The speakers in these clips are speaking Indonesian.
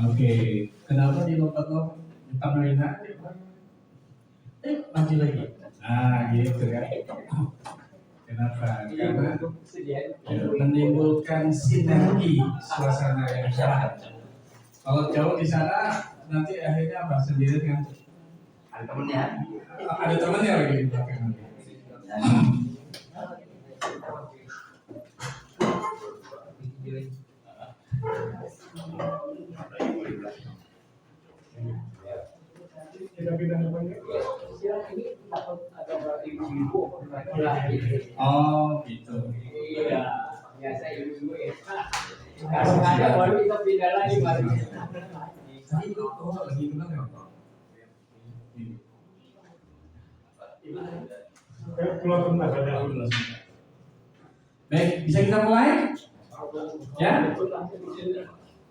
Oke, kenapa dilompat-lompat? Ditambahin maju lagi. Nah, gitu kan. Kenapa? Karena menimbulkan sinergi suasana yang cerah. Kalau jauh di sana, nanti akhirnya apa? Sendiri kan? Ada temennya. Ada temennya lagi di belakang. Oh, gitu. Iya, biasa ibu-ibu ya. Kalau ada baru kita pindah lagi baru. Tadi itu lagi bilang ya? Baik, bisa kita mulai? Ya?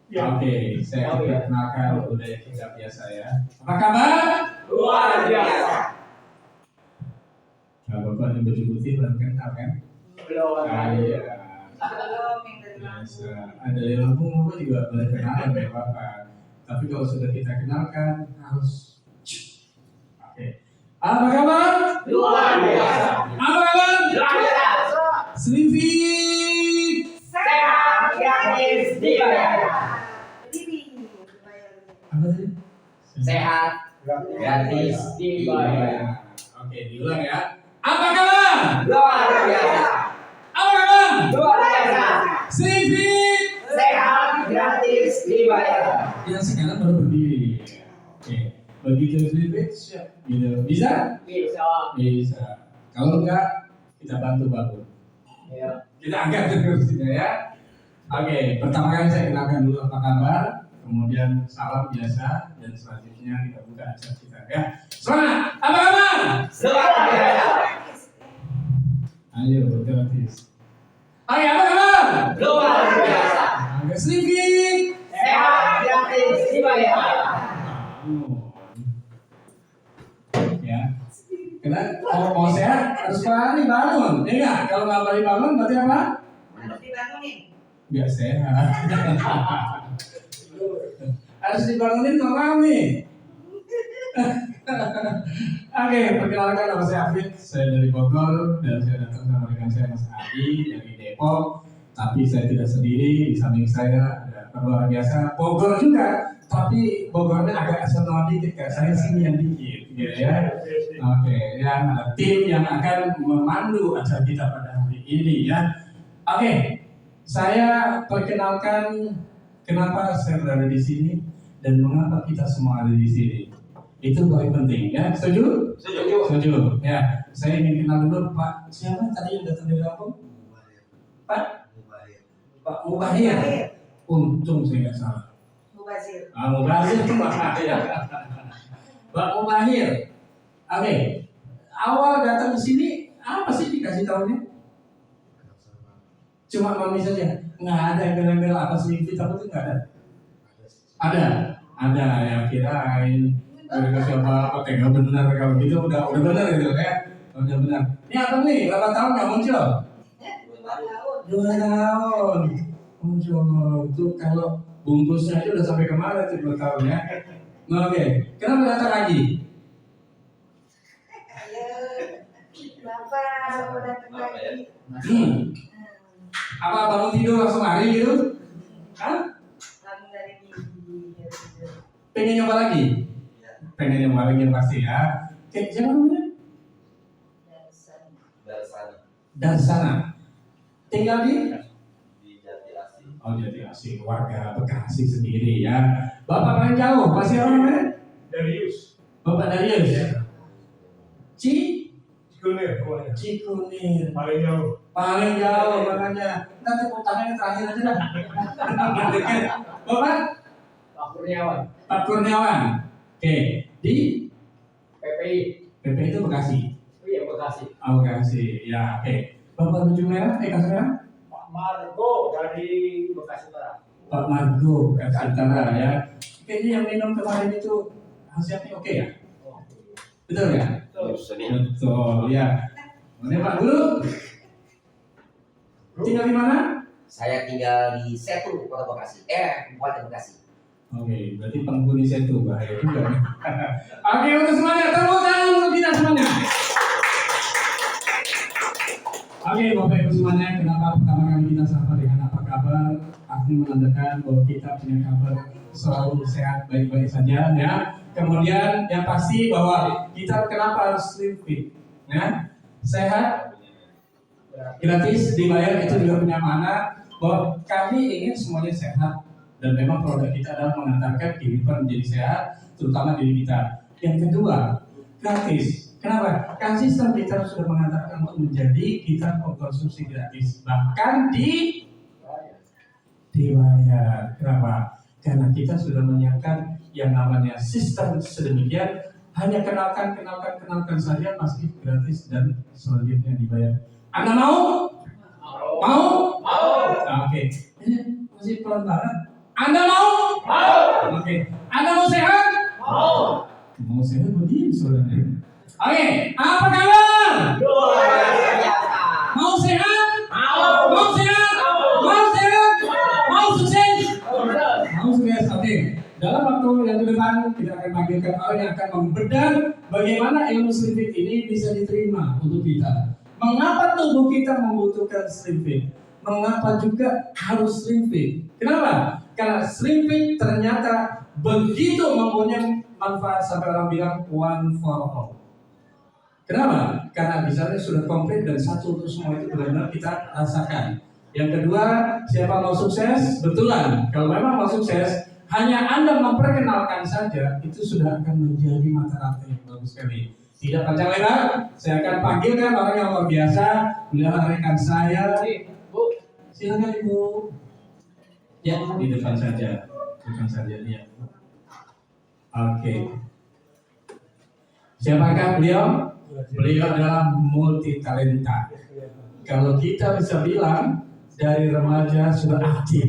Oke, saya perkenalkan budaya kita biasa ya. Apa kabar? Luar biasa. Nah, Bapak yang baju putih belum kenal kan? Belum. Iya. Biasa. Ada yang Lampung Bapak juga boleh kenalan ya Bapak. Tapi kalau sudah kita kenalkan harus. Oke. Apa kabar? Luar biasa. Apa kabar? Luar biasa. Slivi. Sehat gratis dibayar. Apa tadi? Sehat gratis dibayar. Oke, diulang ya. Apa kabar? Luar biasa. Apa kabar? Luar biasa. Slivi. Sehat gratis dibayar. Yang sekarang baru berdiri. Oke. Begitu Slivi siap. Gitu. Bisa? Bisa. Bisa. Kalau enggak, kita bantu bangun. Ya. Kita angkat kursinya ya. Oke, pertama kali saya kenalkan dulu apa kabar, kemudian salam biasa, dan selanjutnya kita buka acara kita ya. Semangat, apa kabar? Luar biasa. Ayo, gratis. Oke, apa kabar? Luar biasa. Oke, sedikit. Sehat gratis dibayar. Ya. Karena kalau mau sehat harus pagi bangun, ya enggak? Kalau nggak pagi bangun berarti apa? Harus dibangunin. Nggak sehat. Harus dibangunin kalau nih. Oke, perkenalkan nama saya Afid, saya dari Bogor dan saya datang sama rekan saya Mas Adi dari Depok. Tapi saya tidak sendiri, di samping saya ada luar biasa Bogor juga, tapi Bogornya agak asal dikit, kayak saya sini yang dikit, gitu ya. Oke, yang ada tim yang akan memandu acara kita pada hari ini ya. Oke, saya perkenalkan kenapa saya berada di sini dan mengapa kita semua ada di sini. Itu paling penting ya. Setuju? Setuju. Setuju. Ya, saya ingin kenal dulu Pak. Siapa tadi yang datang dari Lampung? Pak Mubahir. Untung saya nggak salah. Mubazir. Mubahir itu Mubahir. Pak Mubahir. Oke. Awal datang ke sini apa sih dikasih tahunya? Cuma mami saja. Nggak ada yang bela-bela apa sih kita itu nggak ada. Ada yang kirain. Mereka siapa tega benar kalau gitu udah benar gitu ya. Udah benar. Ini apa nih? 8 tahun nggak muncul? 2 tahun. Muncul itu kalau bungkusnya aja udah sampai kemana tuh 2 tahun ya. Oke. Kenapa datang lagi? Bapak mau datang lagi. Apa bangun tidur langsung lari gitu? Hah? Bangun dari mimpi. Pengen nyoba lagi? Pengen nyoba lagi pasti ya. Oke, siapa namanya? Darsana. Tinggal di Jati Asih. Oh, Jati Asih, warga Bekasi sendiri ya. Bapak paling jauh, masih orang mana? Darius. Bapak Darius. Cikunir keluarnya. Cikunir. Paling jauh. Paling jauh makanya. Nanti tangannya terakhir aja dah. Bapak? Pak Kurniawan. Pak Kurniawan. Oke, di PPI. PP itu Bekasi. Iya, Bekasi. Oh, Bekasi. Ya, oke. Bapak baju merah, kasih merah? Pak Margo dari Bekasi Utara. Pak Margo, Bekasi Utara ya. Kayaknya yang minum kemarin itu hasilnya oke ya? Betul ya? Betul ya. Mana Pak Guru? Tinggal di mana? Saya tinggal di Setu, Kota Bekasi. Kabupaten Bekasi. Oke, berarti penghuni Setu bahaya juga. Oke, untuk semuanya, tepuk tangan untuk kita semuanya. Oke, Bapak Ibu semuanya, kenapa pertama kali kita sapa dengan apa kabar? Artinya menandakan bahwa kita punya kabar selalu sehat, baik-baik saja, ya. Kemudian yang pasti bahwa kita kenapa harus slim fit, ya? Sehat, gratis, dibayar, itu juga punya makna bahwa kami ingin semuanya sehat. Dan memang produk kita adalah mengantarkan kehidupan menjadi sehat, terutama diri kita. Yang kedua, gratis. Kenapa? Kan sistem kita sudah mengantarkan untuk menjadi kita mengkonsumsi gratis. Bahkan dibayar. Kenapa? Karena kita sudah menyiapkan yang namanya sistem sedemikian. Hanya kenalkan saja pasti gratis dan selanjutnya dibayar. Anda mau? Mau? Oke. Masih pelan banget. Anda mau? Oke. Anda mau sehat? Mau sehat begini saudara. Oke. Apa kabar? Mau sehat? Mau sehat? Mau sehat? Mau sukses? Mau sukses. Oke. Dalam waktu yang ke depan kita akan panggilkan orang yang akan membedah bagaimana ilmu slim fit ini bisa diterima untuk kita. Mengapa tubuh kita membutuhkan slim fit? Mengapa juga harus slim fit? Kenapa? Karena slim fit ternyata begitu mempunyai manfaat sampai orang bilang one for all. Kenapa? Karena di sana sudah komplit dan satu untuk semua itu benar-benar kita rasakan. Yang kedua, siapa mau sukses? Betulan. Kalau memang mau sukses, hanya Anda memperkenalkan saja itu sudah akan menjadi mata rantai yang bagus sekali. Tidak panjang lebar, saya akan panggilkan orang yang luar biasa, beliau rekan saya. Silakan Ibu. Ya, di depan saja dia. Oke. Siapakah beliau? Beliau adalah multi talenta. Kalau kita bisa bilang dari remaja sudah aktif,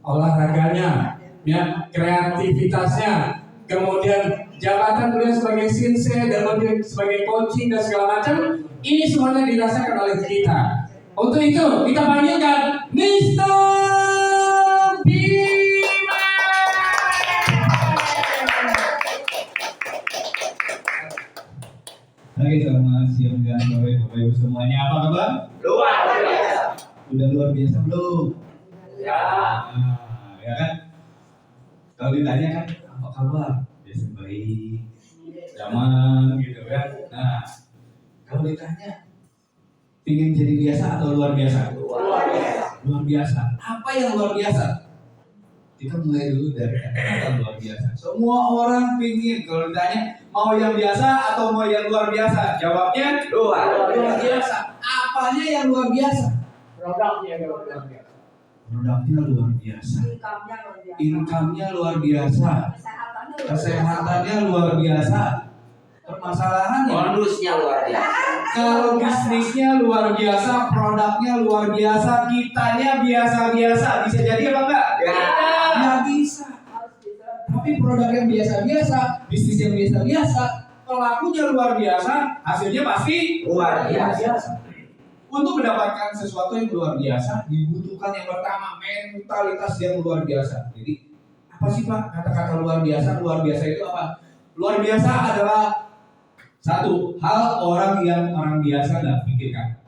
olahraganya, ya, kreativitasnya, kemudian jabatan beliau sebagai sensei dan kemudian sebagai coaching dan segala macam, ini semuanya dirasakan oleh kita. Untuk itu kita panggilkan Mr. Bima. Oke, selamat siang dan sore Bapak Ibu semuanya. Apa kabar? Luar biasa. Udah luar biasa belum? Ya. Ya kan? Kalau ditanya kan apa kabar? Biasa baik, zaman gitu kan. Nah, kalau ditanya ingin jadi biasa atau luar biasa? Luar biasa. Luar biasa. Apa yang luar biasa? Kita mulai dulu dari kata-kata luar biasa. Semua orang pingin kalau ditanya mau yang biasa atau mau yang luar biasa? Jawabnya luar biasa. Apanya yang luar biasa? Produknya luar biasa. Produknya luar biasa. Income-nya luar biasa. Kesehatannya luar biasa. Permasalahannya Bonusnya luar biasa. kalau bisnisnya luar biasa, produknya luar biasa, kitanya biasa-biasa, bisa jadi apa enggak? Nggak bisa. Tapi produk yang biasa-biasa, bisnis yang biasa-biasa, pelakunya luar biasa, hasilnya pasti Luar biasa. Untuk mendapatkan sesuatu yang luar biasa, dibutuhkan yang pertama mentalitas yang luar biasa. Jadi apa sih Pak kata-kata luar biasa? Luar biasa itu apa? Luar biasa adalah satu hal orang biasa nggak pikirkan.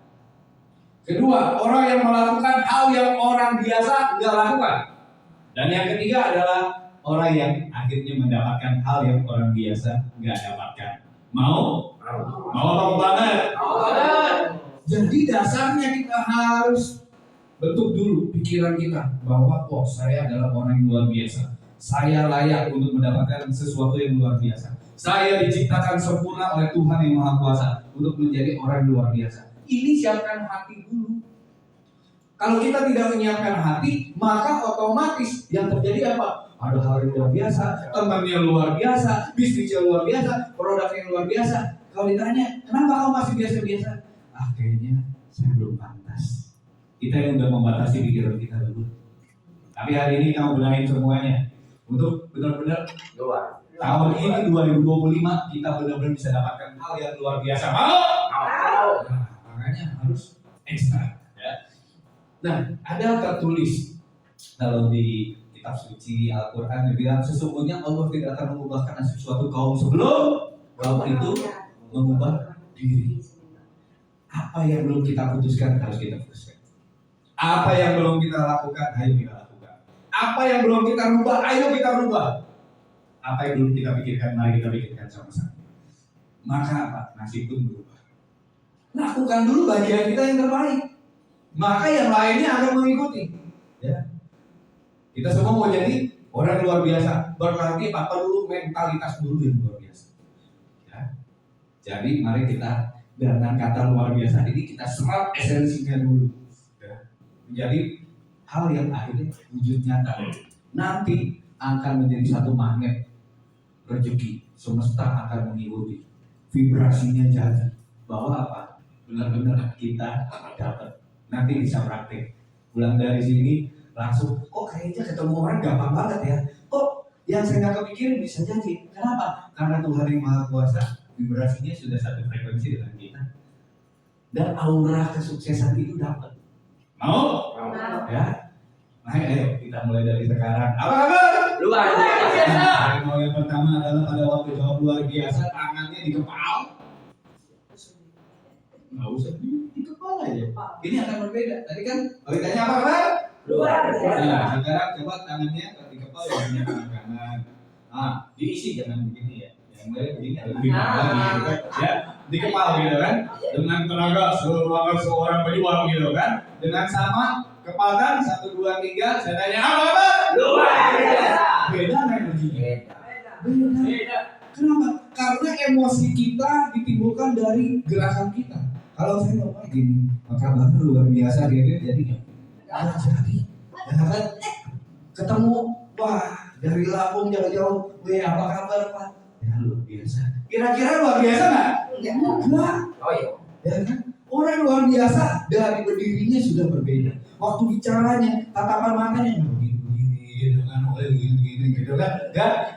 Kedua, orang yang melakukan hal yang orang biasa nggak lakukan. Dan yang ketiga adalah orang yang akhirnya mendapatkan hal yang orang biasa nggak dapatkan. Mau? Mau apa banget? Jadi dasarnya kita harus bentuk dulu pikiran kita bahwa saya adalah orang yang luar biasa. Saya layak untuk mendapatkan sesuatu yang luar biasa. Saya diciptakan sempurna oleh Tuhan yang Maha Kuasa untuk menjadi orang yang luar biasa. Ini siapkan hati dulu. Kalau kita tidak menyiapkan hati, maka otomatis yang terjadi apa? Ada hal yang luar biasa, temannya luar biasa, bisnisnya luar biasa, produknya luar biasa. Kalau ditanya, kenapa kamu masih biasa-biasa? Kayaknya saya belum pantas. Kita yang udah membatasi pikiran kita dulu. Tapi hari ini kamu benahin semuanya untuk benar-benar Luar. tahun ini 2025 kita benar-benar bisa dapatkan hal yang luar biasa. Mau? Nah, makanya harus ekstra. Ya. Nah, ada tertulis kalau di kitab suci Al-Quran dibilang sesungguhnya Allah tidak akan mengubahkan sesuatu kaum sebelum kaum itu mengubah diri. Apa yang belum kita putuskan harus kita putuskan. Apa yang belum kita lakukan, ayo kita lakukan. Apa yang belum kita rubah, ayo kita rubah. Apa yang belum kita pikirkan, mari kita pikirkan sama-sama. Maka apa? Nasib pun berubah. Lakukan dulu bagian kita yang terbaik. Maka yang lainnya akan mengikuti. Ya. Kita semua mau jadi orang luar biasa. Berarti apa dulu mentalitas dulu yang luar biasa. Ya. Jadi mari kita dengan kata luar biasa ini kita serap esensinya dulu. Ya. Menjadi hal yang akhirnya wujud nyata. Nanti akan menjadi satu magnet rezeki. Semesta akan mengikuti. Vibrasinya jadi bahwa apa? Benar-benar kita dapat. Nanti bisa praktek. Pulang dari sini langsung, kok kayaknya ketemu orang gampang banget ya. Kok yang saya nggak kepikirin bisa jadi. Kenapa? Karena Tuhan yang Maha Kuasa vibrasinya sudah satu frekuensi dengan kita. Dan aura kesuksesan itu dapat. Mau? Ya. Nah, ayo kita mulai dari sekarang. Apa kabar? Luar biasa. Mau yang pertama adalah pada waktu jawab luar biasa, tangannya di kepala. Nggak usah di kepala aja. Ini akan berbeda. Tadi kan ditanya apa kabar? Luar biasa. Nah, sekarang coba tangannya di kepala, yang tangan kanan. Diisi jangan begini ya. Yang mulai begini lebih lagi gitu kan. Ya, di kepala gitu kan. Dengan tenaga semangat seorang pejuang gitu kan. Dengan sama kecepatan 1 2 3. Saya tanya apa kabar? Luar biasa. Beda nggak energinya? Beda. Beda. Kenapa? Karena emosi kita ditimbulkan dari gerakan kita. Kalau saya ngomong gini, maka kabar luar biasa gitu, jadi nggak jadi. Ya kan? Ketemu, wah dari Lampung jauh-jauh, apa kabar Pak? Ya luar biasa. Kira-kira luar biasa nggak? Enggak. Oh iya. Ya kan? Orang luar biasa dari berdirinya sudah berbeda. Waktu bicaranya, tatapan matanya begini-begini, dengan gini-gini gitu kan?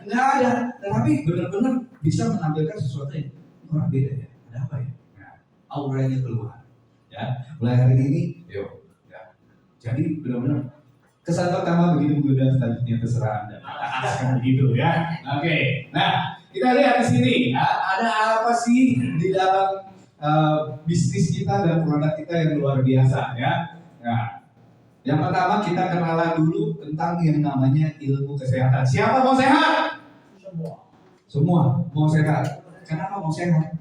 Nggak ada. Tetapi benar-benar bisa menampilkan sesuatu yang orang beda ya. Ada apa ya? Nah, auranya keluar. Ya, mulai hari ini, yuk. Ya. Jadi benar-benar kesan pertama begitu mudah, selanjutnya terserah Anda. Akan begitu ya. Oke. Nah, kita lihat di sini. Ada apa sih di dalam bisnis kita dan produk kita yang luar biasa ya. Nah, yang pertama kita kenalan dulu tentang yang namanya ilmu kesehatan. Siapa mau sehat? Semua mau sehat. Kenapa mau sehat?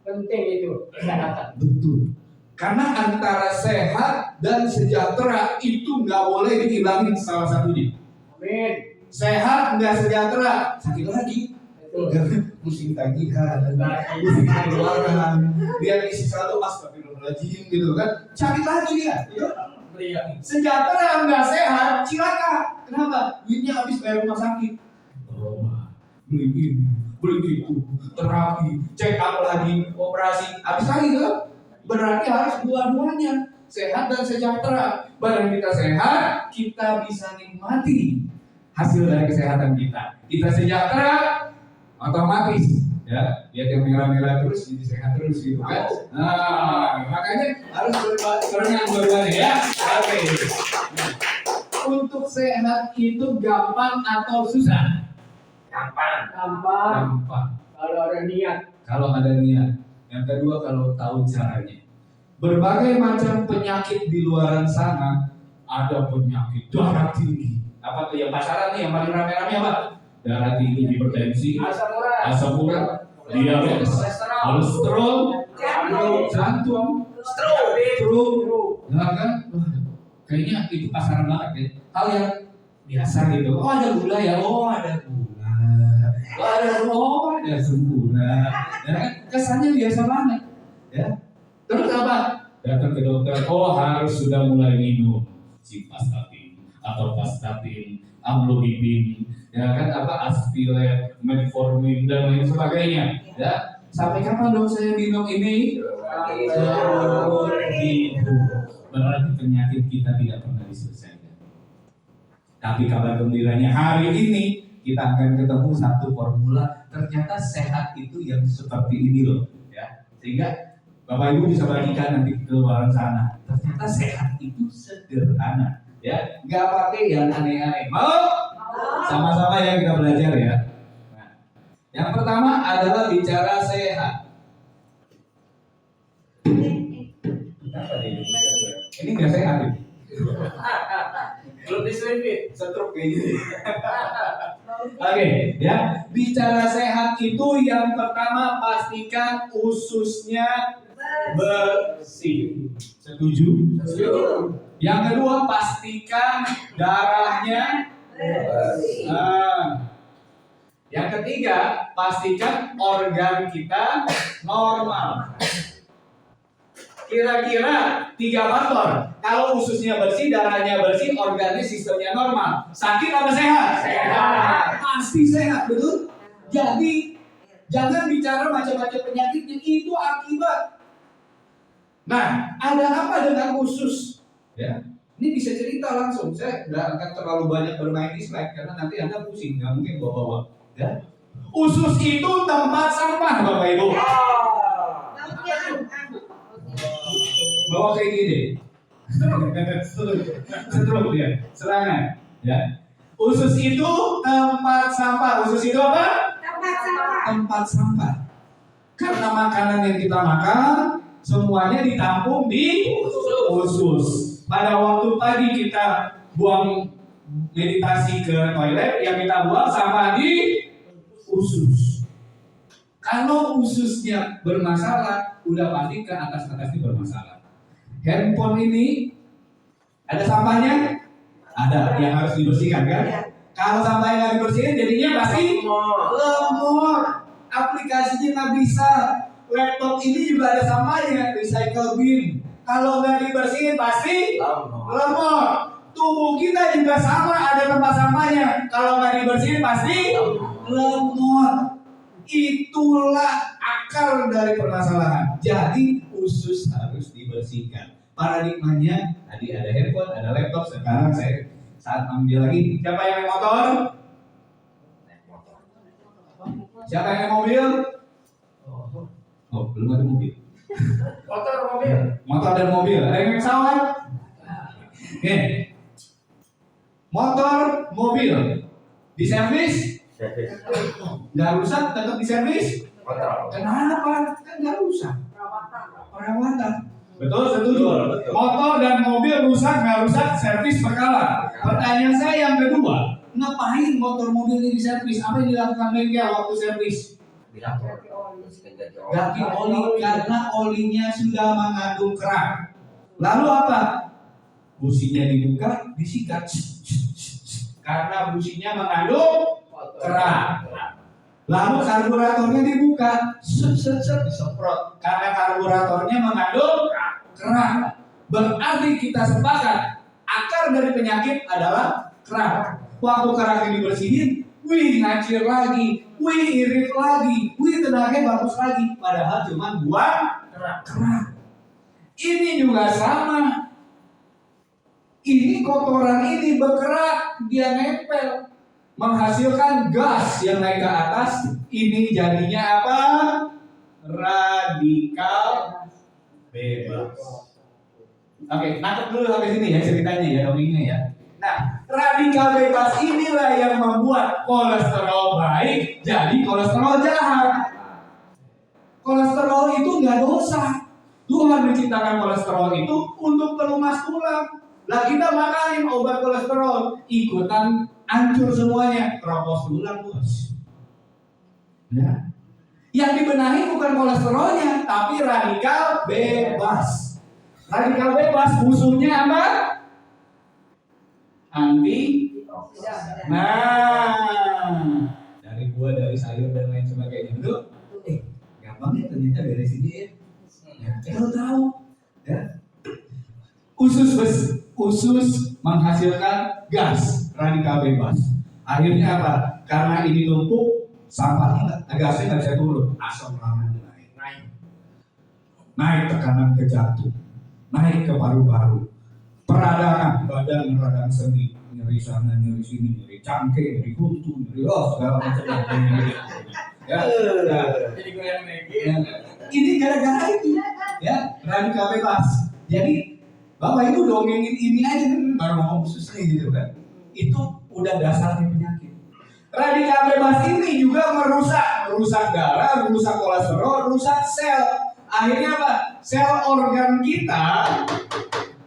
Penting itu kesehatan. Betul. Karena antara sehat dan sejahtera itu nggak boleh dihilangin salah satunya. Amin. Sehat nggak sejahtera, sakit lagi. Betul. Pusing tagihan, pusing pengeluaran, dia isi selalu astagfirullahaladzim gitu kan, sakit lagi dia. Sejahtera nggak sehat, cilaka. Kenapa? Duitnya habis bayar rumah sakit. Beli ini, beli itu, terapi, check up lagi, operasi, habis lagi kan? Berarti harus dua-duanya, sehat dan sejahtera. Badan kita sehat, kita bisa nikmati hasil dari kesehatan kita. Kita sejahtera, otomatis ya, lihat yang merah-merah terus jadi sehat terus gitu kan. Nah, makanya harus berenang dua-duanya ya. Oke. Untuk sehat itu gampang atau susah? Gampang. Gampang. Kalau ada niat. Kalau ada niat. Yang kedua kalau tahu caranya. Berbagai macam penyakit di luaran sana, ada penyakit darah tinggi. Apa tuh yang pasaran nih yang paling rame-rame apa? Darah tinggi, hipertensi, asam urat, diabetes, kolesterol, jantung, stroke, nah kan? Kayaknya itu pasaran banget ya. Hal yang biasa gitu. Oh ada gula ya, oh ada gula, ada sempurna. Ya kan? Kesannya biasa banget. Ya. Terus apa? Datang ke dokter, oh harus sudah mulai minum simvastatin atau vastatin, amlodipin, ya kan apa aspirin, metformin dan lain sebagainya. Ya, sampai kapan dong saya minum ini? Seumur hidup. Berarti penyakit kita tidak pernah diselesaikan. Tapi kabar gembiranya hari ini kita akan ketemu satu formula. Ternyata sehat itu yang seperti ini loh, ya. Sehingga Bapak Ibu bisa bagikan nanti ke luar sana. Ternyata sehat itu sederhana, ya, nggak pakai yang aneh-aneh. Mau? Sama-sama ya kita belajar ya. Nah, yang pertama adalah bicara sehat. Ini nggak sehat ini. Belum diselipin, Stroke kayak gini. Oke, ya. Bicara sehat itu yang pertama pastikan ususnya bersih. Setuju? Yang kedua pastikan darahnya. Yang ketiga pastikan organ kita normal. Kira-kira 3 faktor. Kalau ususnya bersih, darahnya bersih, organnya sistemnya normal. Sakit apa sehat? Sehat. Pasti sehat, betul? Jadi jangan bicara macam-macam penyakitnya, itu akibat. Nah, ada apa dengan usus? Ya, ini bisa cerita langsung. Saya nggak akan terlalu banyak bermain di slide karena nanti Anda pusing, nggak mungkin bawa-bawa. Ya. Usus itu tempat sampah, Bapak Ibu. Bawa kayak gini. Stroke dia, serangan. Ya. Usus itu tempat sampah. Usus itu apa? Tempat sampah. Tempat sampah. Karena makanan yang kita makan semuanya ditampung di usus. Pada waktu tadi kita buang meditasi ke toilet, yang kita buang sampah di usus. Kalau ususnya bermasalah, udah pasti ke atas-atasnya bermasalah. Handphone ini ada sampahnya? Ada, yang harus dibersihkan kan? Kalau sampahnya nggak dibersihin, jadinya pasti lemot. Aplikasinya nggak bisa. Laptop ini juga ada sampahnya, recycle bin. Kalau nggak dibersihin pasti lemot. Tubuh kita juga sama, ada tempat sampahnya. Kalau nggak dibersihin pasti lemot. Itulah akar dari permasalahan. Jadi usus harus dibersihkan. Paradigmanya tadi ada handphone, ada laptop. Sekarang saya saat ambil lagi. Siapa yang naik motor? Siapa yang naik mobil? Oh, belum ada mobil. motor mobil. Motor dan mobil. Ada yang naik pesawat? Oke. Motor, mobil. Diservis? Nggak rusak, tetap diservis? Kenapa? Kan nggak rusak. Perawatan. Betul, setuju. Motor dan mobil rusak, nggak rusak, servis berkala. Pertanyaan saya yang kedua, ngapain motor mobil ini diservis? Apa yang dilakukan bengkel waktu servis? Ganti oli, karena olinya sudah mengandung kerak. Lalu apa? Businya dibuka, disikat. Karena businya mengandung kerak. Lalu karburatornya dibuka, disemprot. Karena karburatornya mengandung kerak. Berarti kita sepakat akar dari penyakit adalah kerak. Waktu keraknya dibersihin, wih ngacir lagi, wih irit lagi, wih tenaganya bagus lagi. Padahal cuma buang kerak. Ini juga sama. Ini kotoran ini berkerak, dia nempel, menghasilkan gas yang naik ke atas. Ini jadinya apa? Radikal bebas. Oke, nangkep dulu sampai sini ya ceritanya ya, dongengnya ya. Nah, radikal bebas inilah yang membuat kolesterol baik jadi kolesterol jahat. Kolesterol itu nggak dosa. Tuhan menciptakan kolesterol itu untuk pelumas tulang. Lah kita makanin obat kolesterol, ikutan hancur semuanya, keropos tulang bos. Ya. Yang dibenahi bukan kolesterolnya, tapi radikal bebas. Radikal bebas musuhnya apa? Anti. Nah, dari buah, dari sayur dan lain sebagainya. Betul? Gampang ya ternyata dari sini ya. Kalau tahu, ya. Usus menghasilkan gas radikal bebas. Akhirnya apa? Karena ini numpuk, sampahnya gasnya nggak bisa turun, asam lambung naik tekanan ke jantung, naik ke paru-paru, peradangan badan, radang sendi, nyeri sana, nyeri sini, nyeri cangkeh, nyeri kutu, nyeri segala macam nyeri. Ya, Jadi goyang lagi. ini gara-gara itu, ya radikal bebas. Jadi Bapak Ibu dongengin ini aja baru ngomong usus nih gitu kan. Itu udah dasarnya penyakit. Radikal bebas ini juga merusak darah, merusak kolesterol, merusak sel. Akhirnya apa? Sel organ kita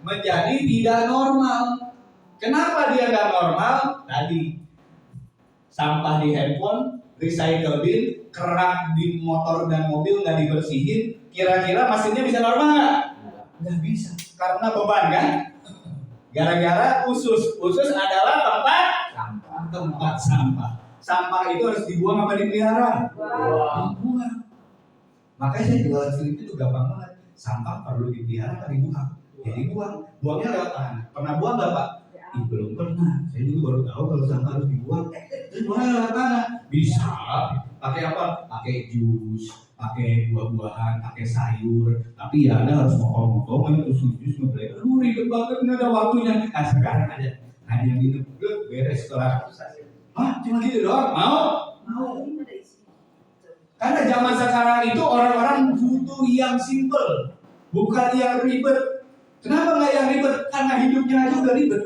menjadi tidak normal. Kenapa dia nggak normal? Tadi sampah di handphone, recycle bin, kerak di motor dan mobil nggak dibersihin. Kira-kira mesinnya bisa normal nggak? Nggak bisa, karena beban kan? Gara-gara usus adalah tempat sampah. Sampah itu harus dibuang apa dipelihara? Dibuang. Makanya saya jualan slip itu gampang banget. Sampah perlu dipelihara apa dibuang? Jadi buangnya lewat mana? Pernah buang nggak Pak? Belum pernah. Saya juga baru tahu kalau sampah harus dibuang. Terus buangnya lewat mana? Bisa. Pakai apa? Pakai jus, pakai buah-buahan, pakai sayur. Tapi ya Anda harus motong-motong, terus jus ngebelek. Aduh ribet banget, nggak ada waktunya. Nah sekarang ada hanya minum beres setelah. Hah? Cuma gitu doang? Mau? Ini ada isi. Karena zaman sekarang itu orang-orang butuh yang simple, bukan yang ribet. Kenapa nggak yang ribet? Karena hidupnya aja udah ribet.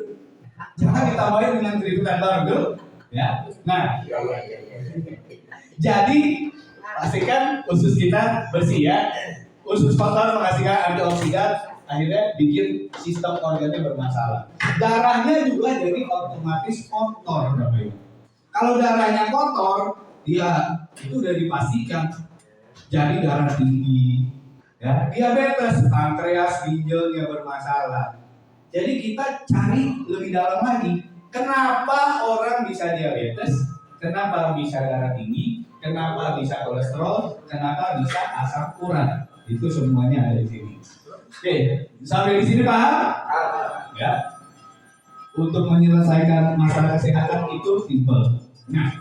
Jangan ditambahin dengan keributan baru, ya. Nah, jadi pastikan usus kita bersih ya. Usus kotor menghasilkan antioksidan, akhirnya bikin sistem organnya bermasalah. Darahnya juga jadi otomatis kotor, Bapak Ibu. Kalau darahnya kotor, ya itu udah dipastikan jadi darah tinggi, ya, diabetes, pankreas, ginjalnya bermasalah. Jadi kita cari lebih dalam lagi, kenapa orang bisa diabetes, kenapa bisa darah tinggi, kenapa bisa kolesterol, kenapa bisa asam urat. Itu semuanya ada di sini. Oke, sampai di sini paham? Ya. Untuk menyelesaikan masalah kesehatan itu simpel. Nah,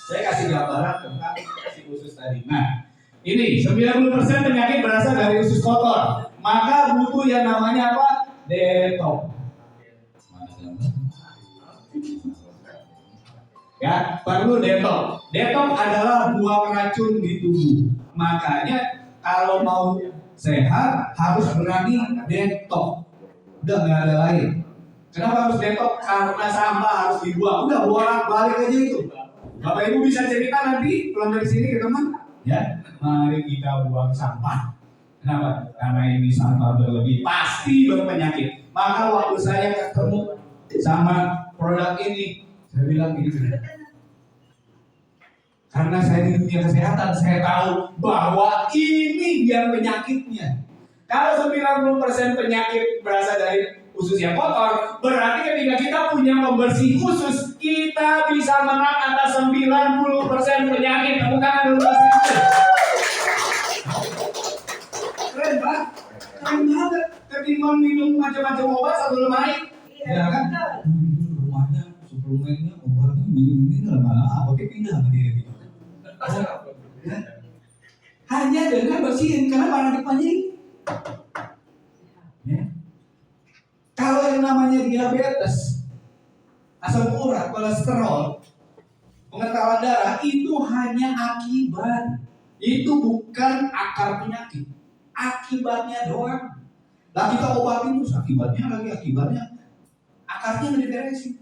saya kasih gambaran tentang si usus tadi. Nah, ini 90% penyakit berasal dari usus kotor. Maka butuh yang namanya apa? Detox. Ya, perlu detox. Detox adalah buang racun di tubuh. Makanya kalau mau sehat harus berani detox. Udah nggak ada lain. Kenapa harus detox? Karena sampah harus dibuang. Udah bolak-balik aja itu. Bapak Ibu bisa cerita nanti pulang dari sini ke teman, ya. Mari kita buang sampah. Kenapa? Karena ini sampah berlebih pasti berpenyakit. Maka waktu saya ketemu sama produk ini, saya bilang gini. Karena saya di dunia kesehatan, saya tahu bahwa ini dia penyakitnya. Kalau 90% penyakit berasal dari usus yang kotor, berarti ketika kita punya pembersih usus, kita bisa menang atas 90% penyakit. Tepuk tangan dulu. Keren Pak, keren banget. Ketimbang minum macam-macam obat satu lemari, ya kan? Rumahnya, suplemennya, obatnya, minum ini lama-lama, oke pindah sama dia gitu. Hanya dengan bersihin, karena paradigmanya ini. Ya. Kalau yang namanya diabetes, asam urat, kolesterol, pengentalan darah itu hanya akibat. Itu bukan akar penyakit. Akibatnya doang. Lah kita obatin terus akibatnya akarnya nggak diberesin.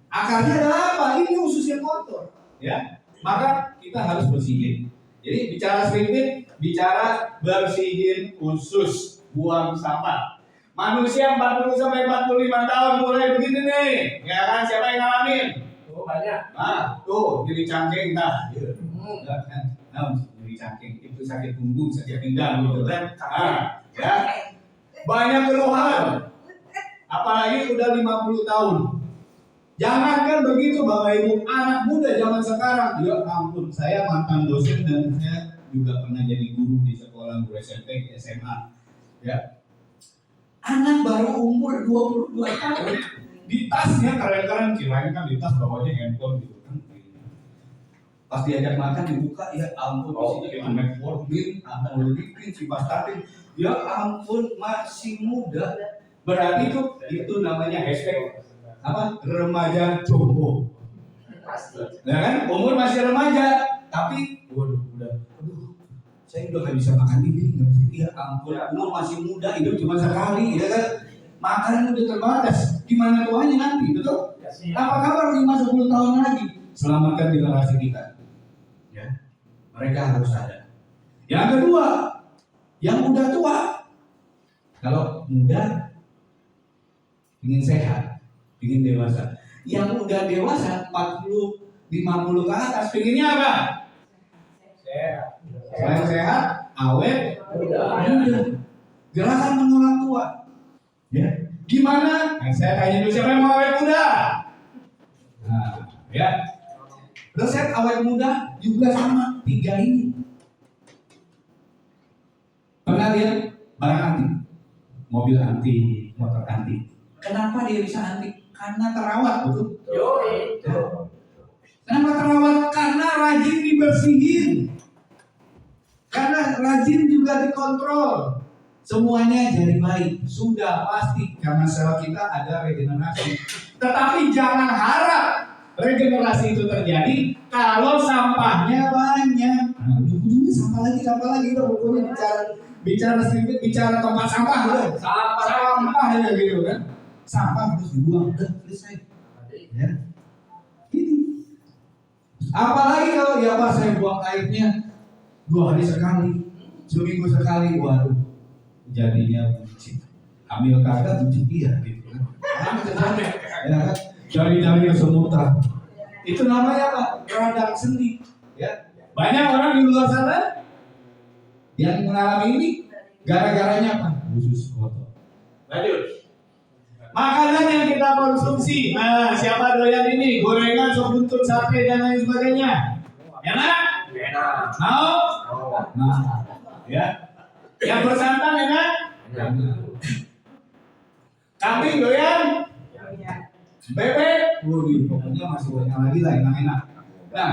Akarnya adalah apa? Ini usus yang kotor, ya. Maka kita harus bersihin. Jadi bicara sedikit, bicara bersihin usus, buang sampah. Manusia 40 sampai 45 tahun mulai begini nih, ya kan? Siapa yang ngalamin? Oh banyak. Nah, tuh jadi cangkeng dah. Jadi cangkeng itu sakit punggung, sakit pinggang gitu kan? Ya. Banyak keluhan. Apalagi udah 50 tahun. Jangankan begitu Bapak Ibu, anak muda zaman sekarang, ya ampun, saya mantan dosen dan saya juga pernah jadi guru di sekolah guru SMP, SMA. Ya. Anak baru umur 22 tahun, di tasnya keren-keren, kirain kan di tas bawahnya handphone gitu kan. Pas diajak makan dibuka, ya ampun, isinya metformin, amlodipin, simvastatin. Ya ampun, masih muda. Berarti itu namanya hashtag apa? Remaja jompo. Pasti. Ya kan? Umur masih remaja, tapi saya udah nggak bisa makan ini. Ya ampun, umur masih muda, hidup cuma sekali, ya kan? makanan udah terbatas. Gimana tuanya nanti, betul? Apa kabar 5-10 tahun lagi? Selamatkan generasi kita. Ya, mereka harus ada. Yang kedua, yang udah tua. Kalau muda, ingin sehat, ingin dewasa. Yang udah dewasa, 40, 50 ke atas, pengennya apa? Sehat. Selain sehat, awet, Muda. muda. Gerakan menolak tua. Ya, gimana? Nah, saya tanya dulu siapa yang mau awet muda? Nah, ya. Resep awet muda juga sama 3 ini. Pernah lihat barang antik? Mobil antik, motor antik. Kenapa dia bisa antik? Karena terawat, betul? Yoi. Kenapa terawat? Karena rajin dibersihin. Karena rajin juga dikontrol. Semuanya jadi baik. Sudah pasti karena sel kita ada regenerasi. Tetapi jangan harap regenerasi itu terjadi kalau sampahnya banyak. Nah, ujung-ujungnya sampah lagi. Kita pokoknya bicara sedikit, bicara tempat sampah, udah. Sampah aja gitu kan. Sampah harus dibuang, udah selesai. Ya. Ini. Apalagi kalau ya Pak saya buang airnya 2 hari sekali, seminggu sekali, waduh, jadinya buncit. Ambil kagak buncit dia gitu kan. Ya kan? Jari-jari semutan. Itu namanya apa? Radang sendi. Ya. Banyak orang di luar sana yang mengalami ini gara-garanya apa? Usus kotor. Lanjut. Makanan yang kita konsumsi. Nah, siapa doyan ini? Gorengan, sop buntut, sate dan lain sebagainya. Enak? Enak. Mau? Nah, ya. Yang bersantan enak? Kambing doyan? Bebek? Waduh, pokoknya masih banyak lagi lah enak-enak. Nah,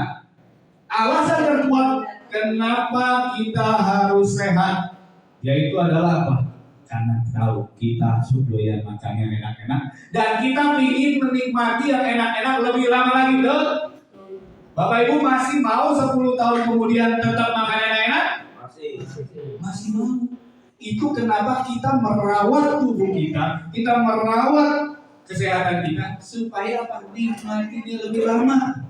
alasan terkuat kenapa kita harus sehat, yaitu adalah apa? Karena tahu kita doyan makan yang enak-enak dan kita ingin menikmati yang enak-enak lebih lama lagi, betul? Bapak Ibu masih mau 10 tahun kemudian tetap makan yang enak? Masih mau. Itu kenapa kita merawat tubuh kita merawat kesehatan kita supaya apa? Nikmatinya lebih lama.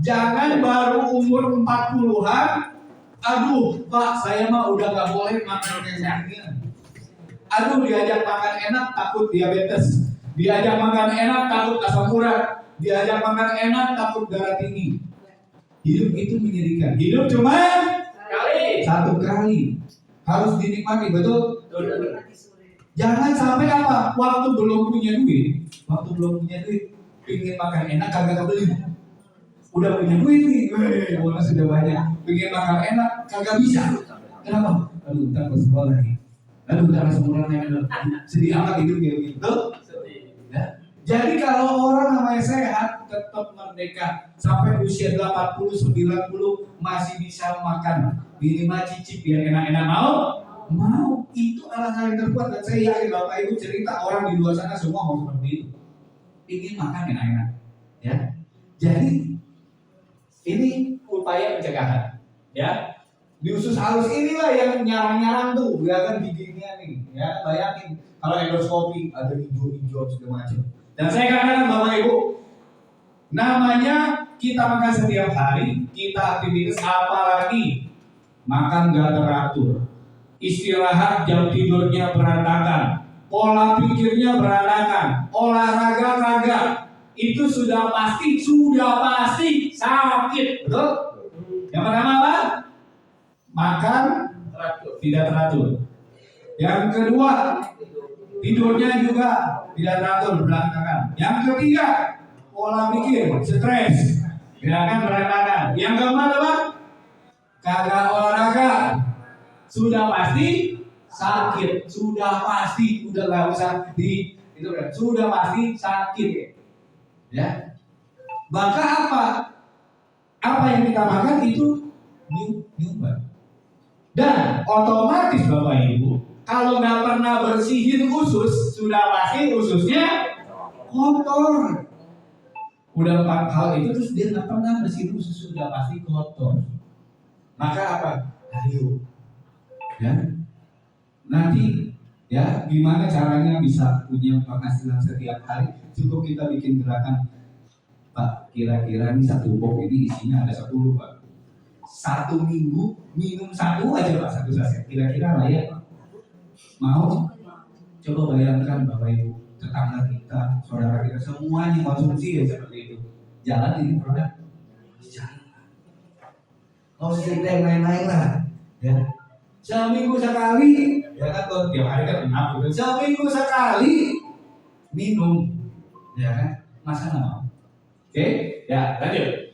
Jangan baru umur 40-an, aduh Pak saya mah udah gak boleh makan kayak gini. Aduh diajak makan enak takut diabetes, diajak makan enak takut asam urat, diajak makan enak takut darah tinggi. Hidup itu menyedihkan. Hidup cuma satu kali, harus dinikmati, betul? Jangan sampai apa? Waktu belum punya duit, pingin makan enak kagak kebeli. Udah punya duit nih, bonus sudah banyak, pingin makan enak kagak bisa. Kenapa? Aduh ntar harus sekolah nih. Aduh, karena semuanya sedih amat hidup kayak gitu. Ya. Jadi kalau orang namanya sehat, tetap merdeka sampai usia 80, 90 masih bisa makan, minimal cicip biar enak-enak. Mau. Itu alasan yang terkuat dan saya yakin Bapak Ibu cerita orang di luar sana semua mau seperti itu. Ingin makan enak-enak. Ya. Jadi ini upaya pencegahan. Ya. Di usus halus inilah yang nyarang-nyarang tuh, kan giginya nih, ya bayangin kalau endoskopi ada hijau-hijau segala macam. Dan saya katakan Bapak Ibu, namanya kita makan setiap hari, kita aktivitas apalagi makan gak teratur, istirahat jam tidurnya berantakan, pola pikirnya berantakan, olahraga kagak, itu sudah pasti sakit, betul? Yang pertama apa? Makan tidak teratur. Yang kedua, tidurnya juga tidak teratur, berantakan. Yang ketiga, pola pikir, stres, gerakan berantakan. Yang keempat apa? Kagak olahraga. Sudah pasti sakit, sudah nggak usah di itu kan, sudah pasti sakit. Ya. Maka apa yang kita makan itu nyumbat. Dan otomatis Bapak Ibu, kalau nggak pernah bersihin usus, sudah pasti ususnya kotor. Udah 4 hal itu terus dia nggak pernah bersihin usus, sudah pasti kotor. Maka apa? Ayo, ya. Nanti Ya, gimana caranya bisa punya penghasilan setiap hari? Cukup kita bikin gerakan, Pak. Kira-kira ini satu box ini isinya ada 10, Pak. Satu minggu minum satu aja, Pak, satu saset. Kira-kira layak, Pak? Mau? Coba bayangkan Bapak Ibu, tetangga kita, saudara kita, semuanya konsumsi ya seperti itu. Jalan ini produk. Jalan. Nggak usah cerita yang lain-lain lah. Ya. Seminggu sekali, ya kan, kalau tiap hari kan enak gitu. Seminggu sekali minum, ya kan, masa nggak mau? Oke, ya lanjut.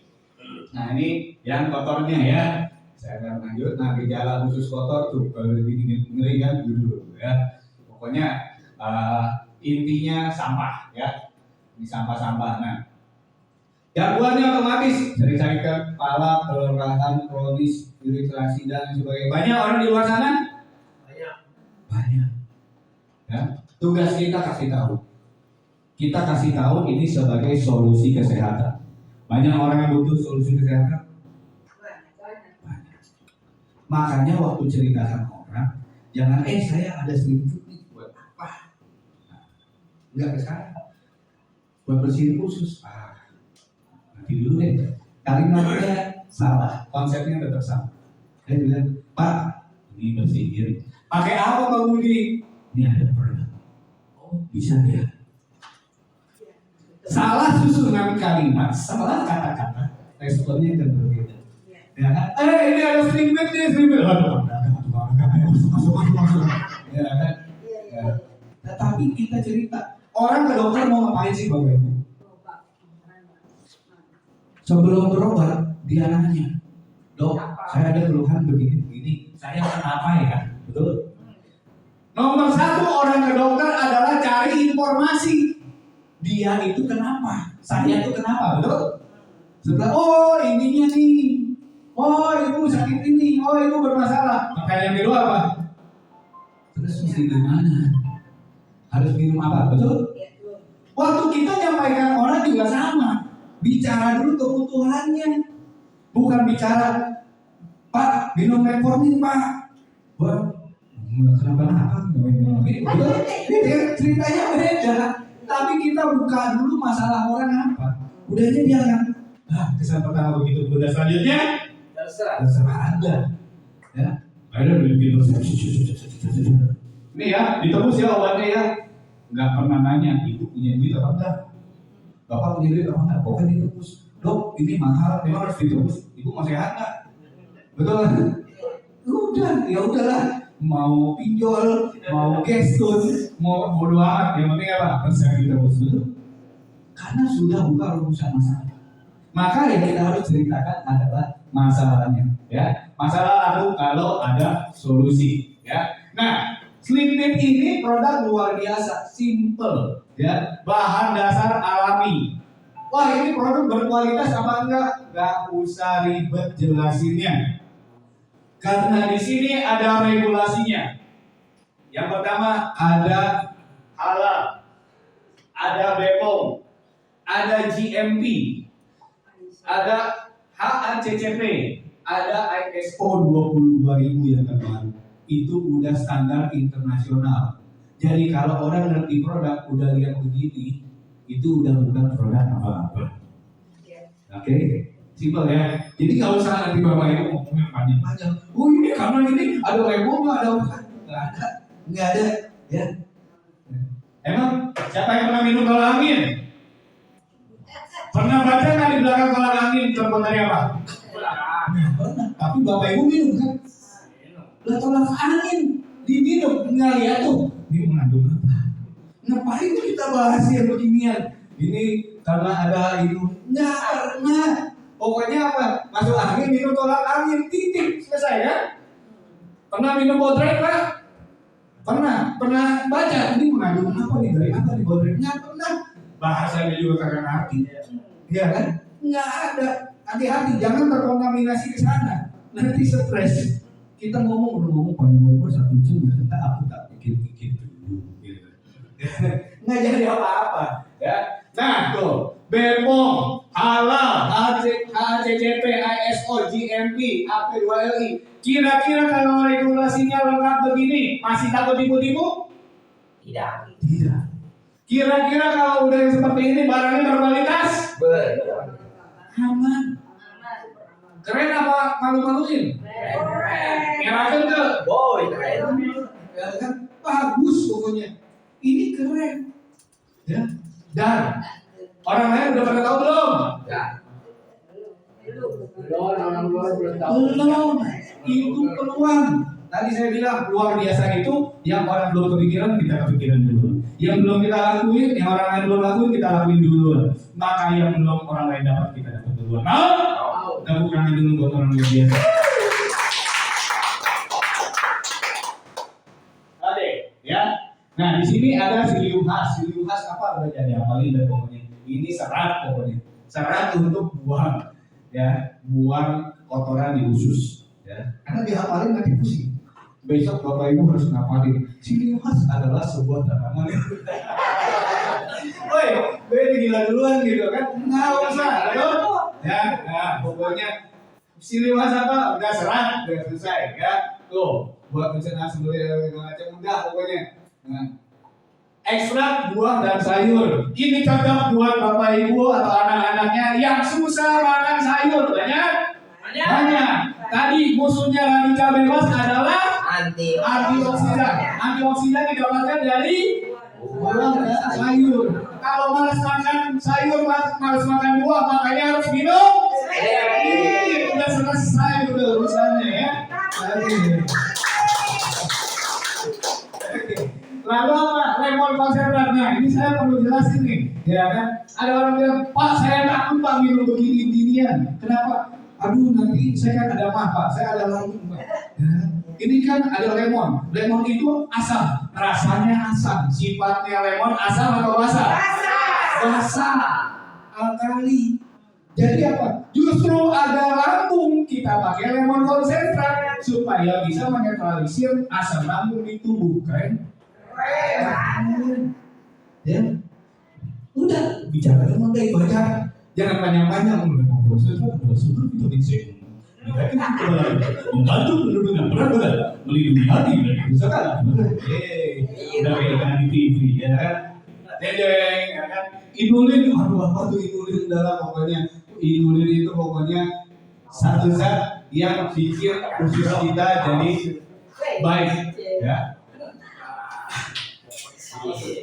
Nah ini yang kotornya ya, saya akan lanjut. Nah gejala khusus kotor tuh kalau lebih ngeri kan dulu ya. Pokoknya intinya sampah ya, ini sampah-sampah. Nah gangguannya otomatis dari kepala, kelelahan kronis, iritasi dan sebagainya. Banyak orang di luar sana? Banyak. Ya. Tugas kita kasih tahu. Kita kasih tahu ini sebagai solusi kesehatan. Banyak orang yang butuh solusi kesehatan. Banyak. Makanya waktu cerita sama orang, jangan saya ada selimut nih buat apa? Nah, enggak ke sana. Buat bersihin khusus. Nanti dulu deh. Kalimatnya salah, konsepnya tetap sama. Saya bilang, Pak, ini bersihin. Pakai apa Pak Budi? Ini ada produk. Oh, bisa ya. Salah susunan kalimat, salah kata-kata, responnya akan berbeda. Ya kan? Ini ada selimut nih, selimut. Masuk. Ya kan? Ya. Tetapi kita cerita, orang ke dokter mau ngapain sih Bapak Ibu? Sebelum berobat, dia nanya, Dok, saya ada keluhan begini, saya kenapa ya? Betul? Nomor satu orang ke dokter adalah cari informasi. Dia itu kenapa? Saya itu kenapa? Betul? Setelah, ininya nih. Ibu sakit ini. Ibu bermasalah. Maka yang kedua apa? Terus mesti gimana? Harus minum apa? Betul? Waktu kita nyampaikan orang juga sama. Bicara dulu kebutuhannya. Bukan bicara, Pak, minum metformin, Pak. Kenapa? Betul? Ceritanya beda. Tapi kita buka dulu masalah orang apa. Udahnya dia kan, kesan pertama begitu. Udah selanjutnya terserah Anda. Ya, ada begitu. Ini ya, ditebus ya obatnya ya. Nggak pernah nanya, ibu punya duit apa enggak? Bapak punya duit apa enggak? Pokoknya ditebus. Dok, ini mahal, memang harus ditebus. Ibu mau sehat nggak? Betul? Ya udahlah. Mau pinjol, mau gestun, mau bodo amat, yang penting apa? Terserah kita betul. Karena sudah buka rumusan masalah. Maka yang kita harus ceritakan adalah masalahnya, ya. Masalah lalu kalau ada solusi, ya. Nah, SlimFit ini produk luar biasa, simple, ya. Bahan dasar alami. Wah, ini produk berkualitas apa enggak? Gak usah ribet jelasinnya. Karena di sini ada regulasinya. Yang pertama ada halal, ada BPOM, ada GMP, ada HACCP, ada ISO 22000 yang terbaru. Itu udah standar internasional. Jadi kalau orang ngerti produk udah lihat begini, itu udah bukan produk apa-apa. Oke? Simpel ya. Jadi nggak usah nanti Bapak Ibu ngomongin panjang-panjang. Ini karena ini ada label nggak ada? Nggak ada. Ya. Emang siapa yang pernah minum tolak angin? Pernah baca nggak di belakang tolak angin terbuat dari apa? Pernah. Tapi Bapak Ibu minum kan? Lah tolak angin diminum nggak lihat tuh. Ini mengandung apa? Ngapain kita bahas yang beginian? Ini karena ada itu nggak pernah. Pokoknya apa? Masuk angin, minum tolak angin, titik, selesai ya? Pernah minum bodrek, Pak? Pernah baca, ini mengandung apa nih, dari apa nih bodrek? Nggak pernah. Bahasanya juga kagak ngerti. Iya kan? Nggak ada. Hati-hati, jangan terkontaminasi ke sana. Nanti stres. Kita ngomong panjang lebar 1 jam, ya aku tak pikir-pikir dulu. Gitu. Nggak jadi apa-apa. Ya. Nah, tuh. BPOM, halal, HACCP, ISO, GMP, AP2LI. Kira-kira kalau regulasinya lengkap begini, masih takut tipu-tipu? Tidak. Tidak. Kira-kira kalau udah yang seperti ini barangnya berkualitas? Betul. Aman. Keren apa malu-maluin? Ngerakan ke? Boy, keren. Ya kan? Bagus pokoknya. Ini keren. Ya. Dan orang lain udah pada tahu belum? Ya. Belum, orang luar belum tahu. Belum. Itu peluang. Tadi saya bilang luar biasa itu yang orang belum kepikiran kita kepikiran dulu. Yang belum kita lakuin, yang orang lain belum lakuin kita lakuin dulu. Maka yang belum orang lain dapat kita dapat duluan. Mau? Tepuk tangan dulu buat orang luar biasa. Oke, ya. Nah di sini ada siliuhas. Siliuhas apa? Udah jadi apalin dan pokoknya. Ini serat pokoknya. Serat untuk buang, ya, buang kotoran di usus. Ya. Karena dihafalin nanti pusing. Besok bapak ibu harus ngapalin. Siliuhas adalah sebuah tanaman. Woi, gue gila duluan gitu kan? Nggak usah, ayo. Ya, nah, pokoknya siliuhas apa? Udah serat, udah selesai, ya. Tuh, buat pencernaan sebenarnya macam udah pokoknya. Nah, ekstrak buah dan sayur. Ini cocok buat bapak ibu atau anak-anaknya yang susah makan sayur. Banyak. Tadi musuhnya radikal bebas adalah antioksidan. Antioksidan didapatkan dari buah dan sayur. Kalau malas makan sayur, malas makan buah, makanya harus minum. Udah selesai udah urusannya ya. Lalu apa? Lemon konsentrat. Nah ini saya perlu jelasin nih, ya kan? Ada orang bilang, Pak saya takut Pak minum begini-beginian. Kenapa? Aduh nanti saya kan ada mah Pak, saya ada lambung Pak. Ya. Ini kan ada lemon. Lemon itu asam, rasanya asam. Sifatnya lemon asam atau basah? Basah. Alkali. Jadi apa? Justru ada lambung kita pakai lemon konsentrat supaya bisa menetralisir asam lambung di tubuh. Keren? Ya. Udah bicara lemon deh baca. Jangan panjang-panjang lemon konsentrat adalah sumber vitamin C. Membantu penurunan berat badan, melindungi hati dari kerusakan. Udah kayak di TV ya kan? Dedeng, ya kan? Inulin, aduh apa tuh inulin dalam pokoknya. Inulin itu pokoknya satu zat yang bikin usus kita jadi baik, ya. Oke,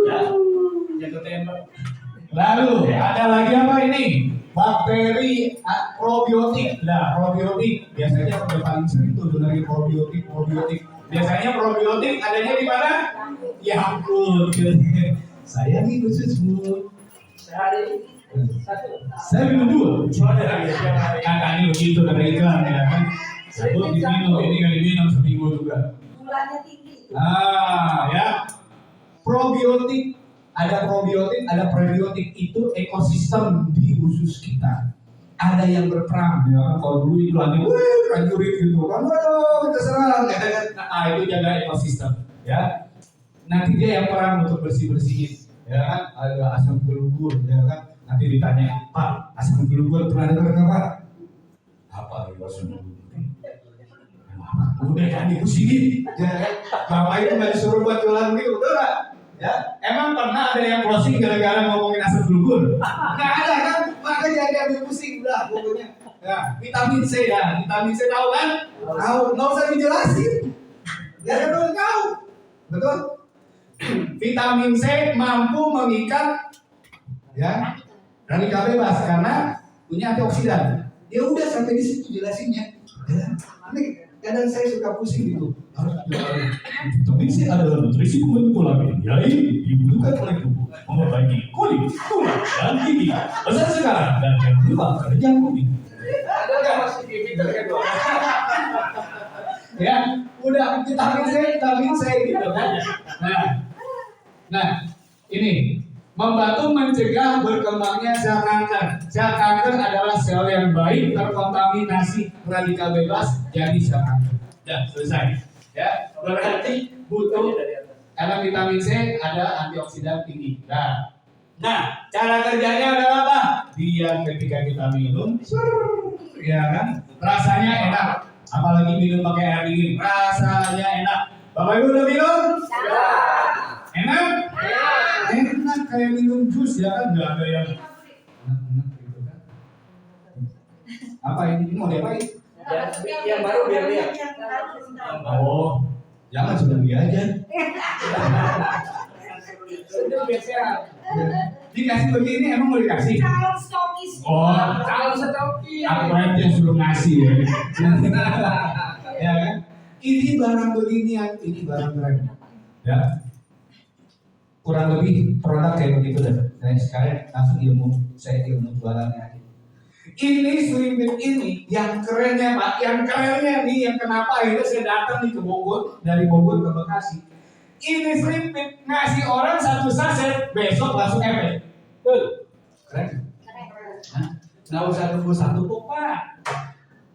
ya. Jatuh tembak. Lalu ada lagi apa ini? Bakteri probiotik. Nah, probiotik biasanya udah paling sering tuh dari probiotik. Biasanya probiotik adanya di mana? Ya ampun. Saya nih khusus Bu. Sehari satu. Saya minum dua. Kakaknya begitu dari iklan ya kan. Satu diminum, ini nggak diminum seminggu juga. Gulanya tinggi. Ah ya. Probiotik. Ada probiotik, ada prebiotik, itu ekosistem di usus kita. Ada yang berperang, ya. Kalau dulu itu lagi, prajurit gitu kan, kita serang, ya. Nah, itu jaga ekosistem, ya. Nanti dia yang perang untuk bersih-bersihin, ya kan? Ada asam gelugur, ya kan? Nanti ditanya, Pak, asam gelugur pernah dengar nggak Pak? Apa itu asam gelugur? Udah jangan dipusingin, ya kan? Bapak itu nggak disuruh buat jualan gitu, betul nggak? Ya, emang pernah ada yang closing gara-gara ngomongin asam gelugur? Nggak ada kan? Makanya jangan pusing udah pokoknya. Ya, vitamin C ya, vitamin C tahu kan? Tahu, nggak usah dijelasin. Ya kan tahu, betul? Vitamin C mampu mengikat ya radikal bebas karena punya antioksidan. Ya udah sampai di situ jelasinnya. Ya, ini kadang saya suka pusing gitu. Vitamin C adalah nutrisi pembentuk kolagen yang dibutuhkan oleh tubuh memperbaiki kulit, tulang, dan gigi. Pesan sekarang dan jangan lupa kerja kuning. Ada nggak masih di Twitter kan? Ya, udah vitamin C gitu kan. Nah, ini membantu mencegah berkembangnya sel kanker. Sel kanker adalah sel yang baik terkontaminasi radikal bebas jadi sel kanker. Ya, selesai. Ya, berarti butuh karena vitamin C ada antioksidan tinggi. Nah, cara kerjanya adalah apa? Dia ketika kita minum, ya kan, rasanya enak. Apalagi minum pakai air dingin, rasanya enak. Bapak Ibu udah minum? Ya. Enak? Enak kayak minum jus ya kan, nggak ada yang enak gitu kan. Apa ini mau diapain? Yang baru biar lihat. Yang baru bentar. Oh, jangan sudah dia aja. Itu biasa. Dikasih begini emang mau dikasih? Calon stokis. Oh, Kalau setoki. apa yang suruh ngasih ya? Ya kan? Ini barang beginian, ini barang keren. Ya, kurang lebih produk kayak begitu dah. Saya sekarang langsung saya ilmu jualannya. Ini Slimpit ini yang kerennya Pak, yang kerennya nih, yang kenapa akhirnya saya datang nih ke Bogor, dari Bogor ke Bekasi. Ini Slimpit ngasih orang satu saset, besok langsung efek. Keren. Hah? Nggak usah nunggu satu kok Pak,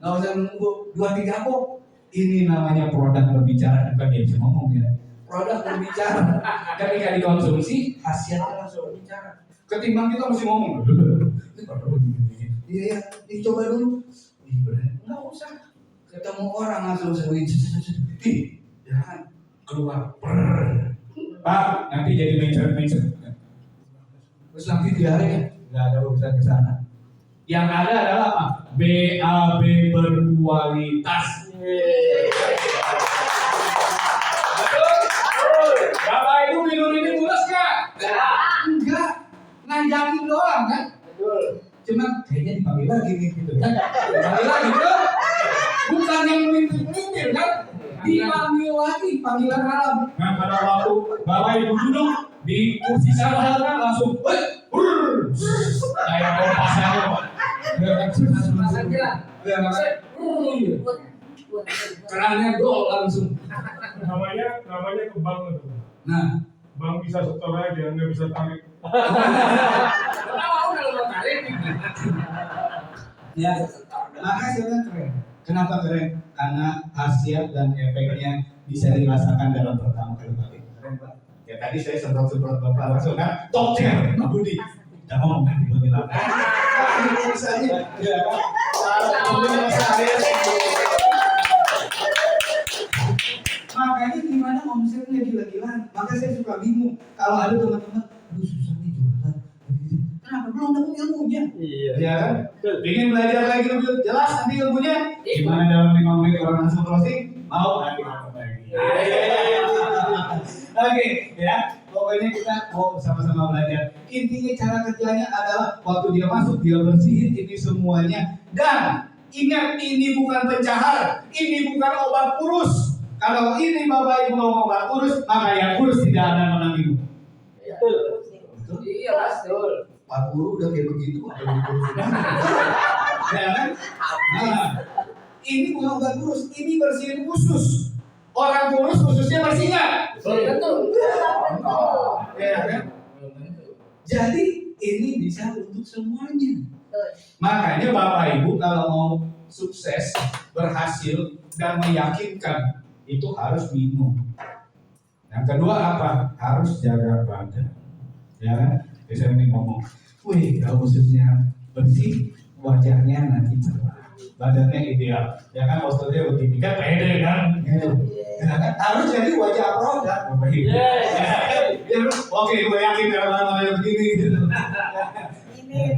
nggak usah nunggu 2-3 kok. Ini namanya produk berbicara, bukan dia bisa ngomong ya. Produk berbicara, ketika dikonsumsi khasiatnya langsung berbicara. Ketimbang kita mesti ngomong, ini produk begini. Iya ya, dicoba dulu. Ih bener, nggak usah. Ketemu orang langsung sebutin, ih jangan keluar. Pak, nanti jadi mention. Terus nanti diare nggak ada urusan ke sana. Yang ada adalah apa? BAB berkualitas. Betul? Bapak Ibu minum ini mulus nggak? Enggak. Ngajakin doang kan? Betul. Cuma kayaknya dipanggil lagi nih gitu kan? Dipanggil lagi tuh. Bukan yang mintir kan? Dipanggil lagi, panggilan alam. Nah pada waktu Bapak Ibu duduk di kursi sana langsung, kayak kompas aja Pak. Kerannya gol langsung. Namanya ke bank itu. Nah, Bank bisa setor aja, nggak bisa tarik. Tahu kalau mau tarik. ya, maka sebenarnya keren. Kenapa keren? Karena khasiat dan efeknya bisa dirasakan dalam pertama kali pakai. Keren Pak. Ya tadi saya semprot Bapak langsung kan, tokcer, Pak Budi. Kita ngomong kan di belakang. Ini misalnya, ya kan? Makanya gimana omsetnya gila-gilaan. Maka saya suka bingung kalau ada teman-teman, aduh susah nih jualan. Kenapa belum nemu ilmunya? Iya. Ya kan? Ingin belajar lagi lebih jelas nanti ilmunya. Gimana dalam 5 menit orang langsung closing? Mau nanti ngomong lagi. Oke, ya. Pokoknya kita mau sama-sama belajar. Intinya cara kerjanya adalah waktu dia masuk dia bersihin ini semuanya. Dan ingat ini bukan pencahar, ini bukan obat kurus. Kalau ini Bapak Ibu mau obat kurus, maka yang kurus tidak akan menang hidup. Betul. Iya betul. Pak Guru udah kayak begitu, apa kurus? Ya kan? Nah, ini bukan obat kurus, ini bersihin usus. Orang kurus ususnya bersih nggak? Betul. Ya kan? Jadi ini bisa untuk semuanya. Makanya Bapak Ibu kalau mau sukses, berhasil dan meyakinkan itu harus minum. Yang kedua apa? Harus jaga badan. Ya kan? Biasanya ini ngomong, wih kalau ususnya bersih, wajahnya nanti cerah, badannya ideal. Ya kan posturnya begini kan pede kan? Ya kan? Harus jadi wajah produk Bapak Ibu. Ya, oke, gue yakin kalau ada begini gitu. Ini.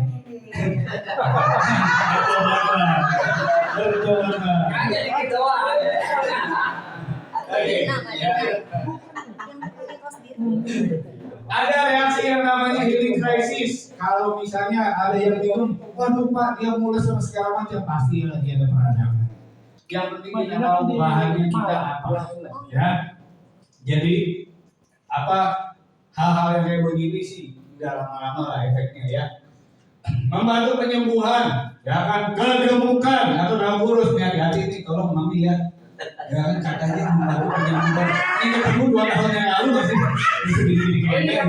Betul. Hanya dikit doang. Oke, ya. Ada reaksi yang namanya healing crisis. Kalau misalnya ada yang bingung, waduh Pak, dia mulai sama segala macam, pasti lagi ada peradangan. Yang penting kita tahu bahannya kita apa, ya. Jadi apa hal-hal yang kayak begini sih udah lama-lama lah efeknya ya. Membantu penyembuhan, jangan kegemukan atau dalam kurus. Hati-hati nih, tolong mami ya. Ya kan katanya membantu penyembuhan. Ini ketemu 2 tahun yang lalu masih gini-gini kayak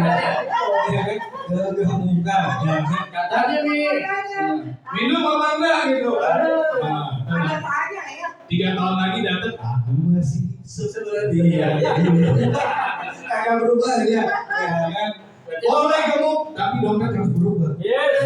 kegemukan. Katanya nih. Minum apa enggak gitu? Ada apa aja ya? 3 tahun lagi datang, aku masih seperti dia. Kagak berubah ya, kan? Boleh gemuk, tapi dompet harus berubah. Yes.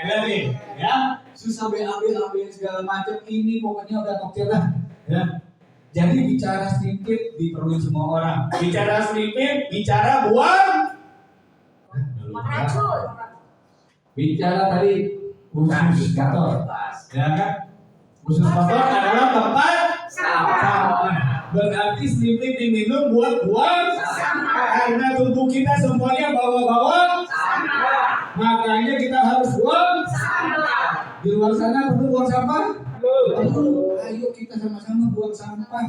Jadi, ya susah BAB segala macam ini pokoknya udah tokcer lah, ya. Jadi bicara sedikit diperluin semua orang. Bicara sedikit, bicara buang. Racun. Bicara tadi khusus motor, ya kan? Khusus motor adalah tempat sampah. Berarti sedikit diminum buat buang karena tubuh kita semuanya bawa-bawa. Makanya kita harus buang. Di luar sana perlu buang sampah. Ayo kita sama-sama buang sampah.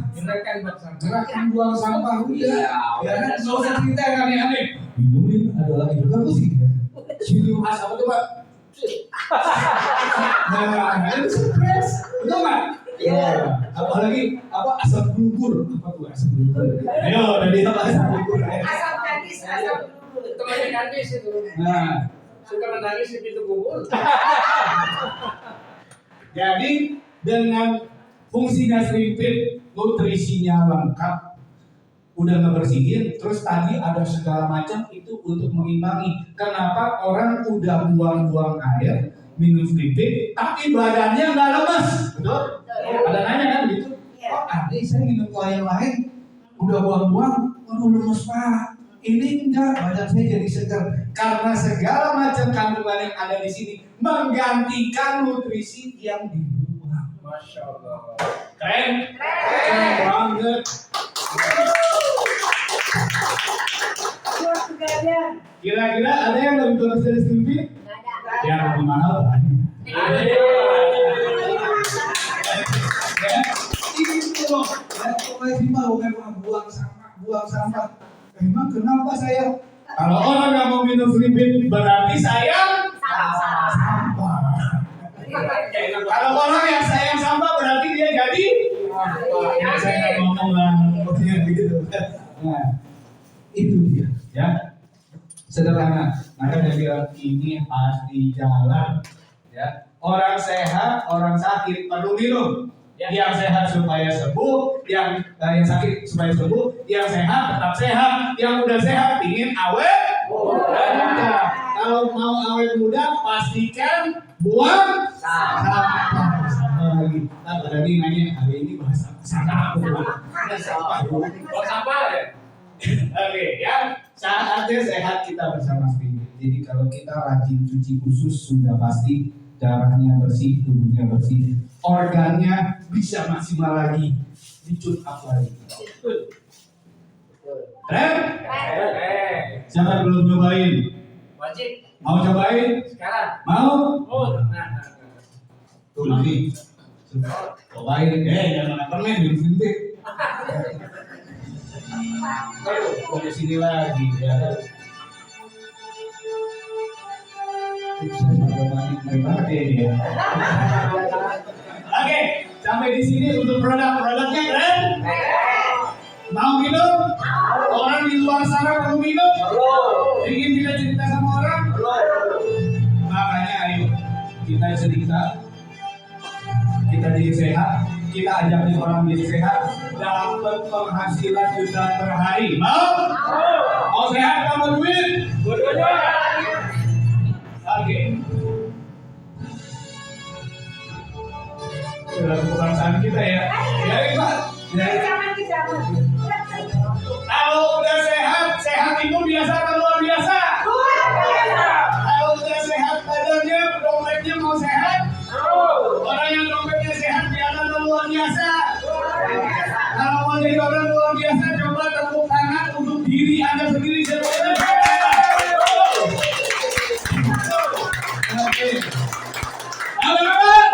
Gerakan buang sampah udah. Ya kan? Nggak usah cerita yang aneh-aneh. Minumin adalah itu bagus sih. Minum asam itu pak. Nah, itu stres, betul nggak? Iya. Apalagi asam gugur. Apa tuh asam gugur? Ayo, dari apa asam gugur? Asam gadis, asam dulu. Temannya gadis itu. Nah, Suka menangis di pintu kubur. jadi dengan fungsinya selimpit, nutrisinya lengkap, udah ngebersihin, terus tadi ada segala macam itu untuk mengimbangi. Kenapa orang udah buang-buang air, minum selimpit, tapi badannya nggak lemes, betul? Ada nanya kan gitu? Oh, adik saya minum yang lain, udah buang-buang, waduh lemes pak. Ini enggak, badan saya jadi segar karena segala macam kandungan yang ada di sini menggantikan nutrisi yang dibuang. Masya Allah. Keren? Keren banget. Buat pegadaian. Kira-kira ada yang lebih bagus dari selimpit? Yang lebih mahal banyak. Ya, itu loh. Ya, pokoknya sih mau buang sampah. Emang kenapa saya? Kalau orang nggak mau minum selimpit berarti sayang sampah. Kalau orang yang sayang sampah berarti dia jadi ya, saya nggak ngomong lah, maksudnya gitu. Nah, itu dia, ya sederhana. Maka dia bilang ini pasti jalan, ya. Orang sehat, orang sakit perlu minum. Yang sehat supaya sembuh, yang sakit supaya sembuh, yang sehat tetap sehat, yang udah sehat ingin awet muda. Kalau mau awet muda pastikan buang sampah. Lagi, tadi nanya hari ini bahas sampah. Buat sampah ya? Oke, ya saatnya sehat kita bersama Spirit. Jadi kalau kita rajin cuci khusus sudah pasti darahnya bersih, tubuhnya bersih, organnya bisa maksimal lagi, dicut up lagi. Keren? Siapa belum nyobain? Wajib. Mau cobain? Sekarang. Mau? Oh, Tuh nanti cobain. Jangan permen, minum sendiri. Aduh, di sini lagi ya. Oke, sampai di sini untuk produknya keren. Mau minum? Orang di luar sana mau minum? Ingin kita cerita sama orang? Makanya ayo kita cerita, kita jadi sehat, kita ajakin orang jadi sehat, dapat penghasilan jutaan per hari. Mau? Mau sehat kamu duit? Oke. Sudah kebangsaan kita ya. Ya Pak. Jangan ke zaman. Kalau udah sehat, sehat itu biasa atau luar biasa? Kalau udah sehat badannya, dompetnya mau sehat? Orang yang dompetnya sehat biasa atau luar biasa? Kalau mau jadi orang luar biasa, coba tepuk tangan untuk diri Anda sendiri sebenarnya. Oke. Halo kawan.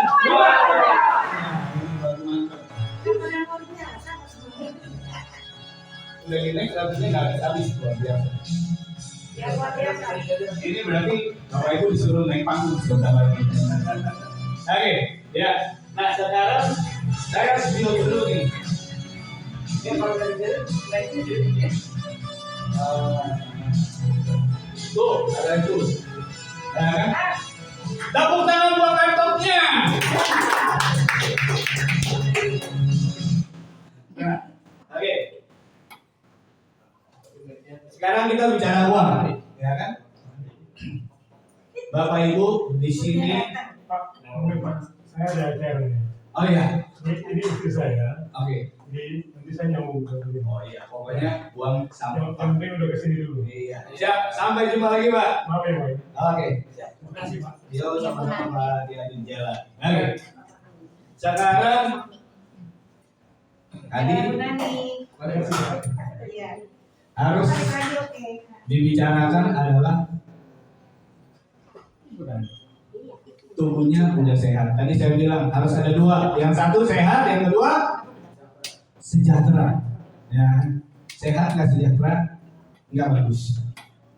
Udah gini, lagunya nggak habis luar biasa. Ya luar biasa. Ini berarti Bapak Ibu disuruh naik panggung sebentar lagi. Oke, ya. Nah sekarang saya video dulu nih. Ini kalau dari sini naik ini. Tuh, ada itu. Nah, kan? Tepuk tangan buat laptopnya. Nah, oke. Sekarang kita bicara uang, ya kan? Bapak Ibu di sini. Pak, saya ada acara nih. Oh iya. Ini istri saya. Oke. nanti saya nyambung ke dia. Oh iya, pokoknya buang Yang sampah. penting udah kesini dulu. Iya. Siap, sampai jumpa lagi, Pak. Maaf ya, Pak. Oke. Terima kasih, Pak. Yo, sama-sama Pak, di jalan. Oke. Sekarang tadi Nani. Iya. harus Lagi oke. dibicarakan adalah tubuhnya udah sehat. Tadi saya bilang harus ada dua. Yang satu sehat, yang kedua sejahtera. Ya, sehat nggak sejahtera nggak bagus.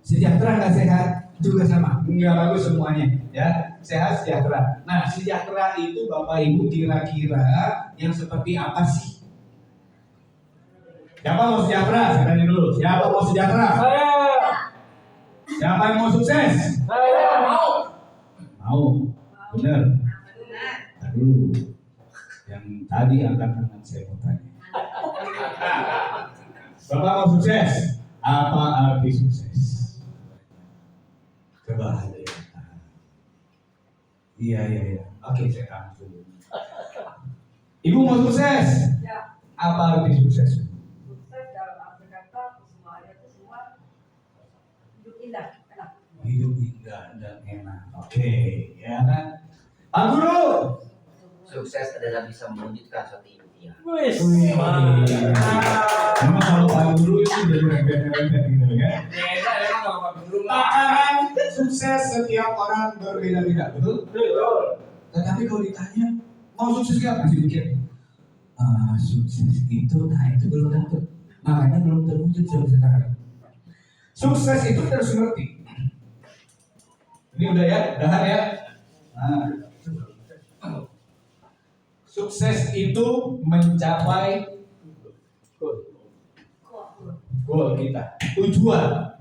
Sejahtera nggak sehat juga sama, nggak bagus semuanya. Ya, sehat sejahtera. Nah, sejahtera itu Bapak Ibu kira-kira yang seperti apa sih? Siapa mau sejahtera? Saya tanya dulu. Siapa mau sejahtera? Siapa yang mau sukses? Mau. Benar. Aduh. Yang tadi angkat tangan saya mau tanya. Bapak mau sukses? Apa arti sukses? Kebahagiaan. Iya. Oke, saya tahan dulu. Ibu mau sukses? Ya. Apa arti sukses? Sukses dalam arti kata semuanya itu semua hidup indah, enak. Hidup indah dan enak. Oke, ya kan? Pak Guru. Sukses adalah bisa mewujudkan suatu impian. Memang kalau Pak Guru itu jadi rempet-rempet gitu kan? Beda ya kalau Pak Guru mah. Takaran sukses setiap orang berbeda-beda, betul? Tetapi kalau ditanya mau sukses nggak, masih mikir. Sukses itu, nah itu belum dapet, makanya belum terwujud sampai sekarang. Sukses itu kita harus ngerti. Ini udah ya, udahan ya. Nah, sukses itu mencapai goal kita, tujuan,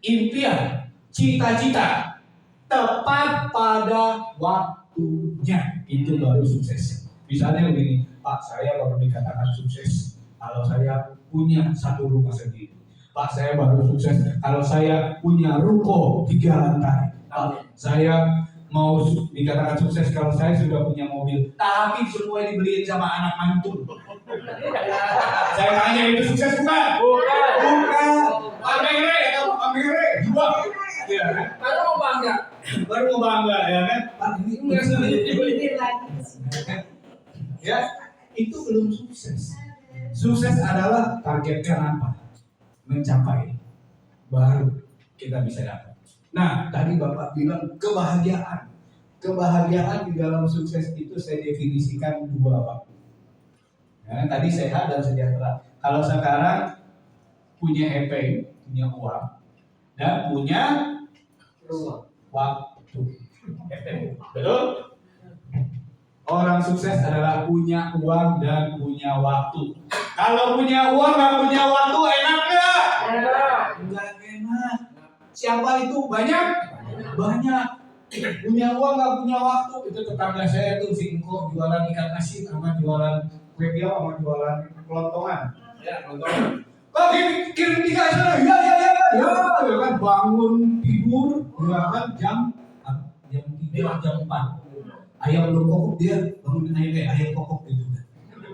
impian, cita-cita, tepat pada waktunya, itu baru sukses. Misalnya begini, Pak, saya baru dikatakan sukses kalau saya punya satu rumah sendiri. Pak, saya baru sukses kalau saya punya ruko 3 lantai. Pak, saya mau dikatakan sukses kalau saya sudah punya mobil, tapi semua dibeliin sama anak mantu. Saya tanya, itu sukses bukan? Bukan. Amere atau Amere juga. Ya kan? Baru mau bangga. Baru mau bangga ya kan? Pak, ini Ini lagi. ya, itu belum sukses. Sukses adalah targetkan apa? Mencapai. Baru kita bisa dapat. Nah, tadi Bapak bilang kebahagiaan. Kebahagiaan di dalam sukses itu saya definisikan 2, Pak. Ya, tadi sehat dan sejahtera. Kalau sekarang punya EP, punya uang, dan punya waktu. Betul? Orang sukses adalah punya uang dan punya waktu. Kalau punya uang dan punya waktu, enak nggak? Enggak enak. Siapa itu? Banyak? Banyak. Punya uang nggak punya waktu. Itu tetangga saya tuh singkong jualan ikan asin sama jualan kue tiaw sama jualan kelontongan. Ya, nonton. Kok kirim 3 sana? Ya kan bangun tidur, ya kan jam 3 jam 4. Ayam belum kokok dia bangunin ayam kayak ayam kokok gitu kan.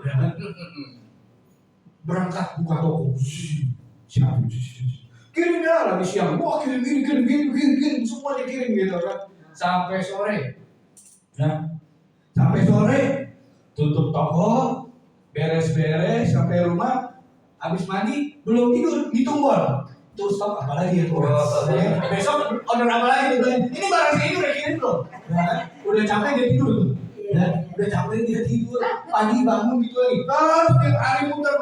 Ya kan? Berangkat buka toko. Siap. Kirim ya lagi siang. Wah kirim semuanya kirim gitu kan. Sampai sore. Nah, sampai sore tutup toko, beres-beres sampai rumah, habis mandi belum tidur, hitung bol. Tuh stok apa lagi ya? Besok order apa lagi tuh? Ini barang saya ini udah kirim belum? Ya kan? Udah capek dia tidur tuh. Ya, udah capek dia tidur. Pagi bangun gitu lagi. Terus tiap hari muter.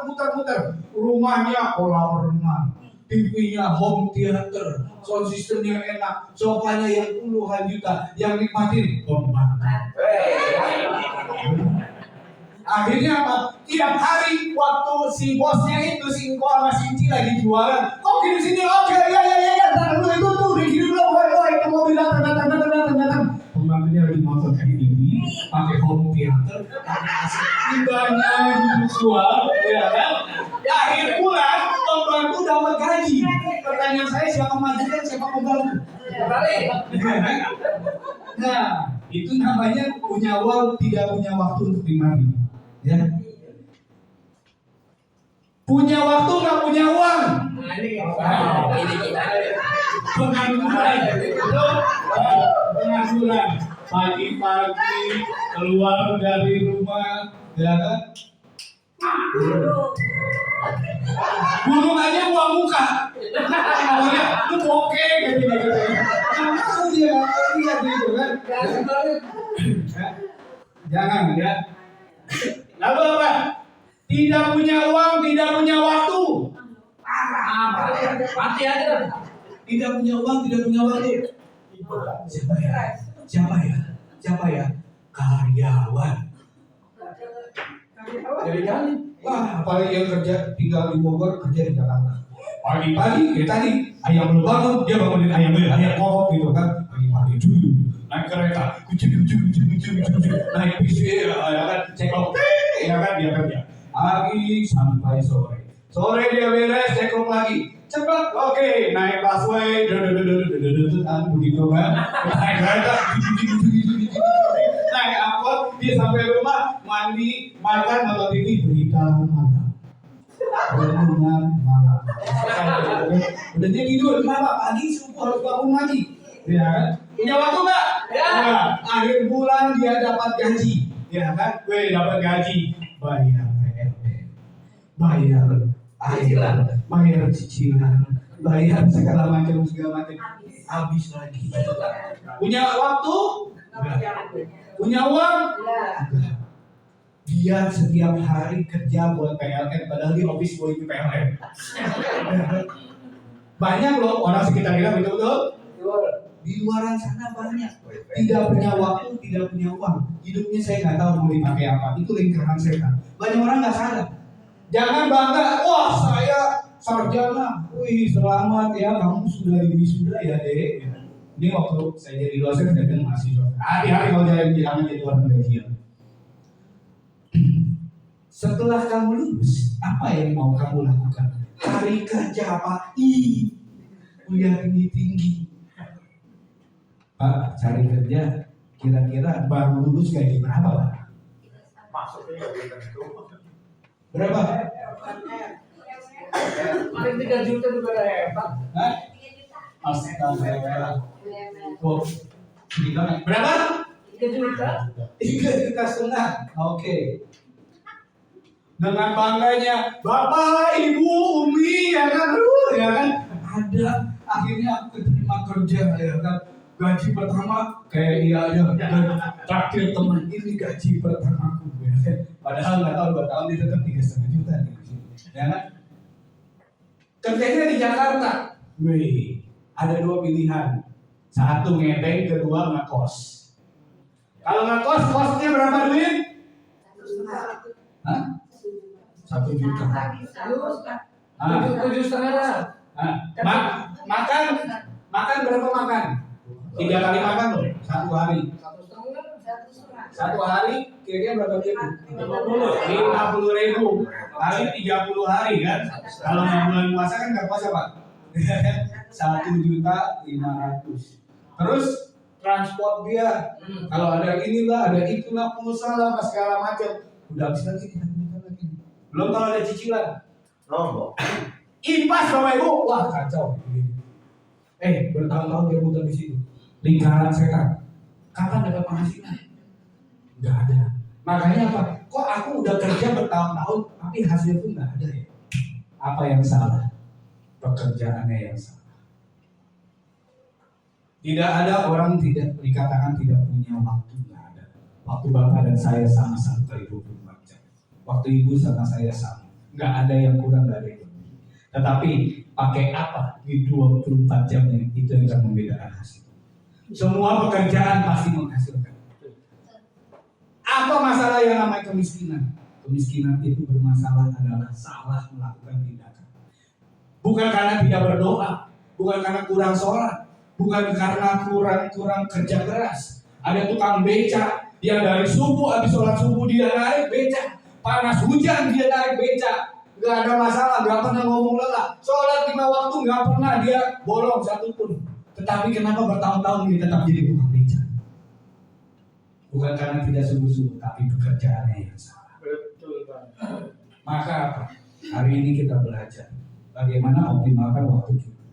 Rumahnya kolam renang, TV-nya home theater, sound systemnya enak, sofanya yang puluhan juta, yang nikmatin pembantu. Akhirnya apa? Tiap hari waktu si bosnya itu si Inko sama si Inci lagi jualan. Kok gini sini? Oke, ya. Tahan dulu itu tuh, dikirim dulu. Woi, itu mobil datang. Pembantunya lagi nonton TV, pakai home theater, tibanya jual, ya kan? Ya, akhir bulan pembantu dapat gaji. Pertanyaan saya, siapa majikan, siapa pembantu? Balik. Nah, itu namanya punya uang tidak punya waktu untuk dimandi. Ya. Punya waktu nggak punya uang. Nah, ini Ini kita. Pengangguran. Pengangguran. Pagi-pagi keluar dari rumah, ya kan? Gunung aja buang muka. Awalnya lu bokeh gitu. Nah, dia lihat gitu kan. Jangan ya. Lalu apa? Tidak punya uang, tidak punya waktu. mati aja. Tidak punya uang, tidak punya waktu. Siapa ya? Siapa ya? Siapa ya? Karyawan. Dari kali. Wah, apalagi yang kerja tinggal di Bogor, kerja di Jakarta. Pagi-pagi kayak tadi, ayam belum bangun, dia bangunin ayam kokok gitu kan. Pagi-pagi dulu naik kereta, kucing, naik bis, ya kan, cekok, ya kan dia kerja. Pagi sampai sore. Sore dia beres, cekok lagi. Cepat, oke, naik busway, begitu kan. Naik kereta, naik angkot, dia sampai rumah, mandi, makan, nonton TV, berita malam. Renungan malam. Udah dia tidur, kenapa? Pagi subuh harus bangun lagi. Ya kan? Punya waktu nggak? Ya. Nah, akhir bulan dia dapat gaji. Ya kan? Gue dapat gaji. Bayar PLN. Bayar air, bayar cicilan, bayar segala macam. Habis lagi. Punya waktu? Punya uang? Enggak. Dia setiap hari kerja buat PLN, padahal di office boy itu PLN. Banyak loh orang sekitar kita, betul-betul. Di luaran sana banyak. Tidak punya waktu, tidak punya uang. Hidupnya saya nggak tahu mau dipakai apa. Itu lingkaran setan. Banyak orang nggak sadar. Jangan bangga, wah saya sarjana. Wih selamat ya, kamu sudah wisuda ya dek. Ini waktu saya jadi dosen, saya bilang mahasiswa. Hari-hari kalau jangan jadi orang gajian. Setelah kamu lulus, apa yang mau kamu lakukan? Cari kerja apa? Kuliah tinggi. Pak, cari kerja kira-kira baru lulus gaji berapa, Pak? Berapa? Paling 3 juta juga udah hebat. Hah? Astaga. Oh, berapa? 3 juta. 3,5 juta. Oke. Dengan bangganya, Bapak, Ibu, Umi, ya kan, ada. Akhirnya aku keterima kerja, ya kan. Gaji pertama kayak dia aja, traktir teman ini gaji pertamaku, ya kan. Padahal nggak tahu 2 tahun dia tetap 3,5 juta nih, ya kan. Kerjanya di Jakarta, wih, ada 2 pilihan, satu ngeteng, kedua ngekos. Kalau ngekos, kosnya berapa duit? 1,5. Hah? 1 juta. 7,5. Makan berapa makan? 3 kali makan loh, 1 hari. 1 hari kira-kira berapa ribu? 50.000 kali 30 hari kan? Kalau nggak bulan puasa kan nggak puasa Pak. 1,500.000. Terus transport dia, kalau ada inilah, ada itulah, pulsa lah, segala macam. Udah habis lagi, belum kalau ada cicilan. Lombok. Impas Bapak Ibu, wah kacau. Bertahun-tahun dia muter di situ. Lingkaran setan. Kapan dapat penghasilan? Nggak ada. Makanya apa? Kok aku udah kerja bertahun-tahun, tapi hasil pun nggak ada ya? Apa yang salah? Pekerjaannya yang salah. Tidak ada orang tidak dikatakan tidak punya waktu, nggak ada. Waktu Bapak dan saya sama-sama kali 24 jam. Waktu Ibu sama saya sama. Nggak ada yang kurang, nggak ada yang lebih. Tetapi pakai apa di 24 jam itu yang akan membedakan hasil. Semua pekerjaan pasti menghasilkan. Apa masalah yang namanya kemiskinan? Kemiskinan itu bermasalah adalah salah melakukan tindakan. Bukan karena tidak berdoa, bukan karena kurang sholat, bukan karena kurang kerja keras. Ada tukang beca yang dari subuh habis sholat subuh dia naik beca, panas hujan dia naik beca. Gak ada masalah, gak pernah ngomong lelah. Sholat 5 waktu gak pernah dia bolong satupun. Tetapi kenapa bertahun-tahun dia tetap jadi tukang beca? Bukan karena tidak sungguh-sungguh, tapi pekerjaannya yang salah. Betul Bang. Maka apa? Hari ini kita belajar bagaimana optimalkan waktu kita.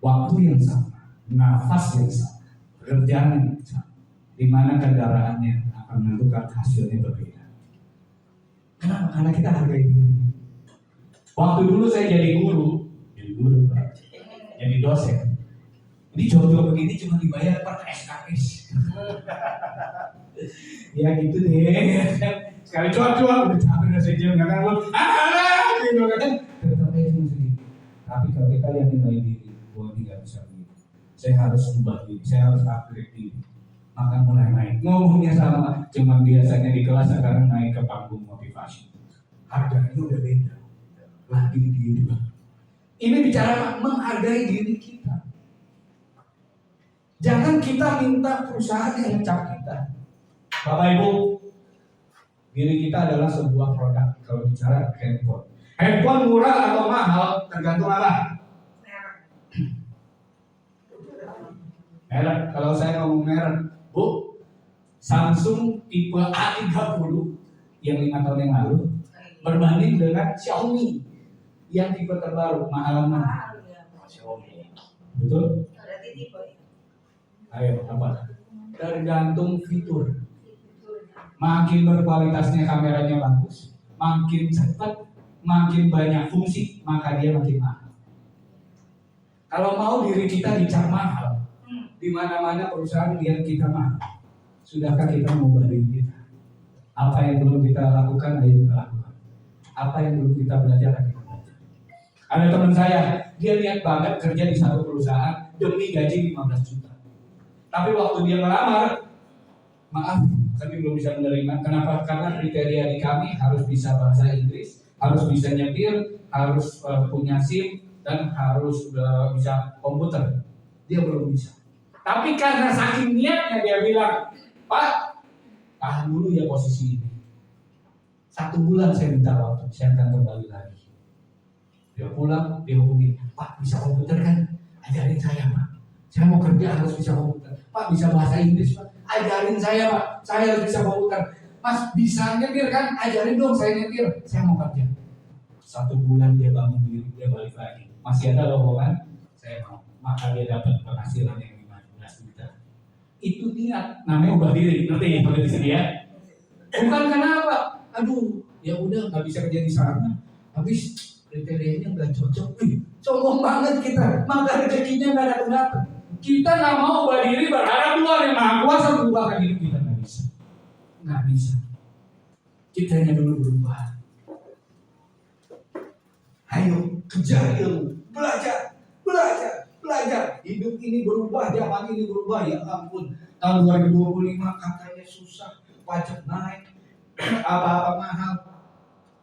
Waktu yang sama, nafas yang sama, pekerjaan yang sama, di mana kendaraannya akan menentukan hasilnya berbeda. Kenapa? Karena kita hargai diri. Waktu dulu saya jadi guru, Pak. Jadi dosen. Ini jodoh begini cuma dibayar per SKS. Ya gitu deh. Sekali cuap-cuap udah capek udah sejam nggak kan lu. Gitu kan. Tetap aja cuma segitu. Tapi kalau kita lihat nilai diri, gua ini nggak bisa begitu. Saya harus ubah diri, saya harus upgrade diri. Maka mulai naik. Ngomongnya sama, cuma biasanya di kelas sekarang naik ke panggung motivasi. Harganya udah beda. Lagi diri. Ini bicara menghargai diri kita. Jangan kita minta perusahaan yang ngecap kita. Bapak Ibu, diri kita adalah sebuah produk. Kalau bicara handphone, handphone murah atau mahal tergantung apa? Merek. Kalau saya ngomong merek, Bu, Samsung tipe A30 yang 5 tahun yang lalu berbanding dengan Xiaomi yang tipe terbaru mahal mana? Mahal ya. Xiaomi. Betul? Berarti tipe ya. Ayo apa? Tergantung fitur. Makin berkualitasnya kameranya bagus, makin cepat, makin banyak fungsi, maka dia makin mahal. Kalau mau diri kita dicap mahal, di mana-mana perusahaan lihat kita mahal. Sudahkah kita mengubah diri kita? Apa yang belum kita lakukan, ayo kita lakukan. Apa yang belum kita belajar, ayo kita belajar. Ada teman saya, dia lihat banget kerja di satu perusahaan demi gaji 15 juta. Tapi waktu dia melamar, maaf, kami belum bisa menerima. Kenapa? Karena kriteria di kami harus bisa bahasa Inggris, harus bisa nyetir, harus punya SIM, dan harus bisa komputer. Dia belum bisa. Tapi karena saking niatnya dia bilang, Pak, tahan dulu ya posisi ini. 1 bulan saya minta waktu, saya akan kembali lagi. Dia pulang, dia hubungi, Pak bisa komputer kan? Ajarin saya Pak. Saya mau kerja harus bisa komputer. Pak bisa bahasa Inggris Pak. Ajarin saya Pak. Saya harus bisa komputer. Mas bisa nyetir kan? Ajarin dong saya nyetir. Saya mau kerja. 1 bulan dia bangun diri, dia balik lagi. Masih ada lowongan, saya mau. Maka dia dapat penghasilan yang 15 juta. Itu niat. Namanya ubah diri. Ngerti ya? Di sini ya. Bukan kenapa? Aduh, ya udah nggak bisa kerja di sana. Habis kriterianya nggak cocok. Sombong banget kita. Maka rezekinya nggak datang. Kita nggak mau ubah diri berharap Tuhan yang Maha Kuasa berubahkan hidup kita, nggak bisa. Nggak bisa. Kita hanya dulu berubah. Ayo kejar ilmu, belajar. Hidup ini berubah, zaman ini berubah. Ya ampun, tahun 2025 katanya susah, pajak naik, apa-apa mahal.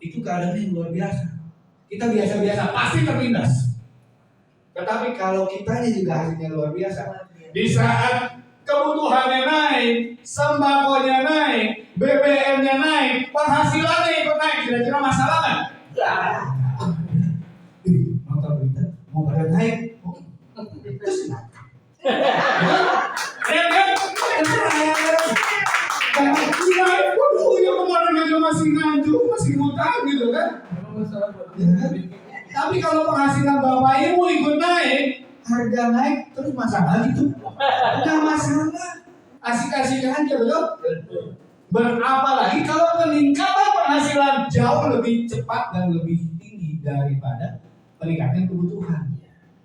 Itu keadaannya yang luar biasa. Kita biasa-biasa pasti terlindas. Tetapi kalau kitanya juga hasilnya luar biasa. Di saat kebutuhannya naik, sembakonya naik, BBM-nya naik, penghasilannya ikut naik, kira-kira masalah nggak? Nonton berita, mau pada naik, terus kenapa? Ya kan? Waduh, yang kemarin aja masih nganjuk, masih ngutang gitu kan? Tapi kalau penghasilan Bapak Ibu ikut naik, harga naik terus masalah gitu. Enggak masalah. Asik-asik aja betul. Apalagi kalau peningkatan penghasilan jauh lebih cepat dan lebih tinggi daripada peningkatan kebutuhan.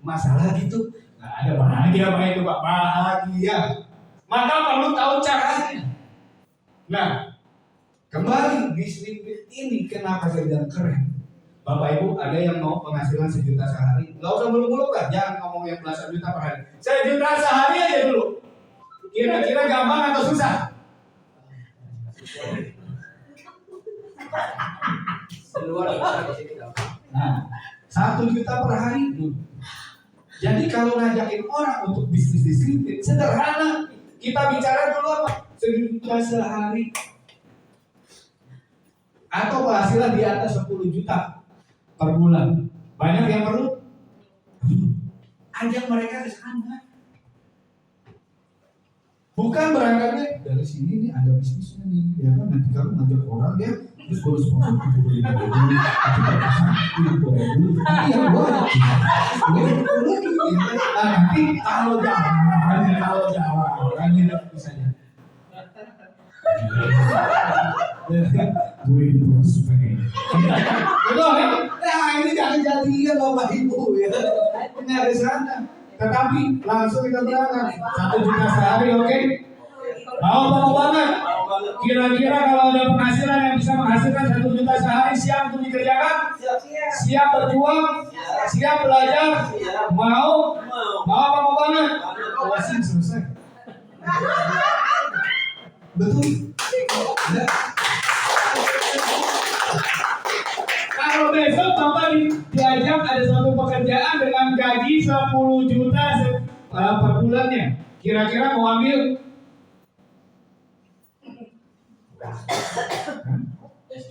Masalah gitu. Nggak ada bahagia Pak itu Pak, bahagia. Maka perlu tahu caranya. Nah, kembali bisnis ini kenapa saya bilang keren? Bapak Ibu ada yang mau penghasilan 1 juta sehari? Nggak usah muluk-muluk lah, jangan ngomong yang belasan juta per hari. 1 juta sehari aja dulu. Kira-kira gampang atau susah? Nah, 1 juta per hari. Jadi kalau ngajakin orang untuk bisnis disiplin sederhana. Kita bicara dulu apa? 1 juta sehari. Atau penghasilan di atas 10 juta per bulan. Banyak yang perlu ajak mereka ke sana. Bukan berangkatnya dari sini nih ada bisnisnya nih, ya kan nanti kalau ngajak orang dia Terus bonus sponsor 75.000, iya gua nanti kalau jalan misalnya gue di prospek betul kan? Nah ini jangan jadian Bapak Ibu ya ini ada sana tetapi langsung kita berangkat 1 juta sehari oke? Mau banget kira-kira kalau ada penghasilan yang bisa menghasilkan 1 juta sehari siap untuk dikerjakan? Siap berjuang? Siap belajar? Mau banget? Wasin selesai betul? Kalau besok Bapak diajak ada suatu pekerjaan dengan gaji 10 juta per bulannya, kira-kira mau ambil?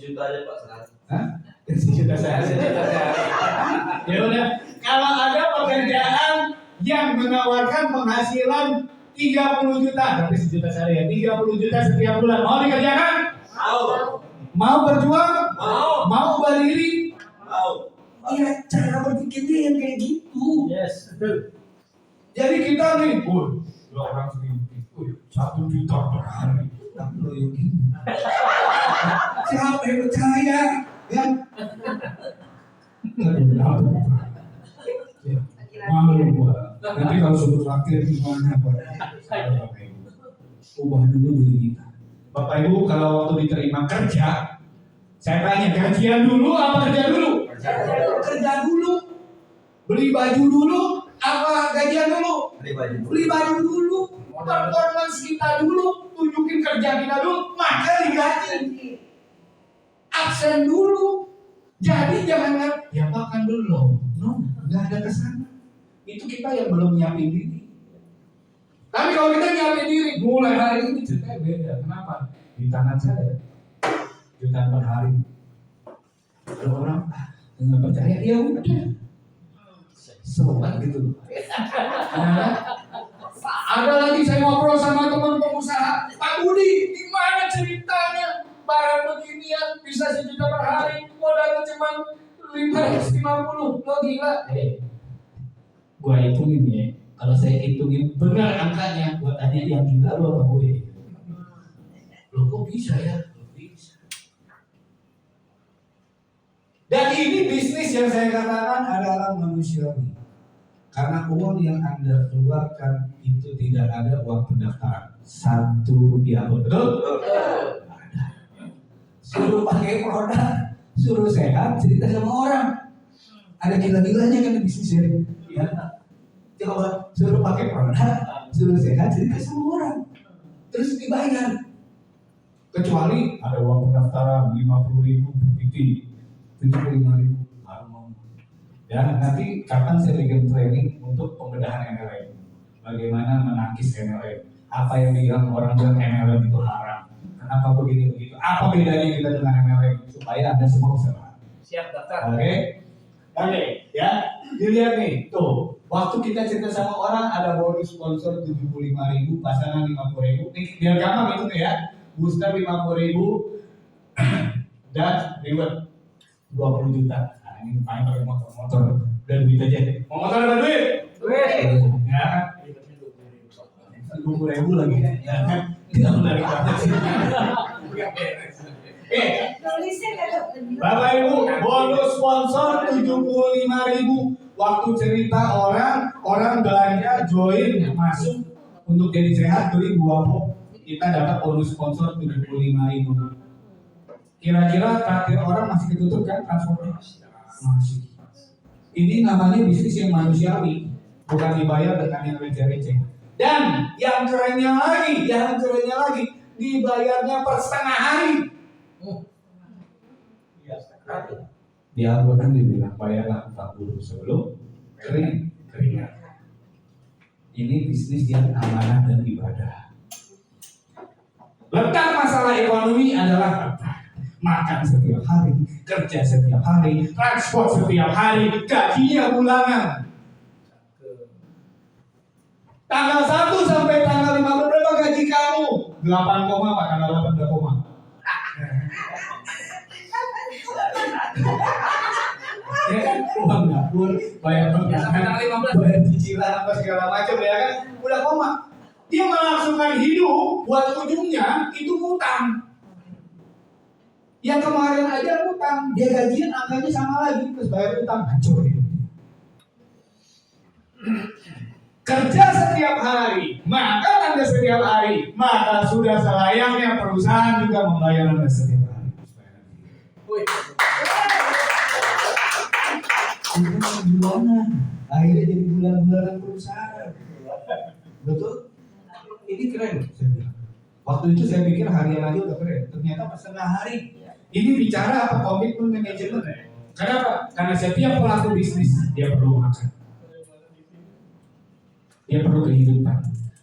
Juta aja Pak sehari. Hah? 1 juta sehari. Ya udah, kalau ada pekerjaan yang menawarkan penghasilan 30 juta, berarti 1 juta sehari ya, 30 juta setiap bulan, mau dikerjakan? Mau berjuang? Mau berdiri? Iya, cara berpikirnya yang kayak gitu. Yes, betul. Jadi kita nih, dua orang segini, 1 juta per hari. Tak perlu gini. Siapa yang percaya? Ya. Malu gua. Nanti kalau suruh traktir gimana Pak? Ubah dulu diri kita. Bapak Ibu kalau waktu diterima kerja, saya tanya gajian dulu apa kerja dulu? Kerja dulu. Beli baju dulu apa gajian dulu? Beli baju dulu. Performance kita dulu, tunjukin kerja kita dulu, maka digaji. Absen dulu. Jadi jangan ya makan dulu. No, nggak ada kesana. Itu kita yang belum nyiapin diri. Tapi kalau kita nyiapin diri, mulai hari ini ceritanya beda. Kenapa? Di tangan saya jutaan per hari. Ada orang nggak percaya, ya udah. Sobat gitu. Ada lagi saya ngobrol sama teman pengusaha, Pak Budi, gimana ceritanya barang beginian bisa 1 juta per hari, modalnya cuma 550, lo gila? Gua hitungin ya, kalau saya hitungin benar angkanya, gua tanya yang gila lo apa gue? Lo kok bisa ya? Bisa. Dan ini bisnis yang saya katakan adalah manusiawi. Karena uang yang Anda keluarkan itu tidak ada uang pendaftaran 1 rupiah pun, betul? Ada. Suruh pakai produk, suruh sehat, cerita sama orang. Ada gila-gilanya kan di bisnis ini. Ya. Coba suruh pakai produk, suruh sehat, cerita sama orang. Terus dibayar. Kecuali ada uang pendaftaran 50.000 per titik, 75.000. Dan nanti kapan saya bikin training untuk pembedahan MLM, bagaimana menangkis MLM, apa yang bilang orang bilang MLM itu haram, kenapa begini begitu, apa bedanya kita dengan MLM, supaya Anda semua bisa paham. Siap daftar. Oke, ya, dilihat nih, tuh, waktu kita cerita sama orang ada bonus sponsor 75.000, pasangan 50.000, nih biar gampang itu ya, booster 50.000 dan reward 20 juta. Ini main pakai motor dan duit aja. Mau motor ada duit? Duit. Ya. 20.000 lagi. Ya kan? Kita menarik banget sih. Bapak Ibu, bonus sponsor 75.000. Waktu cerita orang belanja join masuk untuk jadi sehat beli 2 box. Kita dapat bonus sponsor 75.000. Kira-kira traktir orang masih ketutup kan transportasi? Masih. Ini namanya bisnis yang manusiawi, bukan dibayar dengan yang receh-receh. Dan yang kerennya lagi, dibayarnya per setengah hari. Di Al-Quran dibilang bayarlah 40 sebelum keringat. Ini bisnis yang amanah dan ibadah. Letak masalah ekonomi adalah makan setiap hari, kerja setiap hari, transport setiap hari, gajinya bulanan. Tanggal 1 sampai tanggal 15 berapa gaji kamu? 8 koma apa tanggal 8 berapa koma? nganggur, bayar kontrakan, bayar cicilan apa segala macam ya kan, udah koma. Dia melangsungkan hidup buat ujungnya itu utang. Yang kemarin aja utang, dia gajian angkanya sama lagi terus bayar utang, hancur hidupnya. Kerja setiap hari, makan Anda setiap hari, maka sudah selayaknya perusahaan juga membayar Anda setiap hari. Itu bulanan, akhirnya jadi bulan-bulanan perusahaan. Betul? Ini keren, saya bilang. Waktu itu saya pikir harian aja udah keren, ternyata pas setengah hari. Ini bicara apa komitmen manajemen. Kenapa? Karena setiap pelaku bisnis dia perlu makan, dia perlu kehidupan,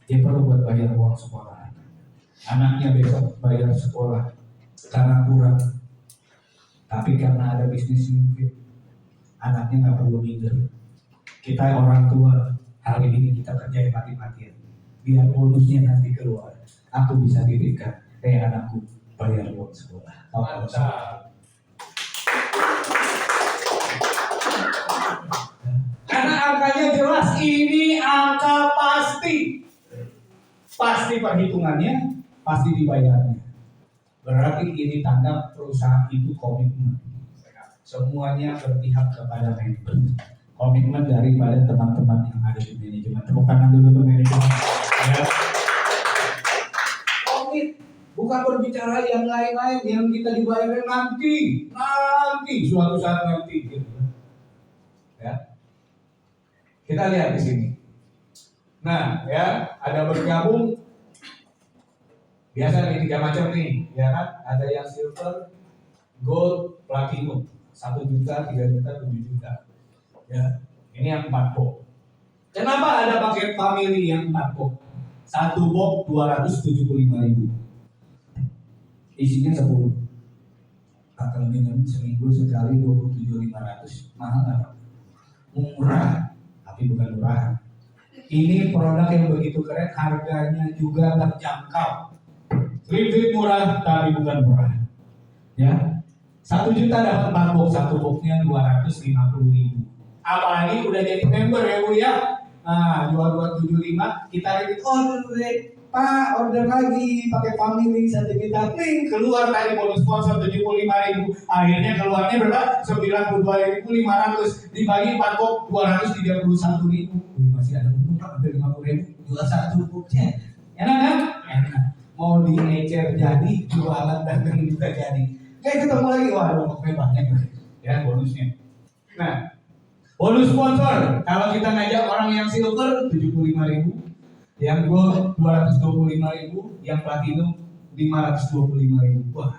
dia perlu buat bayar uang sekolah. Anaknya besok bayar sekolah karena kurang, tapi karena ada bisnis mungkin anaknya nggak perlu minder. Kita orang tua hari ini kita kerjain mati-matian, biar bonusnya nanti keluar. Aku bisa diberikan, anakku bayar uang sekolah. Karena angkanya jelas, ini angka pasti. Pasti perhitungannya, pasti dibayarnya. Berarti ini tanda perusahaan itu komitmen. Semuanya berpihak kepada manajemen. Komitmen daripada teman-teman yang ada di manajemen. Tepuk tangan dulu untuk manajemen. Ya. Komit, bukan berbicara yang lain-lain yang kita dibayarkan nanti, suatu saat nanti. Gitu. Ya. Kita lihat di sini. Nah, ya, ada bergabung. Biasa nih 3 macam nih, ya kan? Ada yang silver, gold, platinum. 1 juta, 3 juta, 7 juta. Ya, ini yang 4 box. Kenapa ada paket family yang 4 box? 1 box 275.000. Isinya 10. Kakak minum seminggu sekali 27.500. Mahal nggak? Murah, tapi bukan murahan. Ini produk yang begitu keren, harganya juga terjangkau. Lebih murah, tapi bukan murah. Ya, 1 juta dapat 4 box, 1 boxnya 250.000. Apalagi udah jadi member ya Bu ya. Nah, 2275 kita repeat order deh. Pak, order lagi pakai family 1 juta. Pling, keluar tadi bonus sponsor 75.000. Akhirnya keluarnya berapa? 92.500 dibagi 4 box 231.000. Masih ada untung Pak, ada 50.000. Jual 1 boxnya. Enak kan? Enak. Mau di-ecer jadi, jualan dagang juga jadi. Kayak ketemu lagi, waduh pokoknya banyak ya bonusnya. Nah, bonus sponsor, kalau kita ngajak orang yang silver 75.000, yang gold 225.000, yang platinum 525.000. Wah,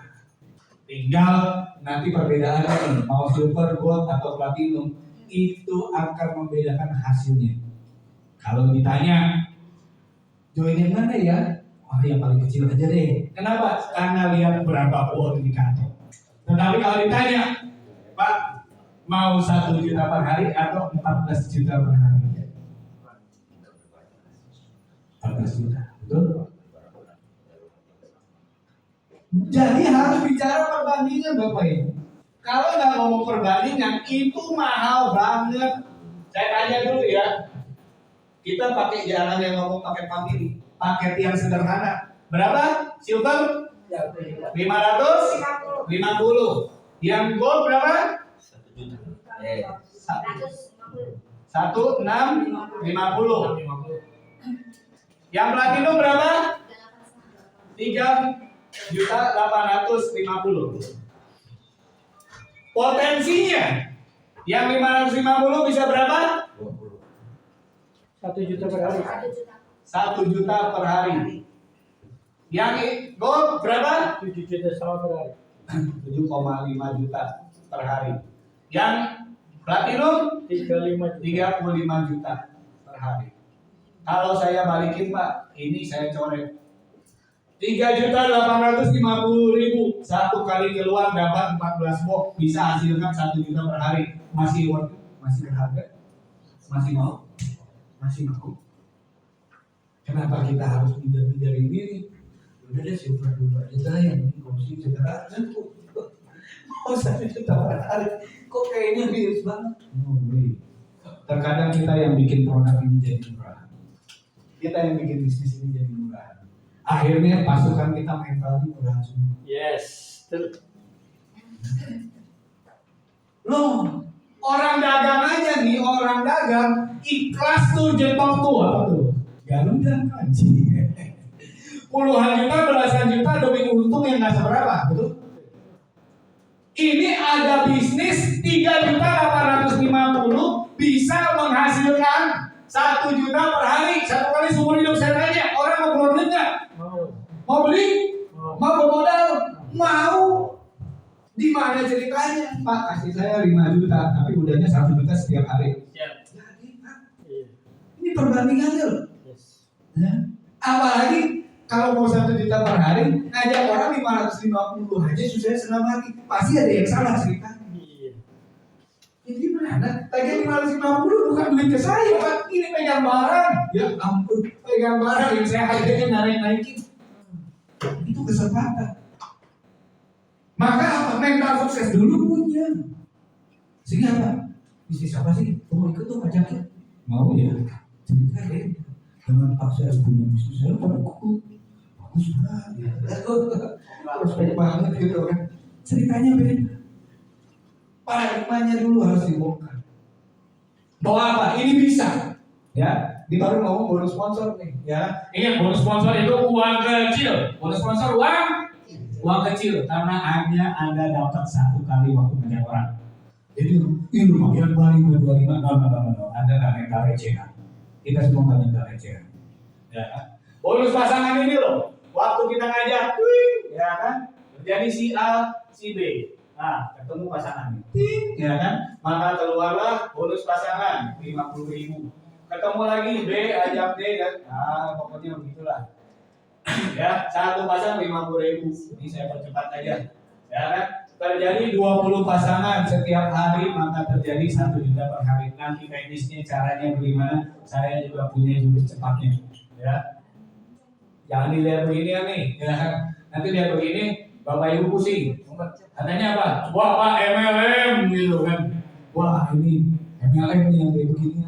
tinggal nanti perbedaannya nih, mau silver, gold atau platinum, itu akan membedakan hasilnya. Kalau ditanya, join yang mana ya? Wah, yang paling kecil aja deh. Kenapa? Karena lihat berapa uang di kantong. Tetapi kalau ditanya, Pak, mau 1 juta per hari atau 14 juta per hari? 14 juta, betul? Jadi harus bicara perbandingan Bapak Ibu. Kalau nggak ngomong perbandingan, itu mahal banget. Saya tanya dulu ya. Kita pakai jalan yang ngomong pakai family. Paket yang sederhana. Berapa? Silver? 550. Yang gold berapa? 1 juta. 1.650. Yang platinum berapa? 3.850. Potensinya yang 550 bisa berapa? 1 juta per hari. 1 juta per hari. Yang gold berapa? 7 juta sama per hari. 7,5 juta per hari. Yang platinum 35 juta per hari. Kalau saya balikin Pak, ini saya coret 3.850.000. 1 kali keluar dapat 14 box, bisa hasilkan 1 juta per hari. Masih worth it? Masih berharga? Masih mau? Masih mau? Kenapa kita harus pindah-pindah ini? Udah deh silver dulu aja yang ini kongsi sekarang. Mau 1 juta per hari. kok kayaknya miris banget. No way. Terkadang kita yang bikin produk ini jadi murah. Kita yang bikin bisnis ini jadi murah. Akhirnya pasukan kita mentalnya murah semua. Yes, betul. Loh, orang dagang aja nih, orang dagang ikhlas tuh jetok tuh apa tuh? Garam dan kanci. Puluhan juta, belasan juta demi untung yang nggak seberapa, betul? Ini ada bisnis 3.850 bisa menghasilkan 1 juta per hari. Satu kali seumur hidup saya tanya, orang mau keluar duit nggak? Mau beli? Mau bermodal? Mau? Di mana ceritanya? Pak, kasih saya 5 juta, tapi udahnya 1 juta setiap hari. Ya. Jadi, Pak, Iya. ini perbandingannya loh. Yes. Ya. Apalagi kalau mau 1 juta per hari, ngajak orang 550 aja susah senang hati. Pasti ada yang salah ceritanya. Iya. Jadi mana? Tagihan 550 bukan duit ke saya, Pak. Ini pegang barang. Ya ampun, pegang barang yang saya harganya naik-naikin. Itu kesempatan. Maka apa? Mental sukses dulu punya. Sehingga apa? Bisnis apa sih? Mau ikut tuh ajakin. Mau ya? Cerita deh. Dengan Pak saya punya bisnis saya pada ikut. Bagus banget. Ya. Prospek banget gitu kan. Ceritanya beda. Paradigmanya dulu harus dibongkar. Bahwa apa? Ini bisa. Ya, di baru ngomong bonus sponsor nih, ya. Ingat bonus sponsor itu uang kecil. Bonus sponsor uang kecil karena hanya Anda dapat 1 kali waktu ngajak orang. Jadi ini lumayan banget 25. No. Anda nggak minta recehan. Kita semua nggak minta recehan. Ya kan? Bonus pasangan ini loh. Waktu kita ngajak, ya kan? Terjadi si A, si B. Nah, ketemu pasangan ini, ya kan? Maka keluarlah bonus pasangan 50.000. Ketemu lagi B, ajak D kan? Nah, pokoknya begitulah. Ya, 1 pasang 50.000. Ini saya percepat aja, ya kan? Terjadi 20 pasangan setiap hari, maka terjadi 1 juta per hari. Nanti teknisnya caranya bagaimana? Saya juga punya jurus cepatnya, ya. Jangan dilihat begini ya nih, ya kan? Nanti lihat begini, Bapak Ibu pusing. Katanya apa? Wah Pak MLM gitu kan. Wah ini MLM nih yang kayak begini nih.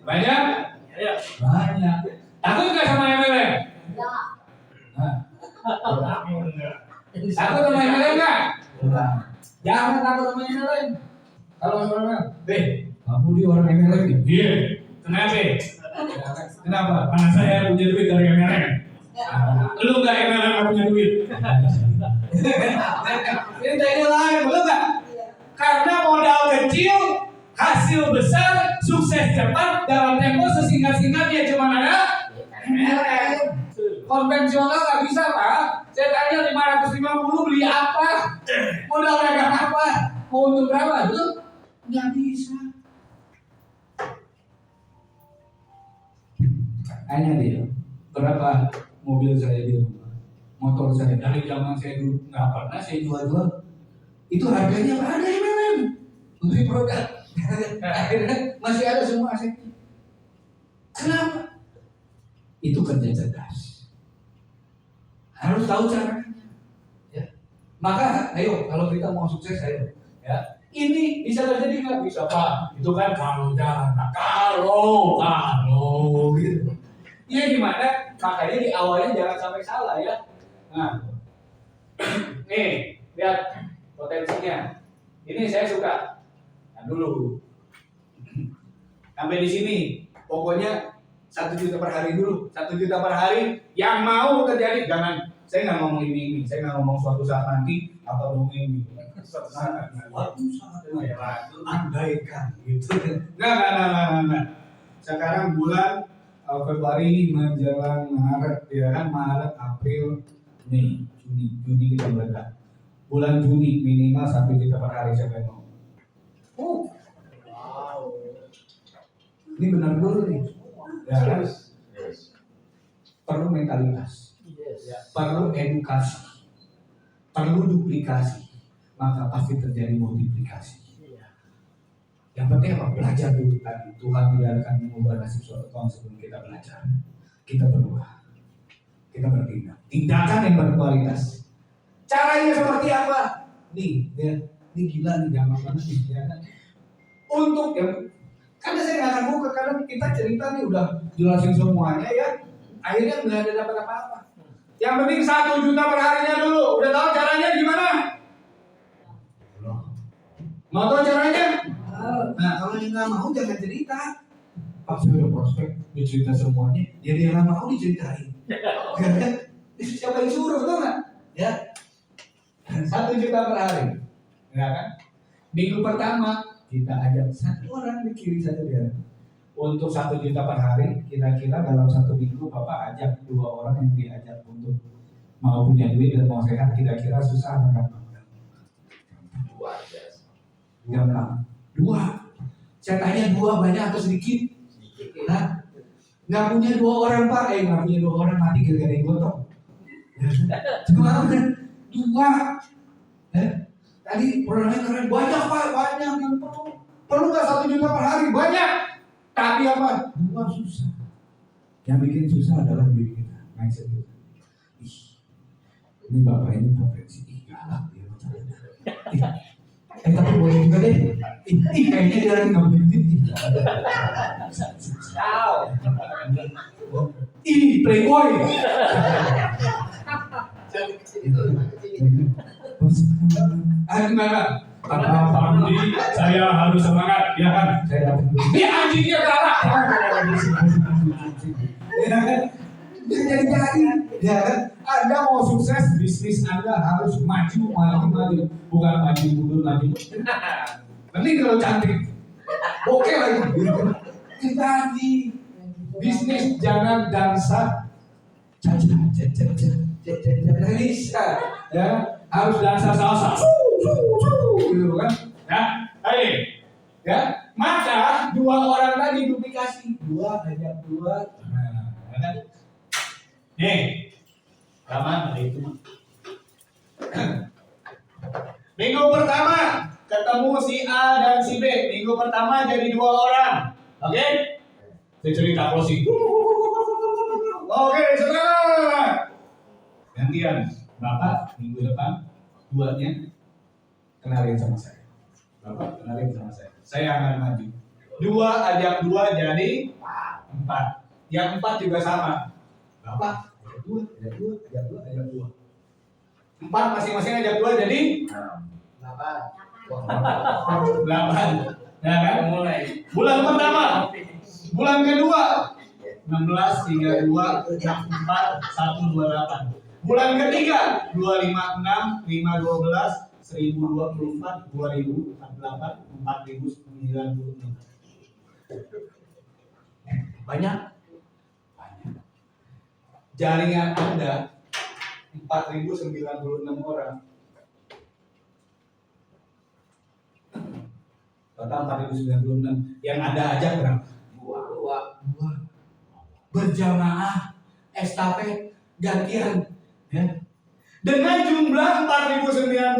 Banyak? Ya. Banyak. Takut nggak sama MLM? Hah? Takut sama MLM nggak? Jangan takut sama MLM. Kalau MLM, kamu di orang MLM nih? Iya. Kenapa? Kenapa? Karena saya punya duit dari MLM. Lu nggak MLM nggak punya duit? Ini tanya lain, betul nggak? Karena modal kecil, hasil besar, sukses cepat dalam tempo sesingkat-singkatnya cuma ada MLM. Konvensional nggak bisa Pak. Saya tanya 550 beli apa? Modal dagang apa? Mau untung berapa? Tuh nggak bisa. Tanya dia berapa mobil saya di rumah, motor saya dari zaman saya dulu nggak pernah saya jual-jual. Itu harganya ada MLM untuk produk. Akhirnya masih ada semua asetnya. Kenapa? Itu kerja cerdas. Harus tahu caranya. Ya. Maka, ayo kalau kita mau sukses, ayo. Ya. Ini bisa terjadi nggak? Bisa Pak. Itu kan kalau jalan. Nah, kalau gitu. Iya gimana? Makanya di awalnya jangan sampai salah ya. Nah, nih lihat potensinya. Ini saya suka. Nah dulu. Sampai di sini. Pokoknya 1 juta per hari dulu. 1 juta per hari. Yang mau terjadi jangan. Saya nggak ngomong ini. Saya nggak ngomong suatu saat nanti atau ngomong ini. Suatu saat. Suatu saat. Andaikan gitu. Nggak. Sekarang bulan Februari menjelang Maret, ya kan? Maret, April, Mei, Juni kita berangkat. Bulan Juni minimal 1 juta per hari siapa yang mau? Oh, wow. Ini benar dulu nih. Ya kan? Perlu mentalitas, perlu edukasi, perlu duplikasi, maka pasti terjadi multiplikasi. Yang penting apa? Belajar dulu tadi. Tuhan tidak akan mengubah nasib suatu tahun sebelum kita belajar. Kita berdoa. Kita bertindak. Tindakan yang berkualitas. Caranya seperti apa? Nih, ya. Ini gila nih, gampang banget nih. Ya kan? Untuk yang karena saya nggak akan buka, karena kita cerita nih udah jelasin semuanya ya. Akhirnya nggak ada dapat apa-apa. Yang penting 1 juta per harinya dulu. Udah tahu caranya gimana? Mau tahu caranya? Nah, kalau yang nggak mau jangan cerita. Pak saya udah prospek, dia cerita semuanya. Dia nggak mau diceritain. Ya kan? Siapa yang suruh tuh nggak? Ya. 1 juta per hari. Ya kan? Minggu pertama kita ajak 1 orang di kiri 1 di kanan. Untuk 1 juta per hari, kira-kira dalam 1 minggu Bapak ajak 2 orang yang diajak untuk mau punya duit dan mau sehat, kira-kira susah atau gampang? Gampang. 2. Saya tanya 2 banyak atau sedikit? Nah, nggak punya 2 orang Pak, nggak punya 2 orang mati gara-gara yang gotong. Cuma kan 2. Tadi produknya keren, banyak Pak, banyak yang perlu. Perlu nggak 1 juta per hari? Banyak. Tapi apa? 2 susah. Yang bikin susah adalah diri kita, mindset kita. Ih, ini bapak ini potensi galak dia. Tapi boleh juga deh. Kayaknya dia lagi nggak punya duit. Tahu. Ih, playboy. Gimana? Pak Budi, saya harus semangat, ya kan? Saya dapat duit. Ini anjingnya galak. Ya kan? Jadi, ya kan? Anda mau sukses, bisnis Anda harus maju. Bukan maju mundur, maju. Penting kalau cantik. Oke lagi. Tadi bisnis jangan dansa. Bisa, ya harus dansa salsa. Gitu kan? Ya, ayo. Ya, maka 2 orang tadi duplikasi. 2 ajak 2. Nah, ya kan? Nih, lama ada itu. Minggu pertama ketemu si A dan si B. Minggu pertama jadi 2 orang. Oke? Saya cerita closing. Oke, sekarang gantian. Bapak minggu depan 2-nya Kenalin sama saya. Bapak kenalin sama saya. Saya akan maju. 2 ajak 2 jadi 4. Yang 4 juga sama. Bapak ajak 2, ajak 2, ajak 2, ajak 2. 4 masing-masing ajak 2 jadi 8. Ya kan? Mulai. Bulan pertama. Bulan kedua 16, 32, 64, 128. Bulan ketiga 256, 512, 1024, 2048, 4096. Banyak. Jaringan Anda 4096 orang. Total 4096. Yang Anda ajak berapa? 2. Berjamaah, estafet, gantian. Ya. Dengan jumlah 4096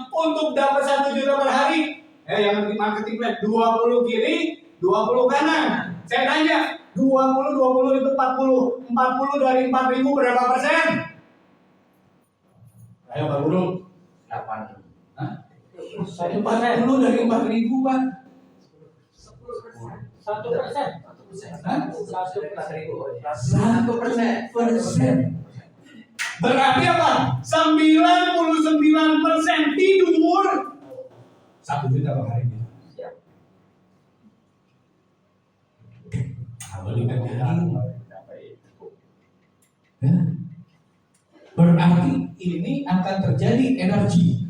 untuk dapat 1 juta per hari. Yang di marketing plan 20 kiri, 20 kanan. Saya tanya, 20 itu 40. 40 dari 4000 berapa persen? Ayo Pak Guru. 8. Hah? 40 dari 4.000 Pak. 1%. Hah? 1%. Berarti apa? 99% tidur. 1 juta per hari. Kalau dikatakan berarti ini akan terjadi energi.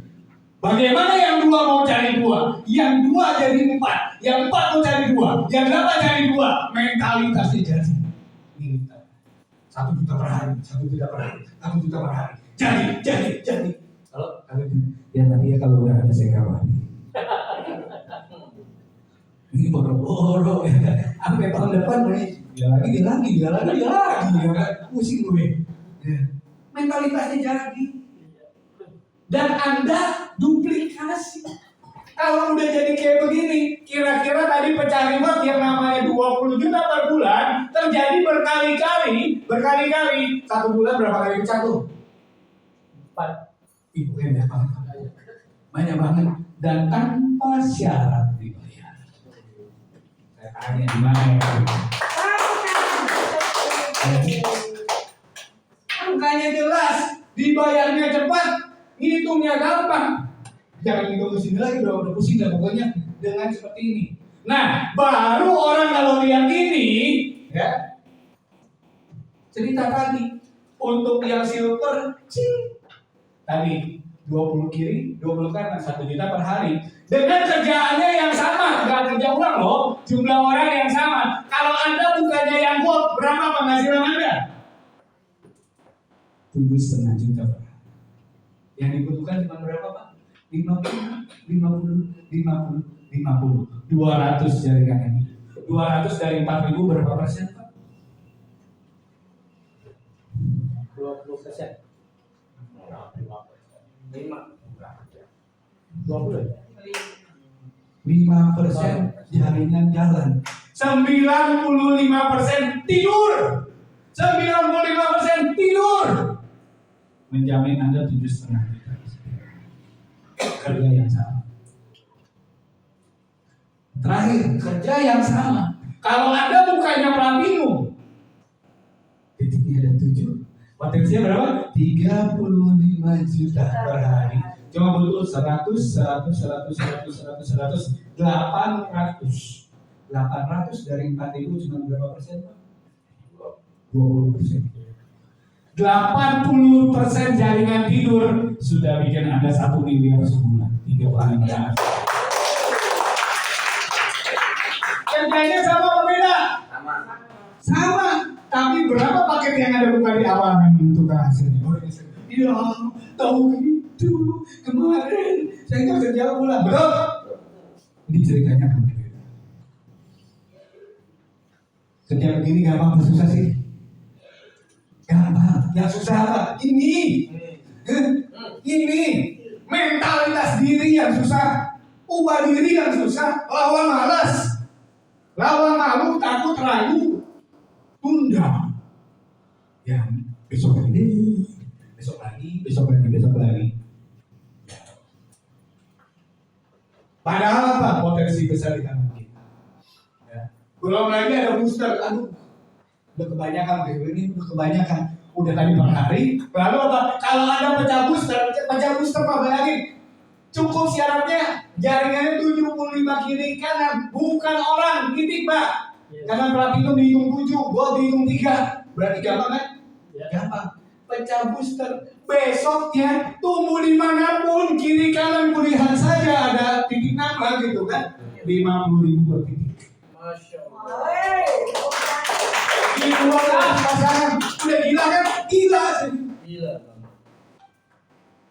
Bagaimana yang 2 mau cari 2, yang 2 jadi 4, yang 4 mau cari 2, yang 8 cari 2, mentalitasnya jadi. Ini 1 juta per hari, 1 juta per hari, 1 juta per hari. Jadi. Kalau ya nanti ya kalau udah ada saya kawan. Ini boro-boro ya. Sampai tahun depan nih. Dia lagi ya kan. Pusing gue. Ya. Mentalitasnya jadi. Dan Anda duplikasi. Kalau udah jadi kayak begini, kira-kira tadi pecah ribet yang namanya 20 juta per bulan terjadi berkali-kali. 1 bulan berapa kali pecah tuh? 4. Ibu enak banget. banyak banget dan tanpa syarat dibayar. Saya tanya di mana ya? Angkanya jelas, dibayarnya cepat, ngitungnya gampang. Jangan ngitung kesini lagi, udah pusing dah pokoknya dengan seperti ini. Nah, baru orang kalau lihat ini, ya, cerita tadi untuk yang silver, tadi 20 kiri, 20 kanan, 1 juta per hari. Dengan kerjaannya yang sama, nggak kerja ulang loh, jumlah orang yang sama. Kalau Anda bukannya yang gold, berapa penghasilan Anda? 7,5 juta per hari. Yang dibutuhkan cuma berapa Pak? 50, 200 jaringan ini. 200 dari 4.000 berapa persen Pak? 20%. 5% jaringan jalan. 95% tidur. 95% tidur. Menjamin Anda 7,5 juta. Kerja yang sama. Terakhir, kerja yang sama. Kalau Anda bukannya platinum, titiknya ada 7. Potensinya berapa? 35 juta per hari. Cuma butuh 100 dari 4.000 cuma berapa persen? 20%. 80% jaringan tidur sudah bikin Anda 1 miliar sebulan. 35 juta. Kerjanya sama atau beda? Sama. Tapi berapa paket yang ada buka di awal yang menentukan hasilnya? Iya, tahu itu kemarin saya nggak kerja bulan. Betul? Ini ceritanya akan berbeda. Kerja begini gampang atau susah sih? Gampang. Yang susah apa? Ini mentalitas diri yang susah, ubah diri yang susah, lawan malas, lawan malu, takut, ragu, tunda. Yang besok lagi, besok lagi. Padahal apa? Potensi besar di tangan kita. Ya. Belum lagi ada booster, aduh, udah kebanyakan, udah tadi per hari. Lalu apa? Kalau ada pecah booster Pak, bayangin, cukup syaratnya jaringannya 75 kiri kanan, bukan orang, titik Pak. Karena platinum dihitung 7, gold dihitung 3, berarti gampang kan? Gampang. Pecah booster, besoknya tumbuh dimanapun, kiri kanan kulihat saja ada titik nama gitu kan, 50.000 per titik. Masya Di luar pasangan, udah gila kan? Gila sih. Gila.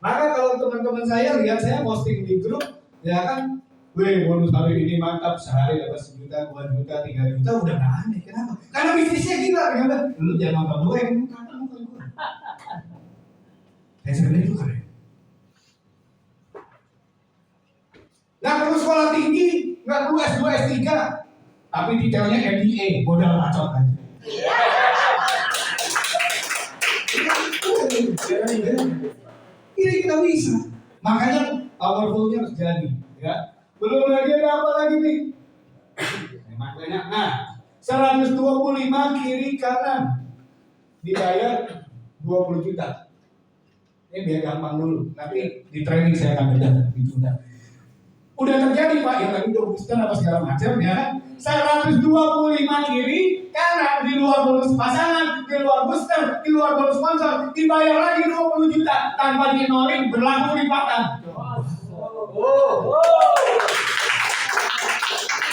Maka kalau teman-teman saya lihat saya posting di grup, ya kan, weh bonus hari ini mantap, sehari dapat 1 juta, 2 juta, 3 juta, udah nggak aneh. Kenapa? Karena bisnisnya gila, kan? Lu jangan nonton gue, kata lu kan gue. Sebenarnya itu keren. Nggak perlu sekolah tinggi, nggak perlu S2, S3, tapi detailnya MBA, modal bacot aja. Ini kita bisa, makanya powerfulnya harus jadi, ya. Belum lagi ada apa lagi nih? Makanya, nah, 125 kiri kanan dibayar 20 juta. Ini biar gampang dulu, nanti di training saya akan beda, ditunda. Udah terjadi Pak, yang tadi udah booster apa segala macam ya kan? 125 kiri kanan, di luar bonus pasangan, di luar booster, di luar bonus sponsor, dibayar lagi 20 juta tanpa dinolin, berlaku lipatan.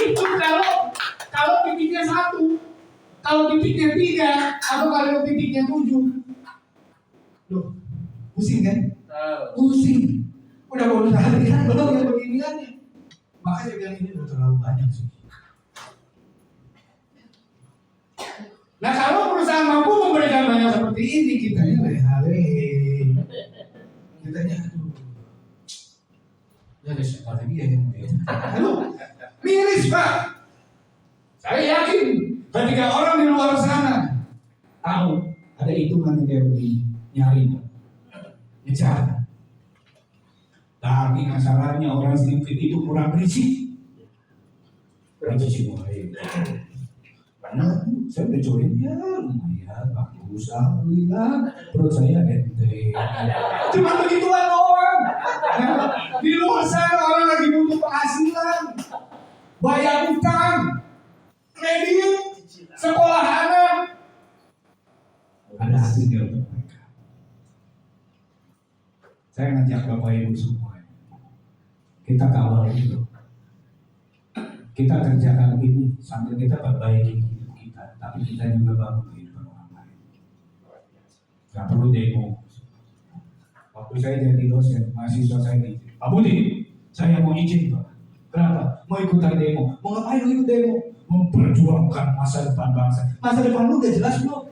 Itu kalau titiknya 1, kalau titiknya 3, atau kalau titiknya 7. Loh, pusing kan? Pusing. Udah bonus harian belum yang beginiannya. Makanya bilang ini udah terlalu banyak sih. Nah kalau perusahaan mampu memberikan banyak seperti ini, kitanya leha-lehe. Kitanya aduh. Ya ada siapa lagi ya yang aduh, miris Pak. Saya yakin ketika orang di luar sana tahu ada hitungan yang kayak begini, nyari Pak, ngejar. Tapi masalahnya orang sempit itu kurang berisik. Berisik semua. Karena saya udah join ya lumayan bagus, alhamdulillah perut saya ente. Cuma begituan doang. Di luar sana orang lagi butuh penghasilan, bayar utang, kredit, sekolah anak. Ada hasilnya untuk mereka. Saya ngajak Bapak Ibu semua, kita kawal itu. Kita kerjakan ini sambil kita perbaiki hidup kita, tapi kita juga bangun kehidupan orang lain. Gak perlu demo. Waktu saya jadi dosen, mahasiswa saya ini, Pak Budi, saya mau izin Pak. Kenapa? Mau ikutan demo. Mau ngapain lu ikut demo? Memperjuangkan masa depan bangsa. Masa depan lu udah jelas belum?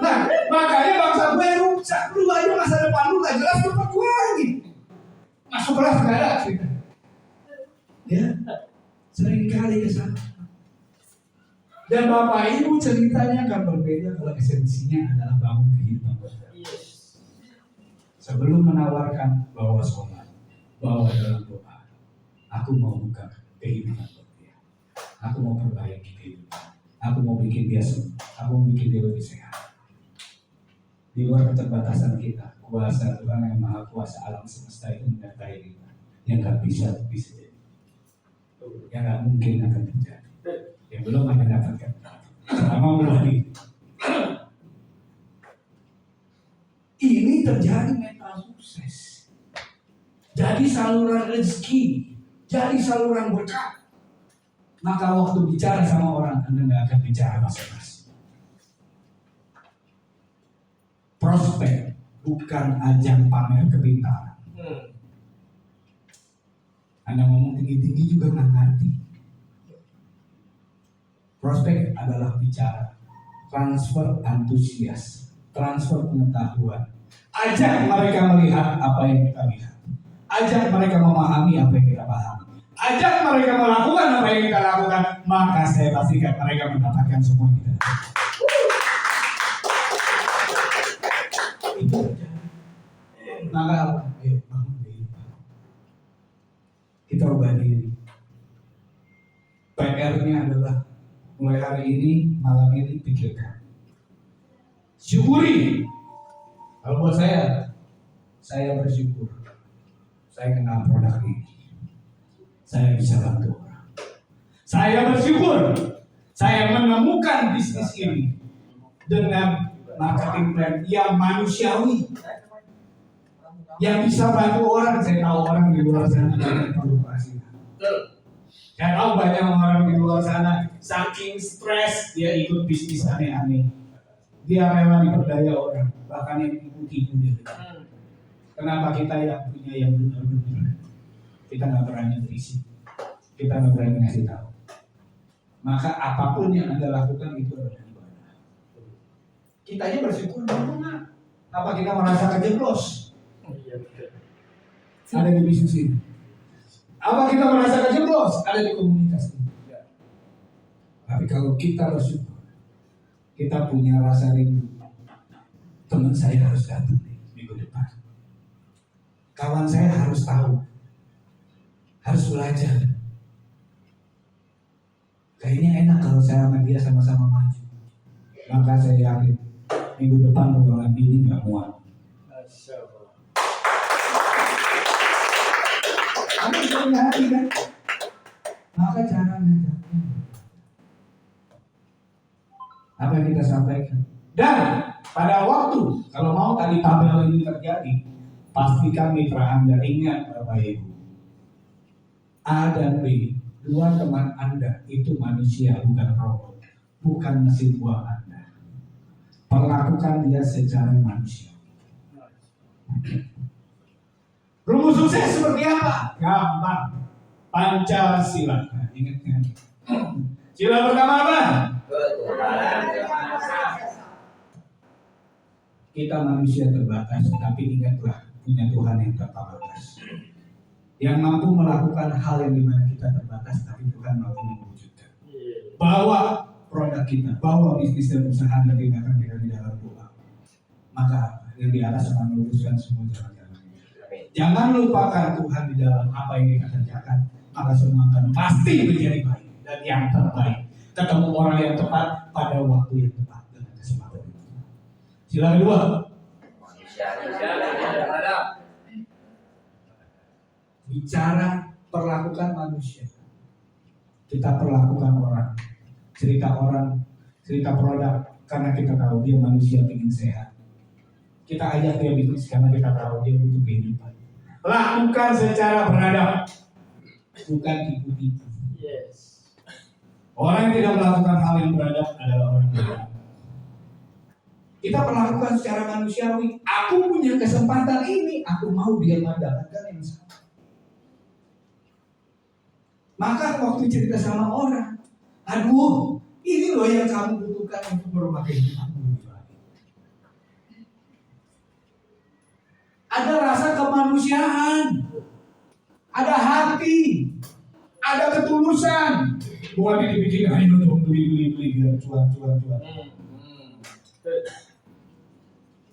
Nah, makanya bangsa gue rusak. Lu aja masa depan lu gak jelas, lu perjuangin. Masuk kelas gak ada cerita. Ya, sering kali kesana. Dan Bapak Ibu ceritanya akan berbeda kalau esensinya adalah bangun kehidupan bersama. Sebelum menawarkan bawa sholat, bawa dalam doa. Aku mau buka kehidupan dia. Aku mau perbaiki kehidupan. Aku mau bikin dia sembuh. Aku mau bikin dia lebih sehat. Di luar keterbatasan kita, kuasa Tuhan yang Maha Kuasa alam semesta itu menyertai kita. Yang nggak bisa jadi. Yang nggak mungkin akan terjadi. Yang belum akan dapatkan. Selama belum di. Ini terjadi mental sukses. Jadi saluran rezeki, jadi saluran berkah. Maka waktu bicara sama orang, Anda nggak akan bicara basa-basi. Prospek bukan ajang pamer kepintaran. Anda ngomong tinggi-tinggi juga nggak ngerti. Prospek adalah bicara, transfer antusias, transfer pengetahuan. Ajak mereka melihat apa yang kita lihat. Ajak mereka memahami apa yang kita pahami. Ajak mereka melakukan apa yang kita lakukan. Maka saya pastikan mereka mendapatkan semua yang kita lakukan. Itu terjadi. Maka apa? Bangun diri. Kita ubah diri. PR-nya adalah mulai hari ini, malam ini pikirkan. Syukuri. Kalau buat saya bersyukur. Saya kenal produk ini. Saya bisa bantu orang. Saya bersyukur. Saya menemukan bisnis ini dengan marketing plan yang manusiawi, yang bisa bantu orang. Saya tahu orang di luar sana banyak produksi. Saya tahu banyak orang di luar sana saking stres dia ikut bisnis aneh-aneh. Dia rela diperdaya orang, bahkan yang tipu-tipu dia. Kenapa kita yang punya yang benar-benar? Kita nggak berani berisi, kita nggak berani ngasih tahu. Maka apapun yang Anda lakukan itu adalah ibadah. Kita aja bersyukur banget. Apa kita merasa kejeblos? Ada di bisnis ini. Apa kita merasa kejeblos? Ada di komunitas ini. Tapi kalau kita bersyukur, kita punya rasa rindu. Teman saya harus datang minggu depan. Kawan saya harus tahu, harus belajar. Kayaknya enak kalau saya sama dia sama-sama maju. Maka saya yakin minggu depan obrolan ini nggak muat. Kamu punya hati kan? Maka caranya apa yang kita sampaikan. Dan pada waktu kalau mau tadi tabel ini terjadi, pastikan mitra Anda ingat Bapak Ibu. A dan B, dua teman Anda itu manusia bukan robot, bukan mesin buang Anda. Perlakukan dia secara manusia. Rumus sukses seperti apa? Gampang. Pancasila. Nah, ingat kan? Sila pertama apa? Kita manusia terbatas, tapi ingatlah punya Tuhan yang tak terbatas, yang mampu melakukan hal yang dimana kita terbatas, tapi Tuhan mampu mewujudkan. Bawa produk kita, bawa bisnis dan usaha dan tindakan kita di dalam doa. Maka yang di atas akan meluruskan semua jalan-jalan. Amin. Jangan lupakan Tuhan di dalam apa yang kita kerjakan, maka semua akan pasti menjadi baik dan yang terbaik. Ketemu orang yang tepat pada waktu yang tepat dengan kesempatan itu. Sila kedua, Manusia. bicara perlakukan manusia. Kita perlakukan orang, cerita produk karena kita tahu dia manusia ingin sehat. Kita ajak dia bisnis karena kita tahu dia butuh kehidupan. Lakukan secara beradab, bukan tipu-tipu. Yes. Orang yang tidak melakukan hal yang beradab adalah orang yang beradab. Kita perlakukan secara manusiawi. Aku punya kesempatan ini, aku mau dia mendapatkan yang sama. Maka waktu cerita sama orang, aduh, ini loh yang kamu butuhkan untuk merubah kehidupanmu lebih baik. Ada rasa kemanusiaan, ada hati, ada ketulusan. Bukan dibikin hanya untuk beli biar cuan.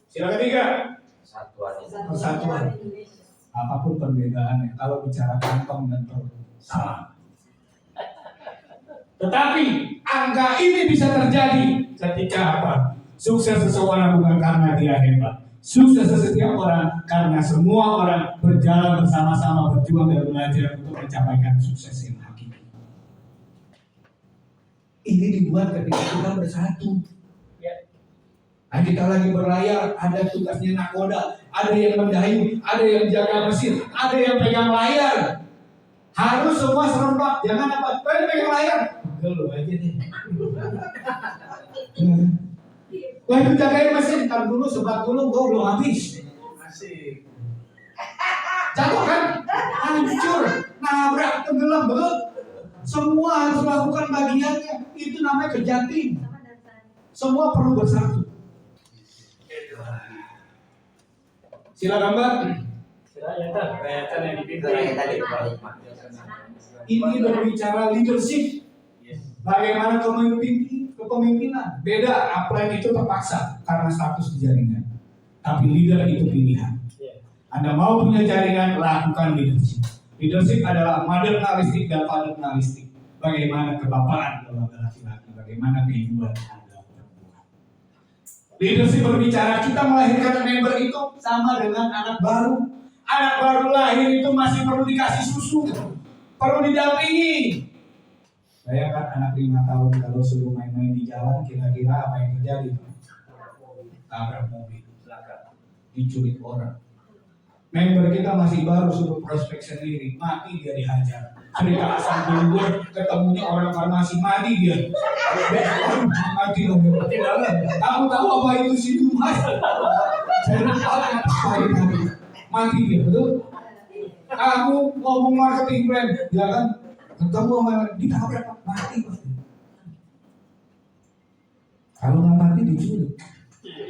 Sila ketiga, persatuan. Indonesia. Apapun perbedaannya, kalau bicara kantong dan perut sama. Tetapi angka ini bisa terjadi ketika apa? Sukses seseorang bukan karena dia hebat. Sukses setiap orang karena semua orang berjalan bersama-sama, berjuang dan belajar untuk mencapaikan sukses yang hakiki. Ini dibuat ketika kita bersatu. Nah, kita lagi berlayar, ada tugasnya nakoda, ada yang mendayung, ada yang jaga mesin, ada yang pegang layar. Harus semua serempak, jangan apa? Pegang layar. Lu aja deh. Wah, itu jagain mesin, ntar dulu, sebat dulu, gua belum habis. Asik. Jatuh kan? Hancur, nabrak, tenggelam, betul. Semua harus melakukan bagiannya. Itu namanya kerja tim. Semua perlu bersatu. Sila gambar. Kelihatan yang Itu yang tadi dipimpin. Ini berbicara leadership. Bagaimana kepemimpinan. Beda, upline itu terpaksa karena status di jaringan. Tapi leader itu pilihan. Anda mau punya jaringan, lakukan leadership. Leadership adalah maternalistik dan paternalistik. Bagaimana kebapaan dalam laki-laki, bagaimana keibuan Anda perempuan. Leadership berbicara kita melahirkan member itu sama dengan anak baru. Anak baru lahir itu masih perlu dikasih susu, perlu didampingi. Bayangkan anak 5 tahun kalau suruh main-main di jalan, kira-kira apa yang terjadi? Tabrak mobil, diculik orang. Member kita masih baru suruh prospek sendiri, mati dia dihajar. Cerita asal dulu ketemunya orang farmasi, mati dia. Mati loh. Kamu tahu apa itu siluman? Saya apa itu? Mati dia, betul? Kamu ngomong marketing brand, ya kan? Ketemu sama ditabrak, mati pasti. Kalau nggak mati diculik.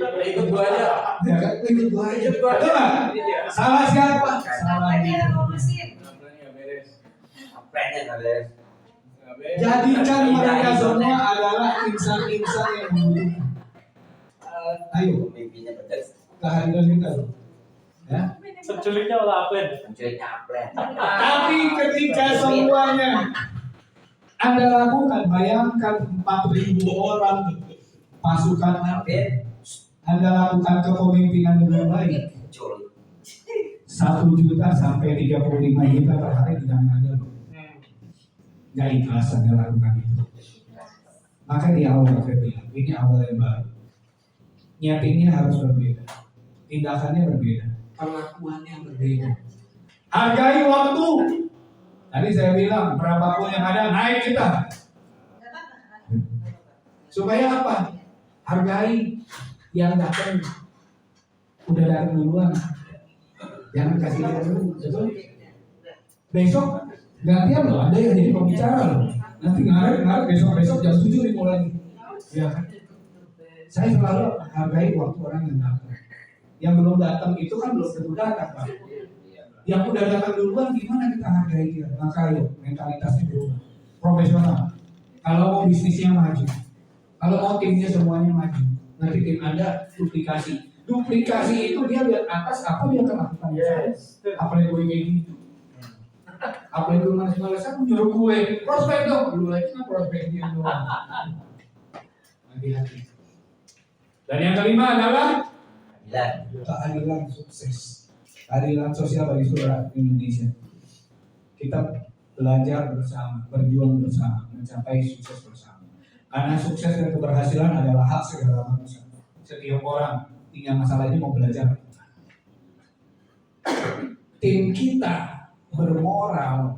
Ikut gua aja. Ya kan? Ikut gua aja. Betul nggak? Salah siapa? Salah dia. Apanya nggak beres? Jadikan mereka semua adalah insan-insan yang membutuhkan. Ayo, Mimpinya betul. kehadiran kita loh. Ya. Penculiknya olah apa? Menculiknya aplen. Tapi ketika semuanya Anda lakukan, bayangkan 4.000 orang pasukan Aplen. Anda lakukan kepemimpinan dengan baik. Muncul. 1 juta sampai 35 juta per hari di tangan Anda loh. Gak ikhlas Anda lakukan itu. Maka di awal saya bilang, ini awal yang baru. Nyatinnya harus berbeda, tindakannya berbeda, perlakuannya berbeda. Hargai waktu. Tadi saya bilang berapapun yang ada naik kita. Supaya apa? Hargai yang datang. Udah datang duluan. Jangan kasih dia dulu. Betul? Besok gantian loh. Ada yang jadi pembicara loh. Nanti ngaret besok jam 7 dimulai. Ya kan? Saya selalu hargai waktu orang yang datang. Yang belum datang itu kan belum tentu datang, Pak. Yang udah datang duluan gimana kita hargai dia? Maka ayo mentalitasnya berubah. Profesional. Kalau mau bisnisnya maju, kalau mau timnya semuanya maju, nanti tim Anda duplikasi. Duplikasi itu dia lihat atas apa dia akan lakukan. Yes. Apa yang gue kayak gitu? Apa yang gue males-malesan menyuruh gue prospek dong, lu lagi kan prospeknya doang. Hati-hati. Dan yang kelima adalah keadilan sukses, keadilan sosial bagi seluruh Indonesia. Kita belajar bersama, berjuang bersama, mencapai sukses bersama. Karena sukses dan keberhasilan adalah hak segala manusia. Setiap orang tinggal masalahnya mau belajar. Tim kita bermoral,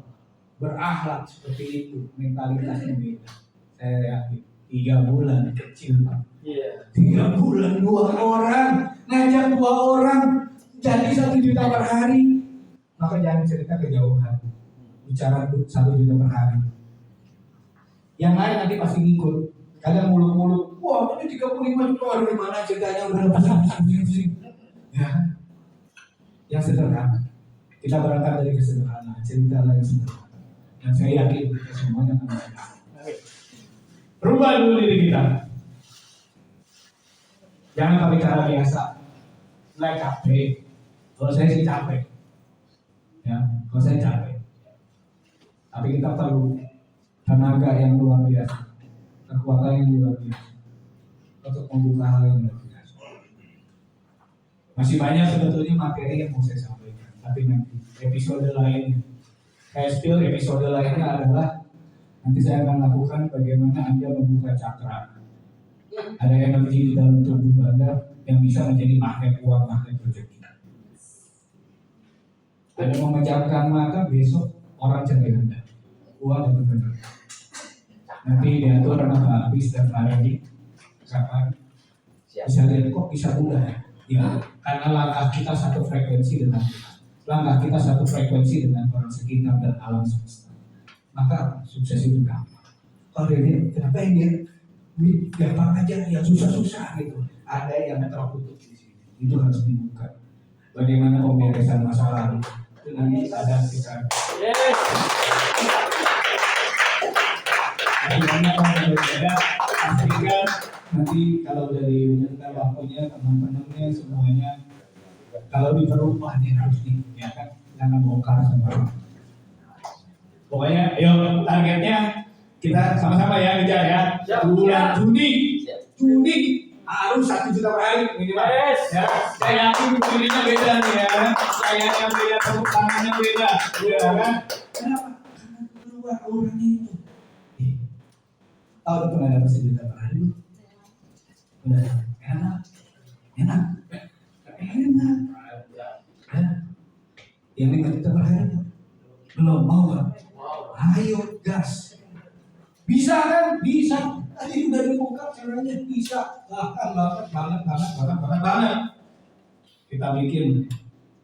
berakhlak seperti itu, mentalitasnya beda. Saya yakin 3 bulan kecil Pak. Iya. 3 bulan 2 orang, ngajak 2 orang jadi 1 juta per hari. Maka jangan cerita kejauhan. Bicara 1 juta per hari. Yang lain nanti pasti ngikut. Kadang muluk-muluk, wah ini 35 juta, dari mana ceritanya udah pusing. Ya, yang sederhana. Kita berangkat dari kesederhanaan, cerita yang sederhana. Dan saya yakin kita semuanya akan bisa. Rubah dulu diri kita. Jangan pakai cara biasa. Mulai capek. Kalau saya sih capek. Ya, kalau saya capek. Tapi kita perlu tenaga yang luar biasa. Kekuatan yang luar biasa untuk membuka hal yang luar biasa. Masih banyak sebetulnya materi yang mau saya sampaikan, tapi nanti episode lainnya. Saya spill episode lainnya adalah nanti saya akan lakukan bagaimana Anda membuka cakra. Ada energi di dalam tubuh Anda yang bisa menjadi magnet uang, magnet rezeki. Anda memejamkan mata, besok orang cari Anda, uang dan rezeki. Nanti diatur nama habis dan lagi kapan bisa lihat kok bisa mudah ya, karena langkah kita satu frekuensi dengan Tuhan, langkah kita satu frekuensi dengan orang sekitar dan alam semesta, maka sukses itu gampang. Kalau dia kenapa ini gampang aja yang susah-susah gitu, ada yang tertutup di sini, itu harus dibuka. Bagaimana pemberesan masa lalu itu nanti ada kita. Banyak orang berbeda, pastikan nanti kalau dari menyentuh waktunya teman-temannya semuanya kalau di perumahan yang harus ya kan, jangan bongkar semua. Pokoknya, ayo targetnya kita sama-sama ya kejar ya. Bulan Juni harus 1 juta per hari minimal. Ya, saya yakin dirinya beda nih ya, kayaknya beda, tepuk tangannya beda, ya kan? Kenapa? Karena keluar orangnya itu. Tahu itu nggak dapat 1 juta per hari? Udah enak. Yang 5 juta per hari belum mau kan? Ayo gas. Bisa kan? Bisa. Tadi udah dibuka caranya, bisa. Banget. Kita bikin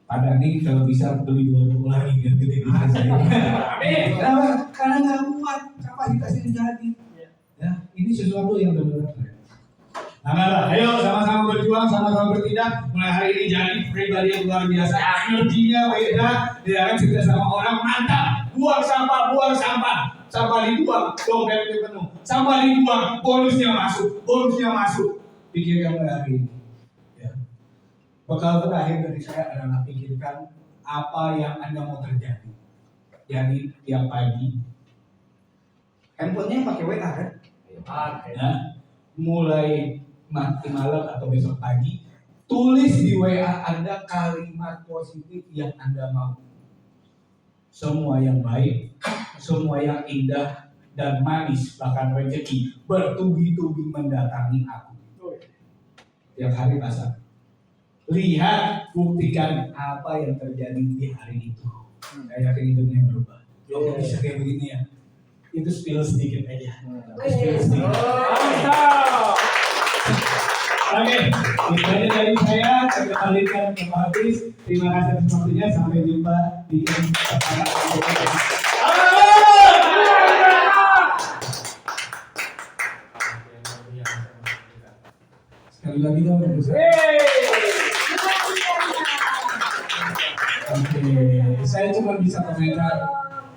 pada nih kalau bisa beli 2 lagi biar gede saya. Kenapa? Karena nggak muat kapasitasnya jadi. Ya, ini sesuatu yang benar-benar keren. Nah, ayo sama-sama berjuang, sama-sama bertindak. Mulai hari ini jadi pribadi yang luar biasa. Energinya beda. Dia akan cerita sama orang mantap. Buang sampah. Sampah dibuang, dompet itu penuh. Sampah dibuang, bonusnya masuk. Pikirkan hari ini. Ya. Bekal terakhir dari saya adalah pikirkan apa yang Anda mau terjadi. Jadi tiap pagi, handphonenya pakai WA kan? Ya. Mulai nanti malam atau besok pagi, tulis di WA Anda kalimat positif yang Anda mau. Semua yang baik, semua yang indah dan manis, bahkan rezeki bertubi-tubi mendatangi aku. Tiap hari pasang. Lihat, buktikan apa yang terjadi di hari itu. Saya yakin hidupnya berubah. Kalau bisa kayak begini ya, itu spill sedikit aja. Oke, itu aja dari saya. Saya kembalikan ke Pak Hafiz. Terima kasih atas waktunya. Sampai jumpa di kesempatan berikutnya. Sekali lagi dong, Oke, saya cuma bisa komentar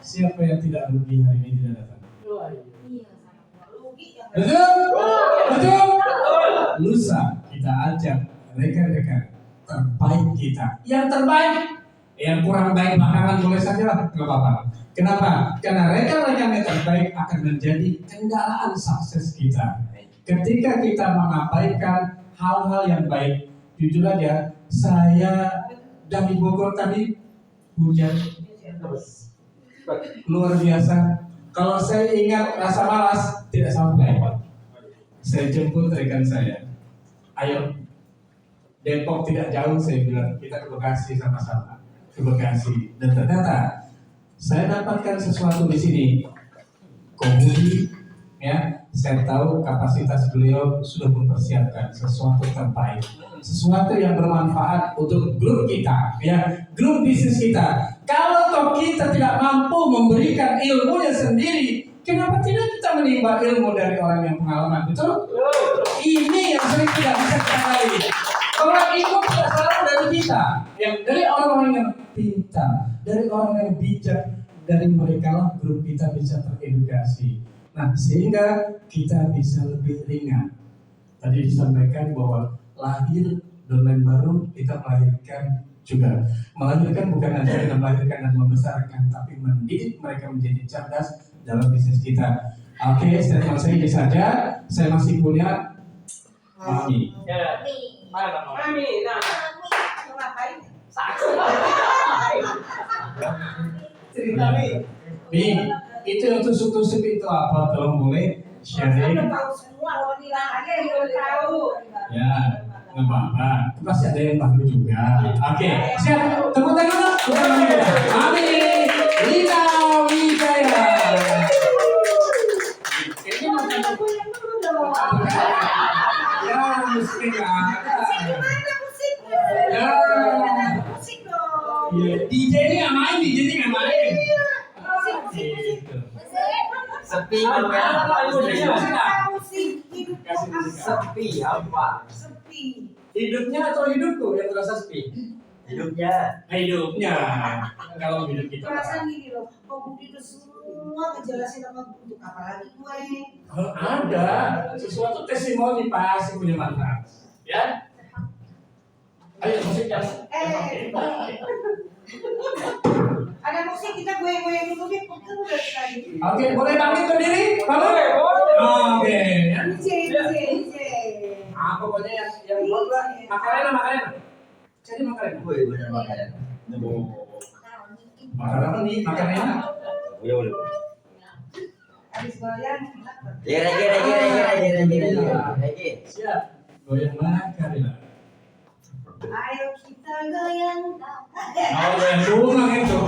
siapa yang tidak rugi hari ini tidak datang. Betul? Lusa kita ajak rekan-rekan terbaik kita. Yang terbaik, yang kurang baik belakangan boleh saja lah, nggak apa-apa. Kenapa? Karena rekan-rekan yang terbaik akan menjadi kendaraan sukses kita. Ketika kita mengabaikan hal-hal yang baik, jujur aja, saya dari Bogor tadi hujan luar biasa. Kalau saya ingat rasa malas, tidak sampai. Saya jemput rekan saya. Ayo, Depok tidak jauh, saya bilang kita ke Bekasi sama-sama. Ke Bekasi. Dan ternyata saya dapatkan sesuatu di sini. Komudi, ya, saya tahu kapasitas beliau sudah mempersiapkan sesuatu terbaik, sesuatu yang bermanfaat untuk grup kita, ya, grup bisnis kita. Kalau toh kita tidak mampu memberikan ilmunya sendiri, kenapa tidak kita menimba ilmu dari orang yang pengalaman, betul? Ini yang sering tidak bisa kita gali. Orang itu tidak selalu dari kita, yang dari orang-orang yang pintar, dari orang yang bijak, dari mereka lah grup kita bisa teredukasi. Nah, sehingga kita bisa lebih ringan. Tadi disampaikan bahwa lahir domain baru kita melahirkan juga. Melahirkan bukan hanya kita melahirkan dan membesarkan, tapi mendidik mereka menjadi cerdas dalam bisnis kita. Oke, statement saya ini saja. Saya masih punya Mami. Ya. Mana Mami? Nah, Ngapain? saksi. Cerita nih. Nih, itu yang tusuk-tusuk itu apa? Tolong boleh sharing. Udah tahu semua, lo bilang aja yang udah tahu. Ya, nggak apa-apa. Itu pasti ada yang baru juga. Oke, siap. Tepuk tangan. Mami, Lina Wijaya. Ini makan. Ya, mesti nggak ada. Mana musiknya? Ya. Musik dong. Iya, DJ ini nggak main, DJ ini nggak main. Musik. Sepi Apa ilmunya? Musik hidup Sepi apa? sepi. Hidupnya atau hidupku yang terasa sepi? Hidupnya. Hidupnya. Kalau hidup kita. Perasaan gini loh, kok Budi itu semua ngejelasin apa untuk apa lagi gue? Kalau ada sesuatu testimoni pasti punya manfaat. Ya. Ayo musik yang Ada musik kita gue dulu deh, pokoknya udah tadi. Oke, boleh bangkit berdiri? Boleh. Oke. Ya. DJ. Ah, pokoknya yang buat lah. Makarena. Jadi makarena. Wih, bener makanan. Makan apa nih? Makannya. Boleh. Habis goyang, Lagi. Siap. Goyang makarena. ayo kita goyang. Oh, goyang rumah itu.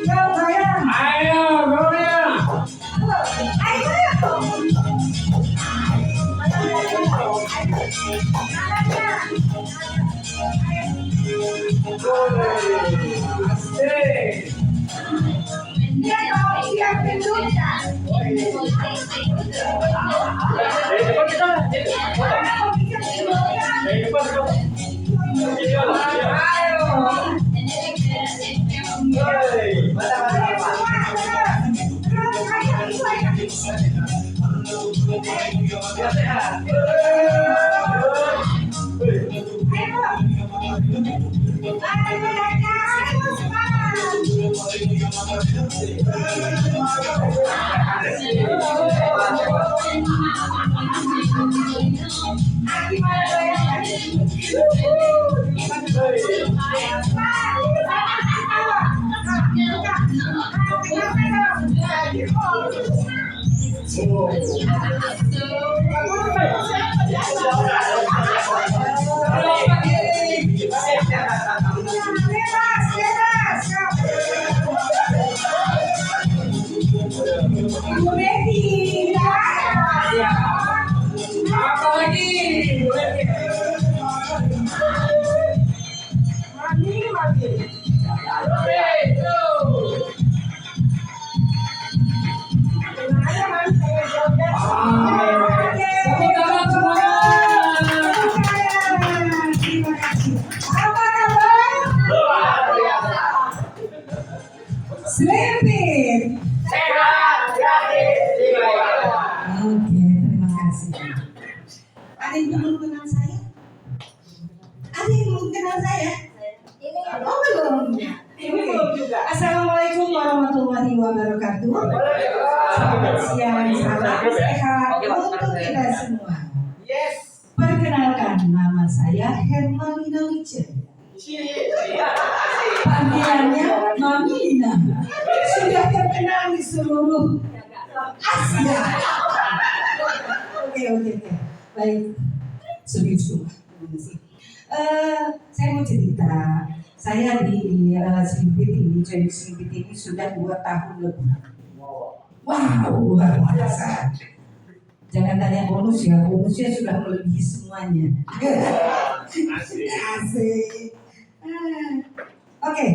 Goyang. Ayo, goyang. Asik. Apa lagi? Tepuk tangan semuanya. Sleeping. Sehat, gratis. warahmatullahi wabarakatuh. Selamat siang, salam sehat untuk kita semua. Yes. Perkenalkan, nama saya Hermalina Wijaya. Panggilannya Mami Lina. Sudah terkenal di seluruh Asia. Oke. Baik. Sudah. Terima kasih. Saya mau cerita. Saya di Selimpit ini, jadi Selimpit ini sudah 2 tahun lebih. Wow, luar biasa. Jangan tanya bonus ya, bonusnya sudah melebihi semuanya. Asik. Oke.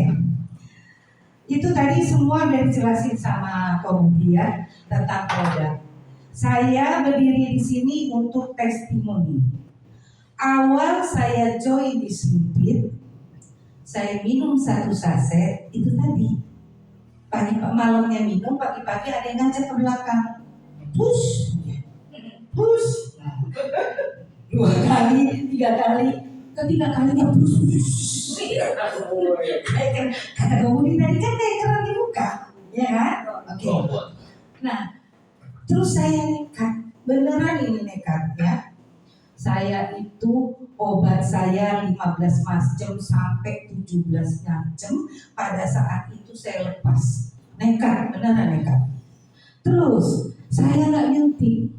Itu tadi semua udah dijelasin sama Komudi ya tentang produk. Saya berdiri di sini untuk testimoni. Awal saya join di Selimpit, saya minum 1 saset itu tadi. Malamnya minum, pagi-pagi ada yang ngajak ke belakang. Push. 2 kali, 3 kali, ketiga kalinya push. Kata Komudi tadi kan kayak keran dibuka, ya kan? Oke. Nah, terus saya nekat, beneran ini nekat ya. Saya itu obat saya 15 jam sampai 17 jam. Pada saat itu saya lepas. Nekat, beneran nekat. Terus saya nggak nyuntik.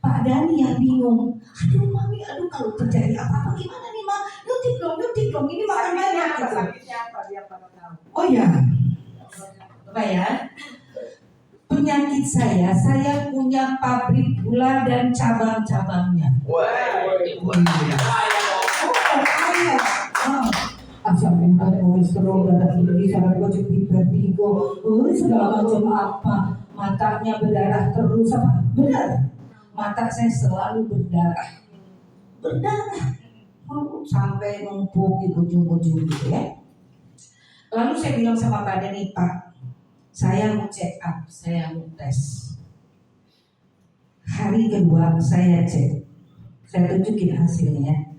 Pak Dani yang bingung. Aduh Mami, kalau terjadi apa-apa gimana nih Ma? Nyuntik dong. Ini makan banyak gitu. Sakitnya apa dia pada tahu. Oh ya, apa ya? Penyakit saya punya pabrik gula dan cabang-cabangnya. Asam urat, kolesterol, darah tinggi, saraf kejepit, vertigo, segala macam apa. Matanya berdarah terus apa? Benar. Mata saya selalu berdarah. Sampai numpuk di ujung-ujung gitu ya. Lalu saya bilang sama Pak Dani, Pak, saya mau check up, saya mau tes. Hari kedua saya cek, saya tunjukin hasilnya.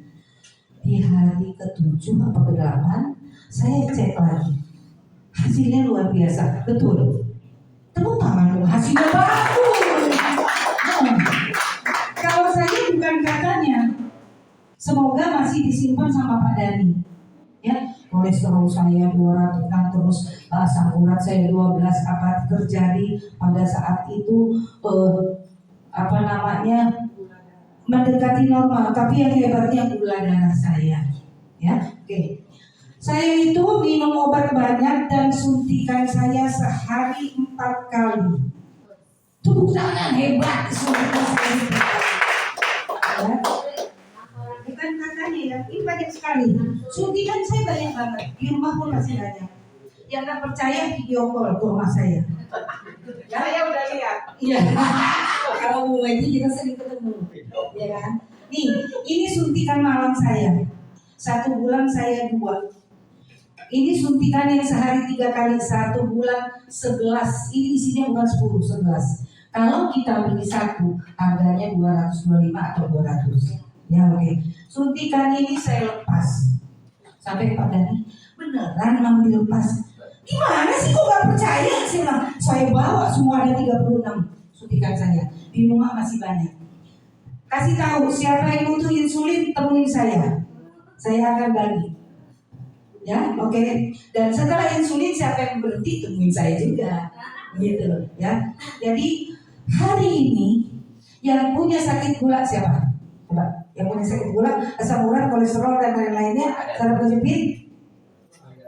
Di hari ke-7 apa ke-8 saya cek lagi. Hasilnya luar biasa, betul. Tepuk tangan dong, hasilnya bagus. Kalau saya bukan katanya, semoga masih disimpan sama Pak Dani. Ya, kolesterol saya 200 terus asam urat saya 12 apa terjadi pada saat itu mendekati normal, tapi yang hebatnya gula darah saya. Ya, oke. Saya itu minum obat banyak dan suntikan saya sehari 4 kali. Tepuk tangan, hebat suntikan saya. Ya. Bukan katanya ya, ini banyak sekali. Suntikan saya banyak banget, di rumah pun masih banyak. Yang nggak percaya video call ke rumah saya. Saya udah lihat. Iya. Kalau Bu Wendy kita sering ketemu, ya kan? Nih, ini suntikan malam saya. 1 bulan saya 2. Ini suntikan yang sehari 3 kali, 1 bulan 11. Ini isinya bukan 10, 11. Kalau kita beli 1, harganya 225 atau 200. Ya oke. Suntikan ini saya lepas. Sampai Pak Dani, beneran Mam dilepas? Gimana sih kok gak percaya? Saya bawa semua ada 36 suntikan saya. Di rumah masih banyak. Kasih tahu siapa yang butuh insulin, temuin saya. Saya akan bagi. Ya, oke. Dan setelah insulin siapa yang berhenti, temuin saya juga. Gitu, ya. Jadi hari ini yang punya sakit gula siapa? Coba. Yang punya sakit gula, asam urat, kolesterol dan lain-lainnya, saraf kejepit.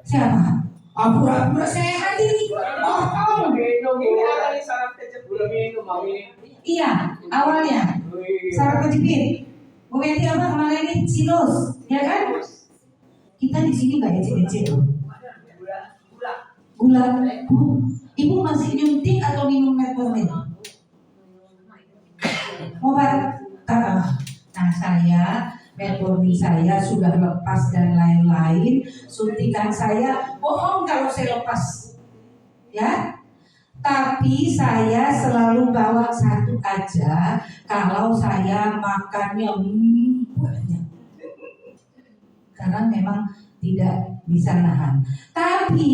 Siapa? Pura-pura sehat ini. Minum ini ada di saraf kejepit. Minum Mami. Iya, awalnya saraf kejepit. Momennya apa kemarin ini? Sinus, ya kan? Kita di sini nggak ecek-ecek loh. Gula. Ibu masih nyuntik atau minum metformin? Obat. Nah saya, metformin saya sudah lepas dan lain-lain. Suntikan saya, bohong kalau saya lepas. Ya. Tapi saya selalu bawa 1 aja kalau saya makannya banyak. Karena memang tidak bisa nahan. Tapi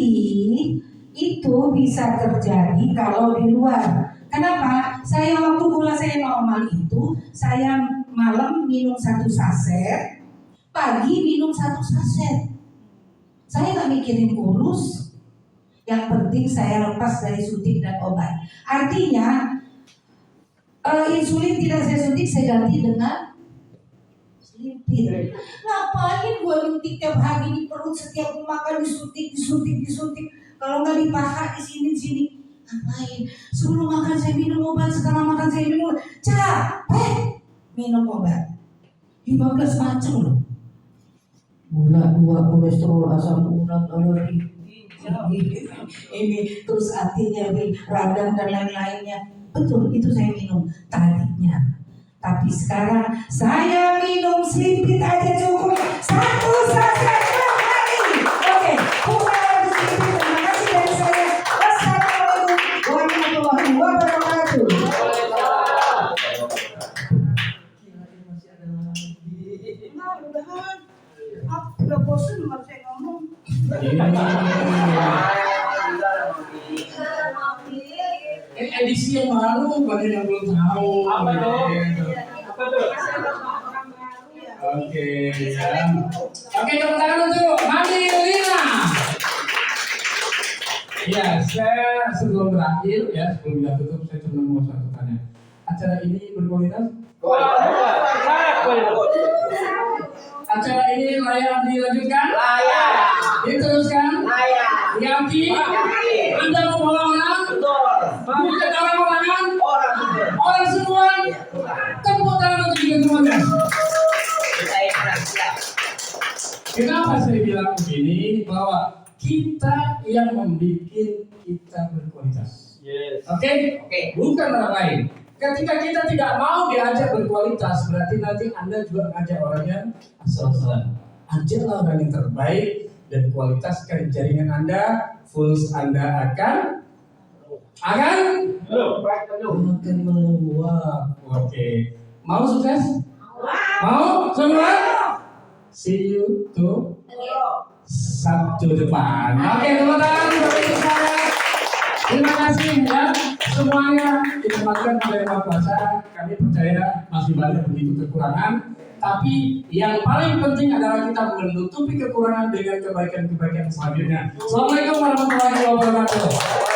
itu bisa terjadi kalau di luar. Kenapa? Saya waktu gula saya normal itu, saya malam minum 1 saset, pagi minum 1 saset. Saya nggak mikirin kurus, yang penting saya lepas dari suntik dan obat. Artinya insulin tidak saya suntik, saya ganti dengan Slimpir. Ngapain gua nyuntik tiap hari di perut, setiap makan disuntik. Kalau nggak di paha di sini. Ngapain? Sebelum makan saya minum obat, setelah makan saya minum obat. Capek minum obat. 15 macam loh. Gula 2, kolesterol, asam urat, ini terus artinya radang dan lain-lainnya. Betul, itu saya minum tadinya. Tapi sekarang saya minum Slimpir aja cukup 1 saset per hari. Oke, kurang Slimpir. Terima kasih dari saya. Wassalamualaikum warahmatullahi wabarakatuh. Udah bosan nggak saya ngomong. Ini edisi yang baru, banyak yang belum tahu. Apa tuh? Gitu. Apa tuh? Oke, ya. Oke, tepuk tangan untuk Mami Lina. Ya, saya sebelum berakhir ya, sebelum kita tutup, saya cuma mau satu tanya. Acara ini berkualitas? Acara ini layak dilanjutkan? Layak. Diteruskan? Layak. Yakin? Yakin. Anda membawa orang? Betul. Bukan orang-orangan? Orang betul. Orang semua? Tepuk tangan untuk kita semuanya. Kita ikhlas, siap. Kenapa saya bilang begini? Bahwa kita yang membuat kita berkualitas. Yes. Oke? Oke. Bukan orang lain. Ketika kita tidak mau diajak berkualitas, berarti nanti Anda juga ngajak orang yang asal-asalan. Ajaklah orang yang terbaik dan kualitaskan jaringan Anda, fools Anda akan meluap. Oke. Mau sukses? Mau semua? See you to Sabtu depan. Oke, teman-teman, terima kasih ya semuanya ditempatkan pada ruang puasa. Kami percaya masih banyak begitu kekurangan, tapi yang paling penting adalah kita menutupi kekurangan dengan kebaikan-kebaikan selanjutnya. Assalamualaikum warahmatullahi wabarakatuh.